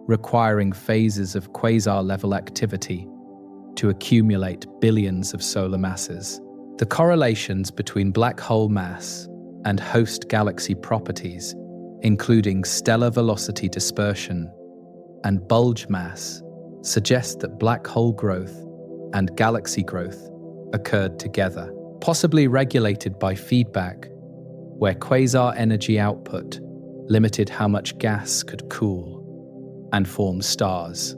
requiring phases of quasar-level activity to accumulate billions of solar masses. The correlations between black hole mass and host galaxy properties, including stellar velocity dispersion and bulge mass, suggest that black hole growth and galaxy growth occurred together, possibly regulated by feedback, where quasar energy output limited how much gas could cool and form stars.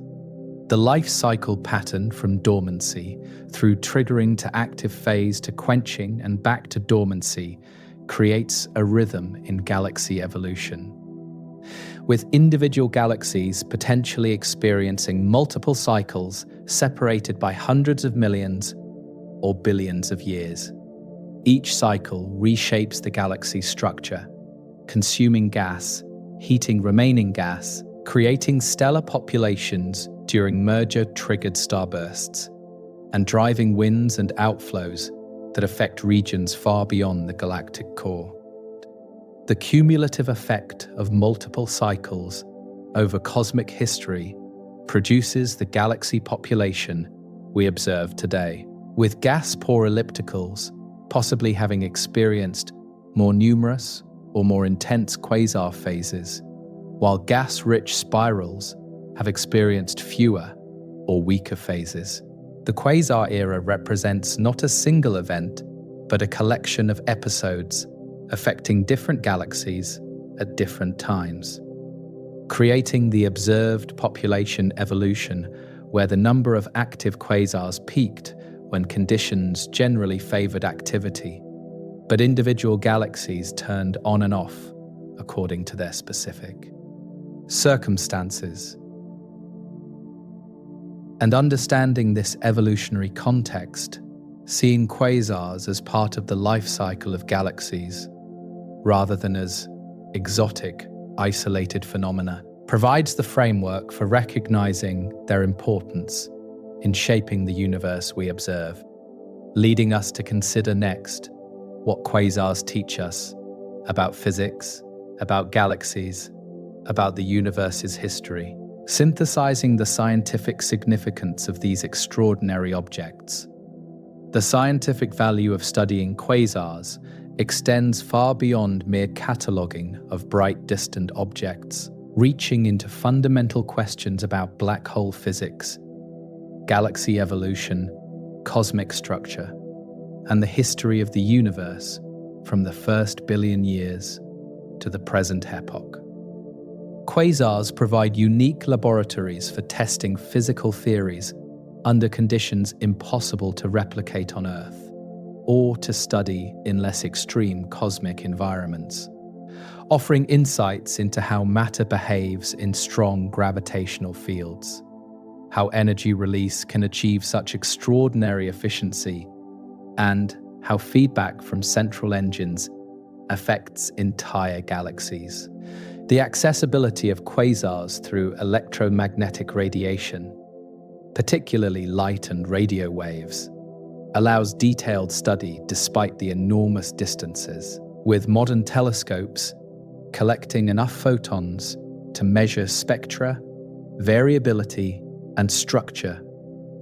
The life cycle pattern from dormancy through triggering to active phase to quenching and back to dormancy creates a rhythm in galaxy evolution, with individual galaxies potentially experiencing multiple cycles separated by hundreds of millions or billions of years. Each cycle reshapes the galaxy's structure, consuming gas, heating remaining gas, creating stellar populations during merger-triggered starbursts, and driving winds and outflows that affect regions far beyond the galactic core. The cumulative effect of multiple cycles over cosmic history produces the galaxy population we observe today, with gas-poor ellipticals possibly having experienced more numerous or more intense quasar phases, while gas-rich spirals have experienced fewer or weaker phases. The quasar era represents not a single event, but a collection of episodes affecting different galaxies at different times, creating the observed population evolution where the number of active quasars peaked when conditions generally favored activity, but individual galaxies turned on and off according to their specific circumstances. And understanding this evolutionary context, seeing quasars as part of the life cycle of galaxies, rather than as exotic, isolated phenomena, provides the framework for recognizing their importance in shaping the universe we observe, leading us to consider next what quasars teach us about physics, about galaxies, about the universe's history, synthesizing the scientific significance of these extraordinary objects. The scientific value of studying quasars extends far beyond mere cataloguing of bright distant objects, reaching into fundamental questions about black hole physics, galaxy evolution, cosmic structure, and the history of the universe from the first billion years to the present epoch. Quasars provide unique laboratories for testing physical theories under conditions impossible to replicate on Earth, or to study in less extreme cosmic environments, offering insights into how matter behaves in strong gravitational fields, how energy release can achieve such extraordinary efficiency, and how feedback from central engines affects entire galaxies. The accessibility of quasars through electromagnetic radiation, particularly light and radio waves, allows detailed study despite the enormous distances, with modern telescopes collecting enough photons to measure spectra, variability, and structure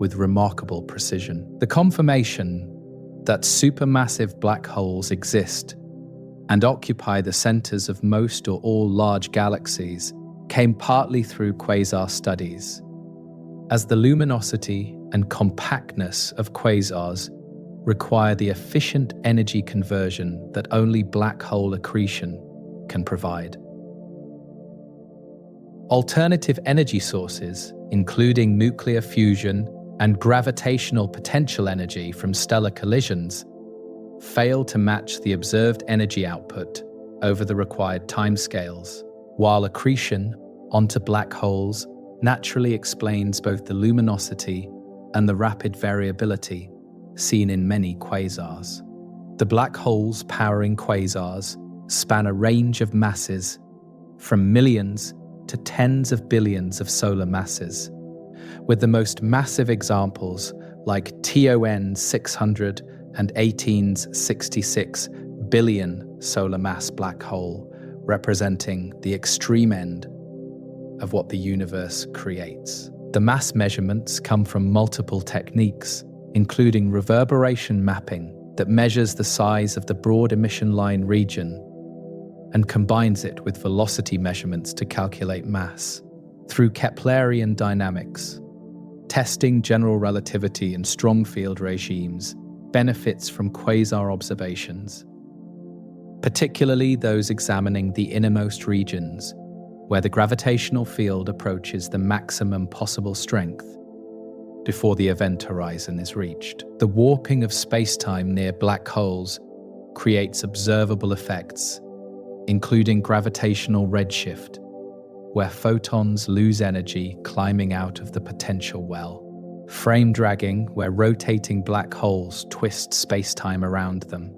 with remarkable precision. The confirmation that supermassive black holes exist and occupy the centers of most or all large galaxies came partly through quasar studies. As the luminosity and compactness of quasars require the efficient energy conversion that only black hole accretion can provide. Alternative energy sources, including nuclear fusion and gravitational potential energy from stellar collisions, fail to match the observed energy output over the required timescales, while accretion onto black holes naturally explains both the luminosity and the rapid variability seen in many quasars. The black holes powering quasars span a range of masses from millions to tens of billions of solar masses, with the most massive examples like TON 600 and 18's 66 billion solar mass black hole, representing the extreme end of what the universe creates. The mass measurements come from multiple techniques, including reverberation mapping that measures the size of the broad emission line region and combines it with velocity measurements to calculate mass. Through Keplerian dynamics, testing general relativity and strong field regimes benefits from quasar observations, particularly those examining the innermost regions, where the gravitational field approaches the maximum possible strength before the event horizon is reached. The warping of spacetime near black holes creates observable effects, including gravitational redshift, where photons lose energy climbing out of the potential well, frame dragging, where rotating black holes twist spacetime around them,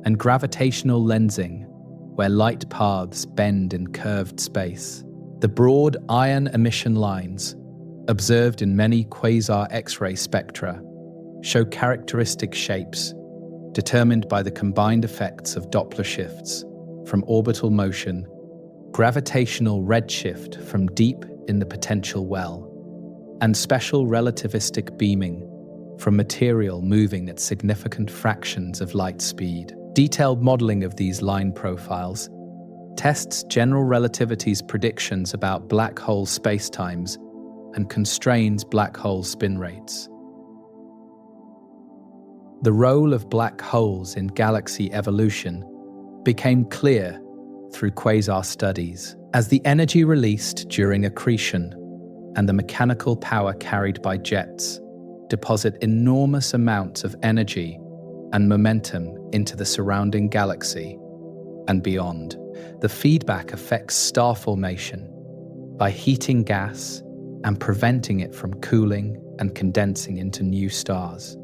and gravitational lensing, where light paths bend in curved space. The broad ion emission lines, observed in many quasar X-ray spectra, show characteristic shapes determined by the combined effects of Doppler shifts from orbital motion, gravitational redshift from deep in the potential well, and special relativistic beaming from material moving at significant fractions of light speed. Detailed modeling of these line profiles tests general relativity's predictions about black hole spacetimes and constrains black hole spin rates. The role of black holes in galaxy evolution became clear through quasar studies, as the energy released during accretion and the mechanical power carried by jets deposit enormous amounts of energy and momentum into the surrounding galaxy and beyond. The feedback affects star formation by heating gas and preventing it from cooling and condensing into new stars,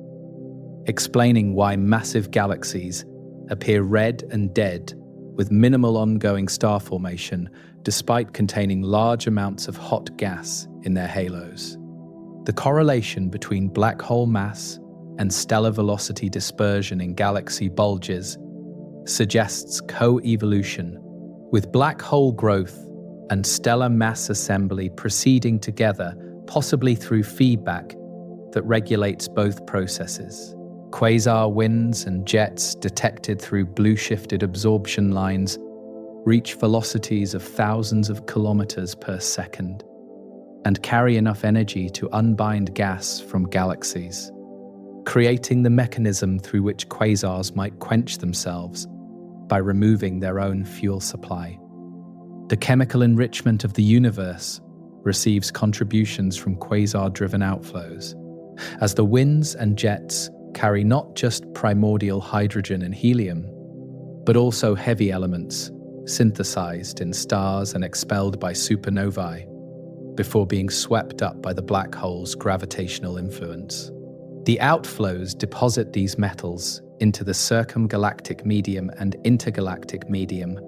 explaining why massive galaxies appear red and dead with minimal ongoing star formation despite containing large amounts of hot gas in their halos. The correlation between black hole mass and stellar velocity dispersion in galaxy bulges suggests co-evolution, with black hole growth and stellar mass assembly proceeding together, possibly through feedback that regulates both processes. Quasar winds and jets detected through blue-shifted absorption lines reach velocities of thousands of kilometers per second and carry enough energy to unbind gas from galaxies, creating the mechanism through which quasars might quench themselves by removing their own fuel supply. The chemical enrichment of the universe receives contributions from quasar-driven outflows, as the winds and jets carry not just primordial hydrogen and helium, but also heavy elements synthesized in stars and expelled by supernovae before being swept up by the black hole's gravitational influence. The outflows deposit these metals into the circumgalactic medium and intergalactic medium,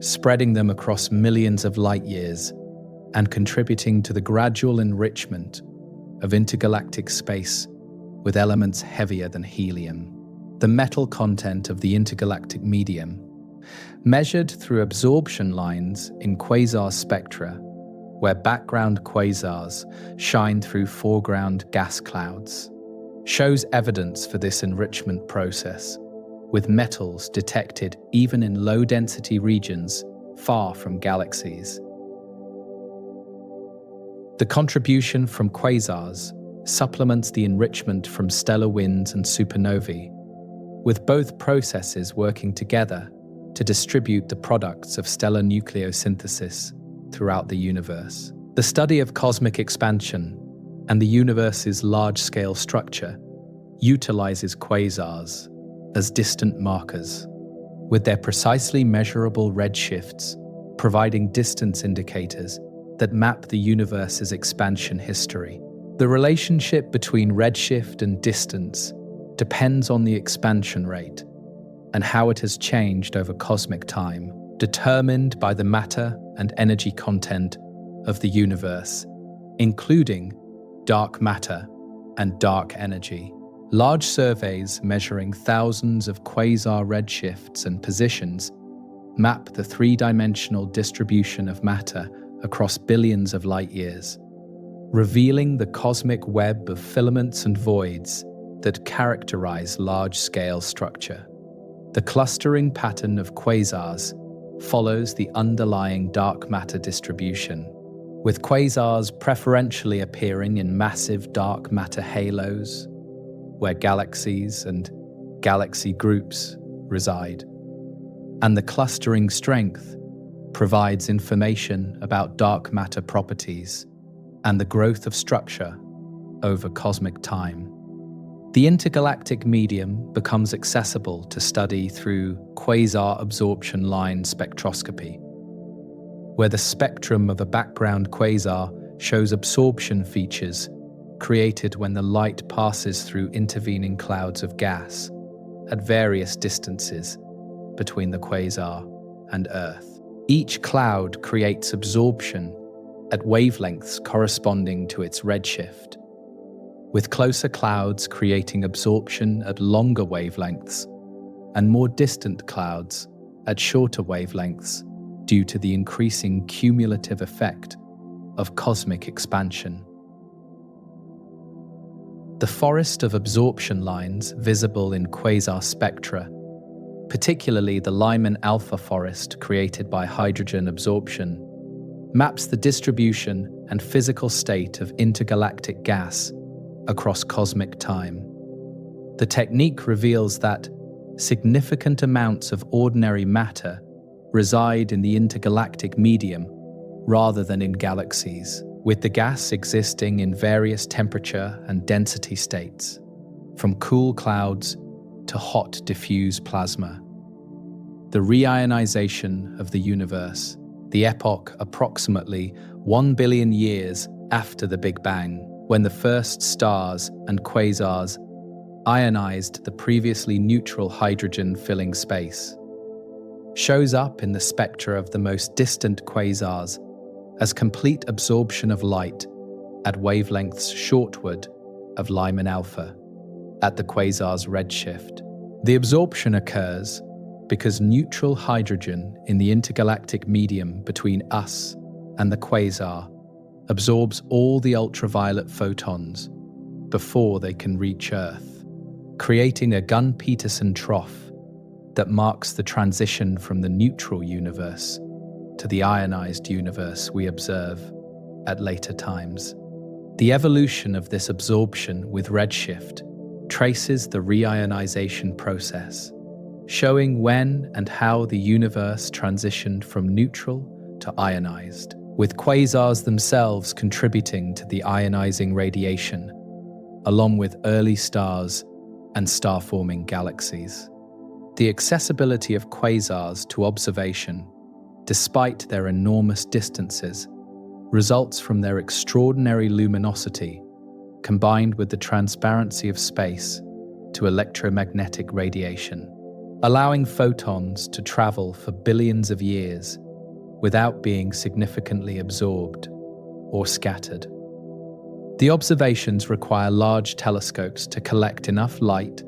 spreading them across millions of light years and contributing to the gradual enrichment of intergalactic space with elements heavier than helium. The metal content of the intergalactic medium, measured through absorption lines in quasar spectra, where background quasars shine through foreground gas clouds, shows evidence for this enrichment process, with metals detected even in low-density regions far from galaxies. The contribution from quasars supplements the enrichment from stellar winds and supernovae, with both processes working together to distribute the products of stellar nucleosynthesis throughout the universe. The study of cosmic expansion and the universe's large-scale structure utilizes quasars as distant markers, with their precisely measurable redshifts providing distance indicators that map the universe's expansion history. The relationship between redshift and distance depends on the expansion rate and how it has changed over cosmic time, determined by the matter and energy content of the universe, including dark matter and dark energy. Large surveys measuring thousands of quasar redshifts and positions map the three-dimensional distribution of matter across billions of light years, revealing the cosmic web of filaments and voids that characterize large-scale structure. The clustering pattern of quasars follows the underlying dark matter distribution, with quasars preferentially appearing in massive dark matter halos, where galaxies and galaxy groups reside. And the clustering strength provides information about dark matter properties and the growth of structure over cosmic time. The intergalactic medium becomes accessible to study through quasar absorption line spectroscopy, where the spectrum of a background quasar shows absorption features created when the light passes through intervening clouds of gas at various distances between the quasar and Earth. Each cloud creates absorption at wavelengths corresponding to its redshift, with closer clouds creating absorption at longer wavelengths and more distant clouds at shorter wavelengths due to the increasing cumulative effect of cosmic expansion. The forest of absorption lines visible in quasar spectra, particularly the Lyman alpha forest created by hydrogen absorption, maps the distribution and physical state of intergalactic gas across cosmic time. The technique reveals that significant amounts of ordinary matter reside in the intergalactic medium rather than in galaxies, with the gas existing in various temperature and density states, from cool clouds to hot diffuse plasma. The reionization of the universe, the epoch approximately 1 billion years after the Big Bang, when the first stars and quasars ionized the previously neutral hydrogen-filling space, shows up in the spectra of the most distant quasars as complete absorption of light at wavelengths shortward of Lyman alpha at the quasar's redshift. The absorption occurs because neutral hydrogen in the intergalactic medium between us and the quasar absorbs all the ultraviolet photons before they can reach Earth, creating a Gunn-Peterson trough that marks the transition from the neutral universe to the ionized universe we observe at later times. The evolution of this absorption with redshift traces the reionization process, showing when and how the universe transitioned from neutral to ionized, with quasars themselves contributing to the ionizing radiation, along with early stars and star-forming galaxies. The accessibility of quasars to observation, despite their enormous distances, results from their extraordinary luminosity, combined with the transparency of space to electromagnetic radiation, allowing photons to travel for billions of years without being significantly absorbed or scattered. The observations require large telescopes to collect enough light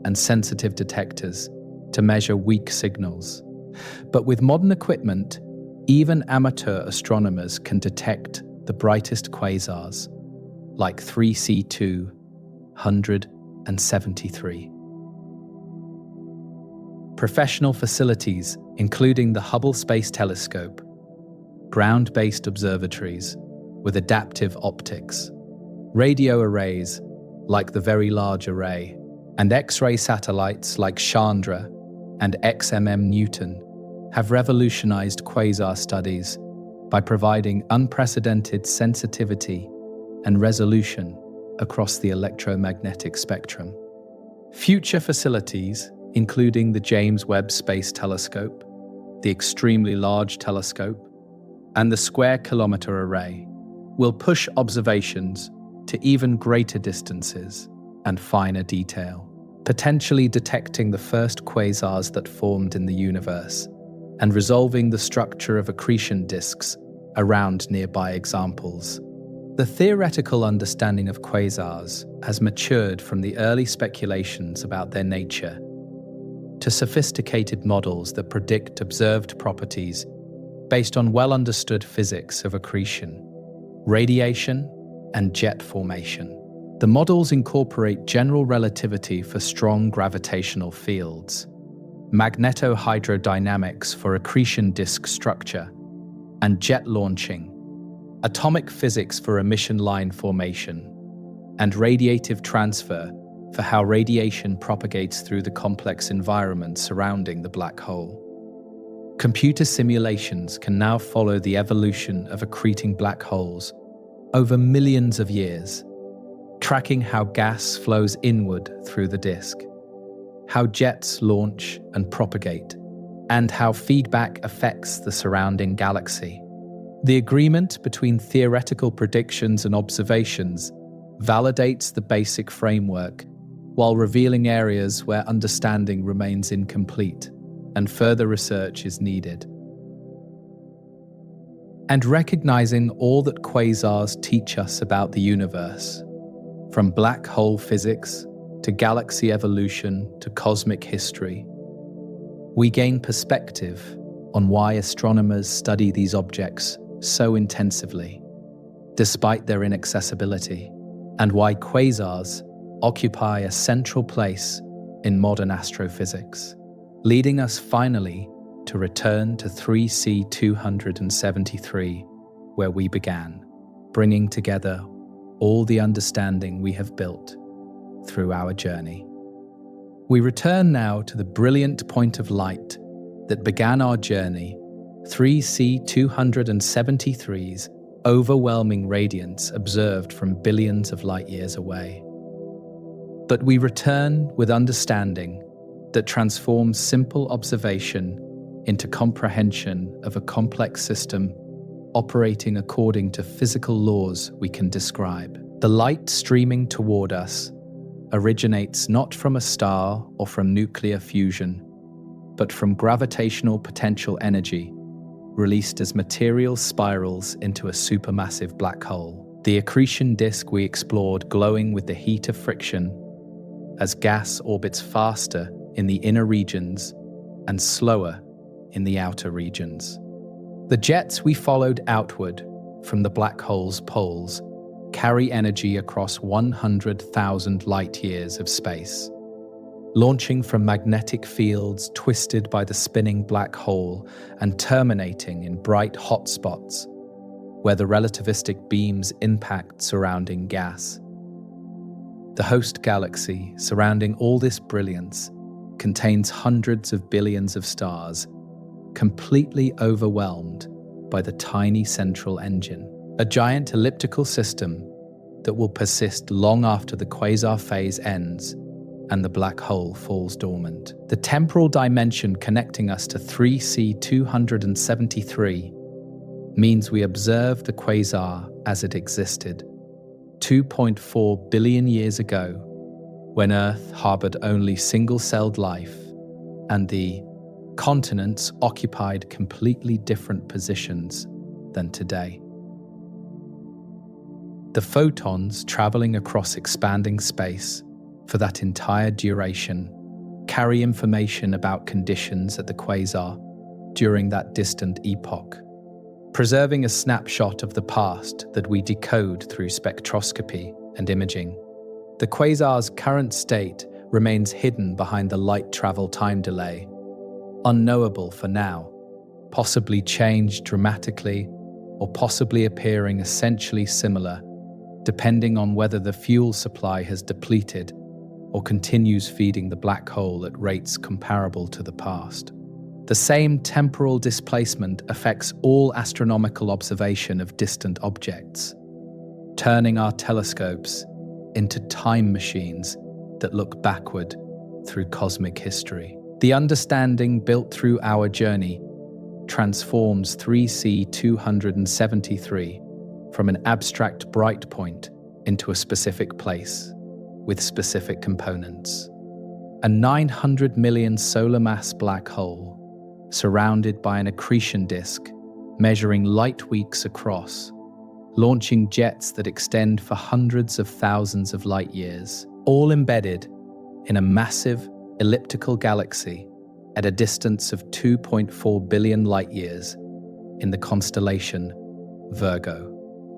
and sensitive detectors to measure weak signals. But with modern equipment, even amateur astronomers can detect the brightest quasars, like 3C2 173. Professional facilities, including the Hubble Space Telescope, ground-based observatories with adaptive optics, Radio arrays, like the Very Large Array, and X-ray satellites like Chandra and XMM Newton have revolutionized quasar studies by providing unprecedented sensitivity and resolution across the electromagnetic spectrum. Future facilities, including the James Webb Space Telescope, the Extremely Large Telescope, and the Square Kilometre Array, will push observations to even greater distances and finer detail, potentially detecting the first quasars that formed in the universe and resolving the structure of accretion disks around nearby examples. The theoretical understanding of quasars has matured from the early speculations about their nature to sophisticated models that predict observed properties based on well-understood physics of accretion, radiation, and jet formation. The models incorporate general relativity for strong gravitational fields, magnetohydrodynamics for accretion disk structure, and jet launching, atomic physics for emission line formation, and radiative transfer for how radiation propagates through the complex environment surrounding the black hole. Computer simulations can now follow the evolution of accreting black holes over millions of years, tracking how gas flows inward through the disk, how jets launch and propagate, and how feedback affects the surrounding galaxy. The agreement between theoretical predictions and observations validates the basic framework while revealing areas where understanding remains incomplete and further research is needed. And recognizing all that quasars teach us about the universe, from black hole physics to galaxy evolution to cosmic history, we gain perspective on why astronomers study these objects so intensively, despite their inaccessibility, and why quasars occupy a central place in modern astrophysics, leading us finally to return to 3C 273, where we began, bringing together all the understanding we have built through our journey. We return now to the brilliant point of light that began our journey, 3C 273's overwhelming radiance observed from billions of light years away. But we return with understanding that transforms simple observation into comprehension of a complex system operating according to physical laws we can describe. The light streaming toward us originates not from a star or from nuclear fusion, but from gravitational potential energy released as material spirals into a supermassive black hole. The accretion disk we explored glowing with the heat of friction as gas orbits faster in the inner regions and slower in the outer regions. The jets we followed outward from the black hole's poles carry energy across 100,000 light-years of space, launching from magnetic fields twisted by the spinning black hole and terminating in bright hotspots where the relativistic beams impact surrounding gas. The host galaxy surrounding all this brilliance contains hundreds of billions of stars, completely overwhelmed by the tiny central engine, a giant elliptical system that will persist long after the quasar phase ends and the black hole falls dormant. The temporal dimension connecting us to 3C 273 means we observe the quasar as it existed 2.4 billion years ago, when Earth harbored only single-celled life and the continents occupied completely different positions than today. The photons traveling across expanding space for that entire duration carry information about conditions at the quasar during that distant epoch, preserving a snapshot of the past that we decode through spectroscopy and imaging. The quasar's current state remains hidden behind the light travel time delay, unknowable for now, possibly changed dramatically or possibly appearing essentially similar depending on whether the fuel supply has depleted or continues feeding the black hole at rates comparable to the past. The same temporal displacement affects all astronomical observation of distant objects, turning our telescopes into time machines that look backward through cosmic history. The understanding built through our journey transforms 3C 273 from an abstract bright point into a specific place with specific components. A 900 million solar mass black hole surrounded by an accretion disk measuring light weeks across, launching jets that extend for hundreds of thousands of light years, all embedded in a massive elliptical galaxy at a distance of 2.4 billion light years in the constellation Virgo.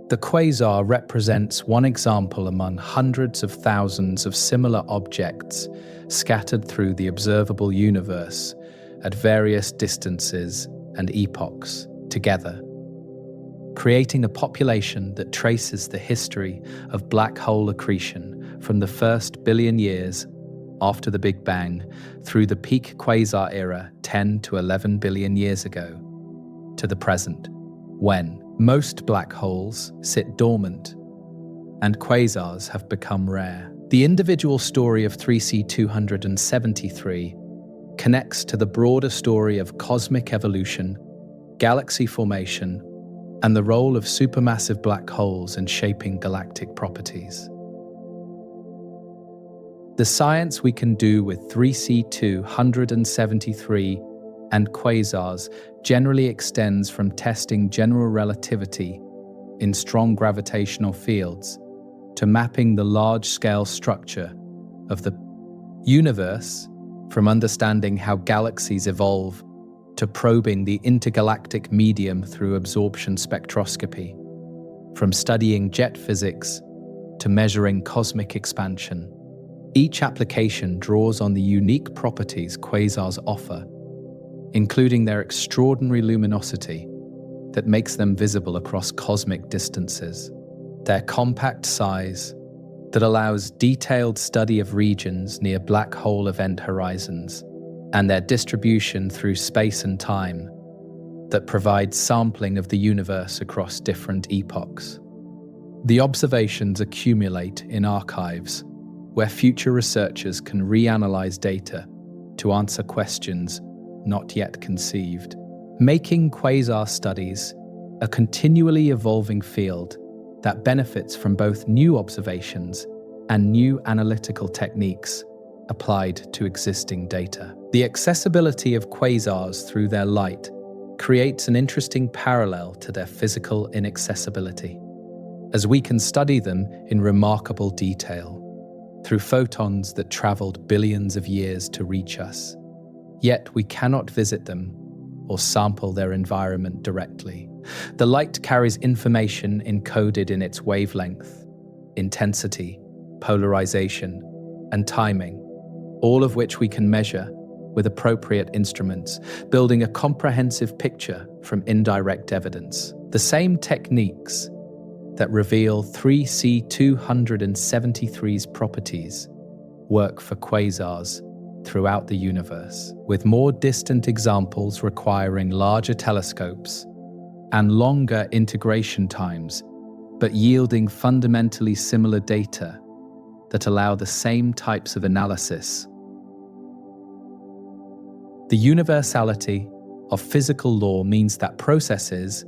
The quasar represents one example among hundreds of thousands of similar objects scattered through the observable universe at various distances and epochs together, creating a population that traces the history of black hole accretion from the first billion years after the Big Bang through the peak quasar era 10 to 11 billion years ago to the present, when most black holes sit dormant and quasars have become rare. The individual story of 3C 273 connects to the broader story of cosmic evolution, galaxy formation, and the role of supermassive black holes in shaping galactic properties. The science we can do with 3C 273 and quasars generally extends from testing general relativity in strong gravitational fields to mapping the large-scale structure of the universe, from understanding how galaxies evolve to probing the intergalactic medium through absorption spectroscopy, from studying jet physics to measuring cosmic expansion. Each application draws on the unique properties quasars offer, including their extraordinary luminosity that makes them visible across cosmic distances, their compact size that allows detailed study of regions near black hole event horizons, and their distribution through space and time that provides sampling of the universe across different epochs. The observations accumulate in archives where future researchers can reanalyze data to answer questions not yet conceived, making quasar studies a continually evolving field that benefits from both new observations and new analytical techniques applied to existing data. The accessibility of quasars through their light creates an interesting parallel to their physical inaccessibility, as we can study them in remarkable detail through photons that traveled billions of years to reach us. Yet we cannot visit them or sample their environment directly. The light carries information encoded in its wavelength, intensity, polarization, and timing, all of which we can measure with appropriate instruments, building a comprehensive picture from indirect evidence. The same techniques that reveal 3C 273's properties work for quasars throughout the universe, with more distant examples requiring larger telescopes and longer integration times, but yielding fundamentally similar data that allow the same types of analysis. The universality of physical law means that processes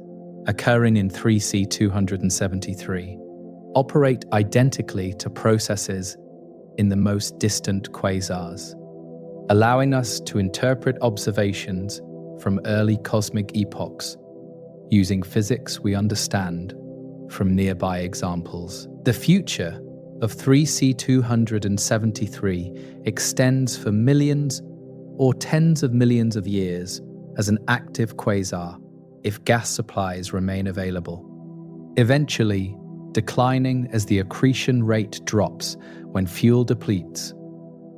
occurring in 3C 273 operate identically to processes in the most distant quasars, allowing us to interpret observations from early cosmic epochs using physics we understand from nearby examples. The future of 3C 273 extends for millions or tens of millions of years as an active quasar if gas supplies remain available, eventually declining as the accretion rate drops when fuel depletes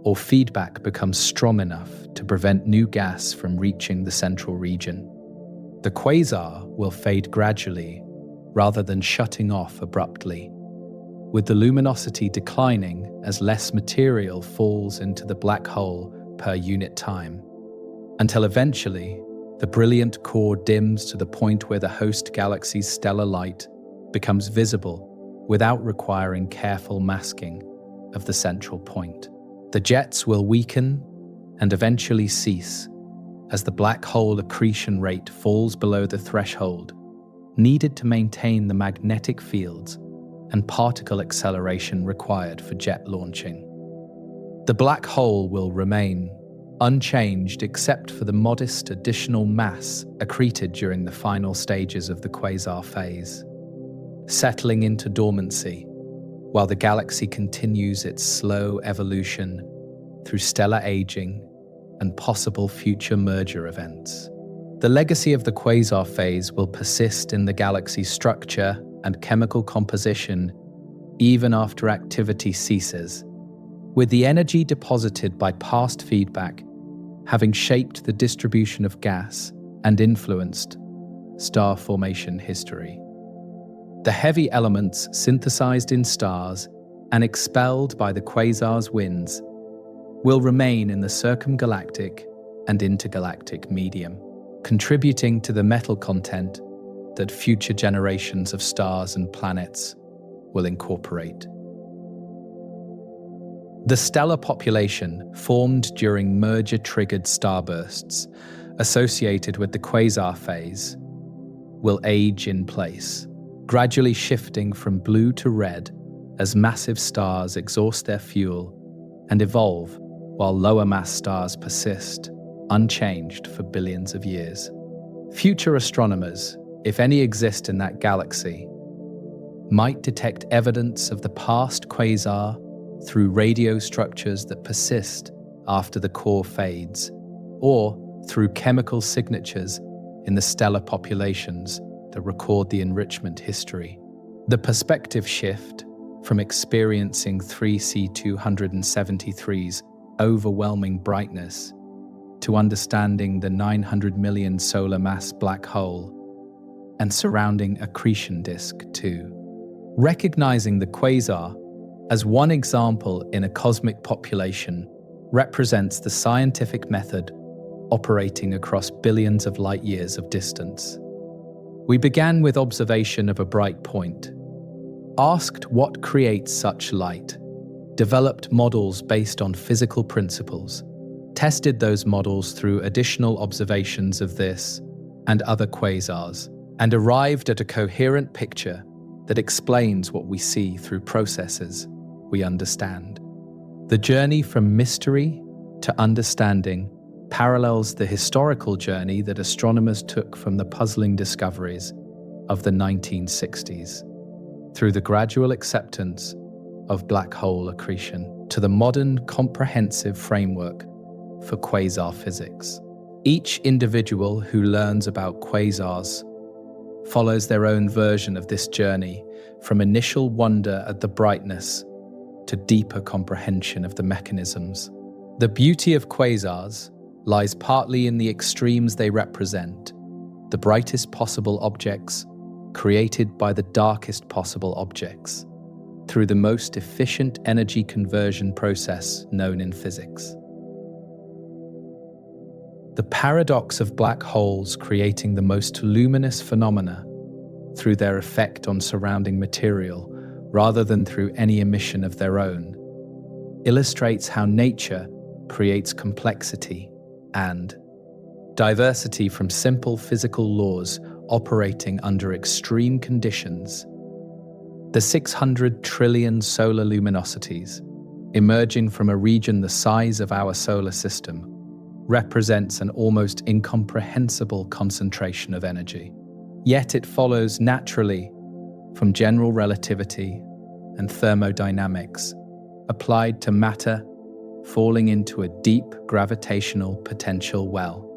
or feedback becomes strong enough to prevent new gas from reaching the central region. The quasar will fade gradually rather than shutting off abruptly, with the luminosity declining as less material falls into the black hole per unit time, until eventually the brilliant core dims to the point where the host galaxy's stellar light becomes visible without requiring careful masking of the central point. The jets will weaken and eventually cease as the black hole accretion rate falls below the threshold needed to maintain the magnetic fields and particle acceleration required for jet launching. The black hole will remain unchanged except for the modest additional mass accreted during the final stages of the quasar phase, settling into dormancy while the galaxy continues its slow evolution through stellar aging and possible future merger events. The legacy of the quasar phase will persist in the galaxy's structure and chemical composition even after activity ceases, with the energy deposited by past feedback having shaped the distribution of gas and influenced star formation history. The heavy elements synthesized in stars and expelled by the quasar's winds will remain in the circumgalactic and intergalactic medium, contributing to the metal content that future generations of stars and planets will incorporate. The stellar population formed during merger-triggered starbursts associated with the quasar phase will age in place, gradually shifting from blue to red as massive stars exhaust their fuel and evolve while lower mass stars persist, unchanged for billions of years. Future astronomers, if any exist in that galaxy, might detect evidence of the past quasar through radio structures that persist after the core fades, or through chemical signatures in the stellar populations that record the enrichment history. The perspective shift from experiencing 3C273's overwhelming brightness to understanding the 900 million solar mass black hole and surrounding accretion disk too. Recognizing the quasar as one example in a cosmic population represents the scientific method operating across billions of light years of distance. We began with observation of a bright point, asked what creates such light, developed models based on physical principles, tested those models through additional observations of this and other quasars, and arrived at a coherent picture that explains what we see through processes we understand. The journey from mystery to understanding parallels the historical journey that astronomers took from the puzzling discoveries of the 1960s, through the gradual acceptance of black hole accretion to the modern comprehensive framework for quasar physics. Each individual who learns about quasars follows their own version of this journey, from initial wonder at the brightness to deeper comprehension of the mechanisms. The beauty of quasars lies partly in the extremes they represent, the brightest possible objects created by the darkest possible objects, through the most efficient energy conversion process known in physics. The paradox of black holes creating the most luminous phenomena through their effect on surrounding material rather than through any emission of their own illustrates how nature creates complexity and diversity from simple physical laws operating under extreme conditions. The 600 trillion solar luminosities emerging from a region the size of our solar system represents an almost incomprehensible concentration of energy. Yet it follows naturally from general relativity and thermodynamics applied to matter falling into a deep gravitational potential well.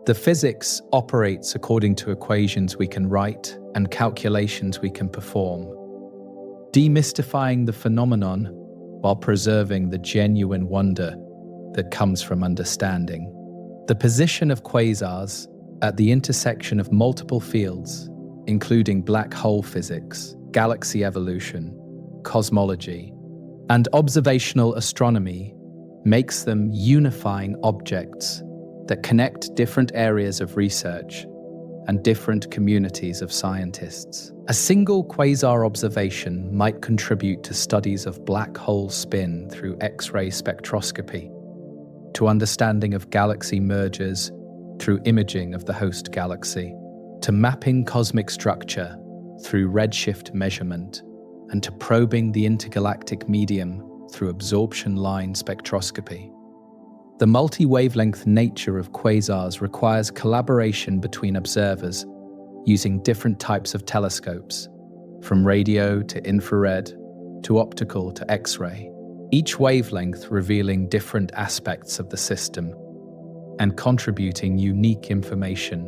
The physics operates according to equations we can write and calculations we can perform, demystifying the phenomenon while preserving the genuine wonder that comes from understanding. The position of quasars at the intersection of multiple fields, including black hole physics, galaxy evolution, cosmology, and observational astronomy makes them unifying objects that connect different areas of research and different communities of scientists. A single quasar observation might contribute to studies of black hole spin through X-ray spectroscopy, to understanding of galaxy mergers through imaging of the host galaxy, to mapping cosmic structure through redshift measurement, and to probing the intergalactic medium through absorption line spectroscopy. The multi-wavelength nature of quasars requires collaboration between observers using different types of telescopes, from radio to infrared to optical to X-ray, each wavelength revealing different aspects of the system and contributing unique information.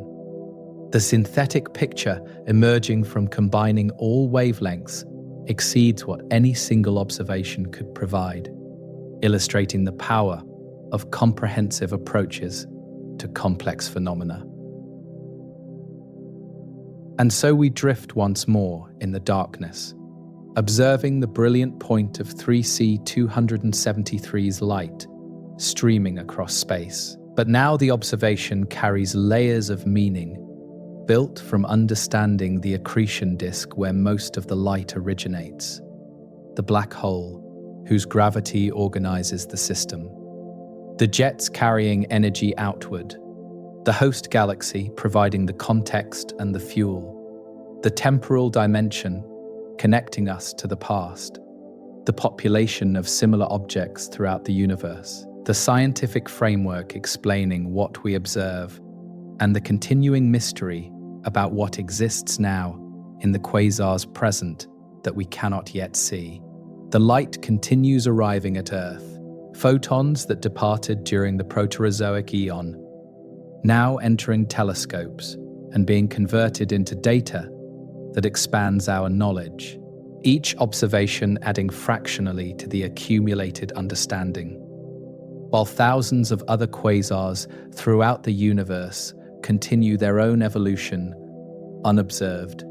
The synthetic picture emerging from combining all wavelengths exceeds what any single observation could provide, illustrating the power of comprehensive approaches to complex phenomena. And so we drift once more in the darkness, observing the brilliant point of 3C 273's light streaming across space. But now the observation carries layers of meaning, built from understanding the accretion disk where most of the light originates, the black hole, whose gravity organizes the system, the jets carrying energy outward, the host galaxy providing the context and the fuel, the temporal dimension connecting us to the past, the population of similar objects throughout the universe, the scientific framework explaining what we observe, and the continuing mystery about what exists now in the quasars present that we cannot yet see. The light continues arriving at Earth, photons that departed during the Proterozoic eon, now entering telescopes and being converted into data that expands our knowledge, each observation adding fractionally to the accumulated understanding, while thousands of other quasars throughout the universe continue their own evolution, unobserved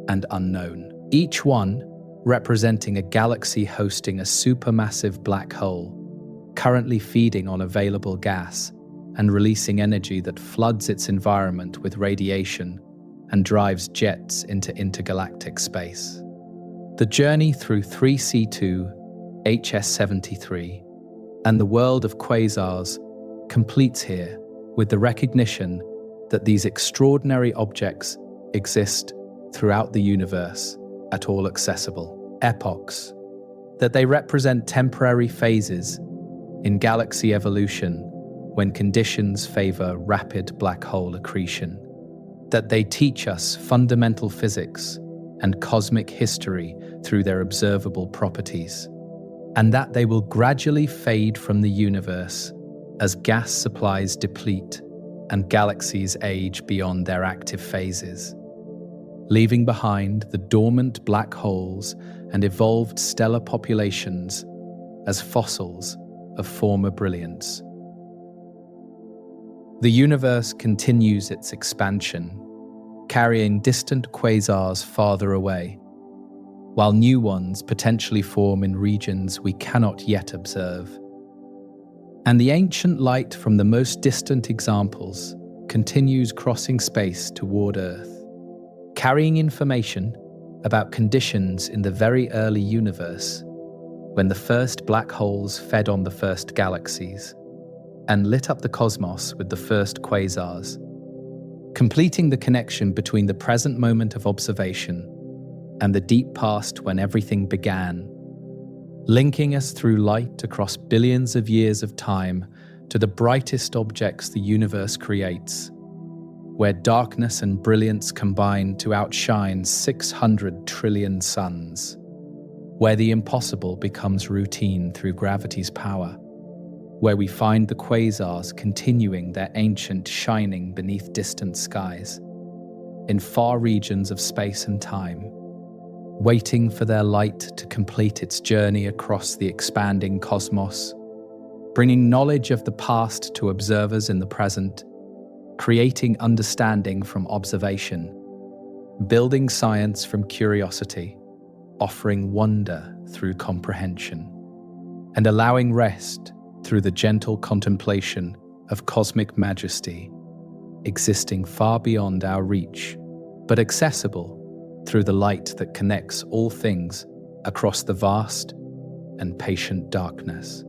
and unknown. Each one representing a galaxy hosting a supermassive black hole, currently feeding on available gas and releasing energy that floods its environment with radiation and drives jets into intergalactic space. The journey through 3C2, HS73, and the world of quasars completes here with the recognition that these extraordinary objects exist throughout the universe at all accessible epochs, that they represent temporary phases in galaxy evolution when conditions favor rapid black hole accretion, that they teach us fundamental physics and cosmic history through their observable properties, and that they will gradually fade from the universe as gas supplies deplete and galaxies age beyond their active phases, leaving behind the dormant black holes and evolved stellar populations as fossils of former brilliance. The universe continues its expansion, carrying distant quasars farther away, while new ones potentially form in regions we cannot yet observe. And the ancient light from the most distant examples continues crossing space toward Earth, carrying information about conditions in the very early universe, when the first black holes fed on the first galaxies and lit up the cosmos with the first quasars, completing the connection between the present moment of observation and the deep past when everything began, linking us through light across billions of years of time to the brightest objects the universe creates, where darkness and brilliance combine to outshine 600 trillion suns, where the impossible becomes routine through gravity's power, where we find the quasars continuing their ancient shining beneath distant skies, in far regions of space and time, waiting for their light to complete its journey across the expanding cosmos, bringing knowledge of the past to observers in the present, creating understanding from observation, building science from curiosity, offering wonder through comprehension, and allowing rest through the gentle contemplation of cosmic majesty, existing far beyond our reach, but accessible through the light that connects all things across the vast and patient darkness.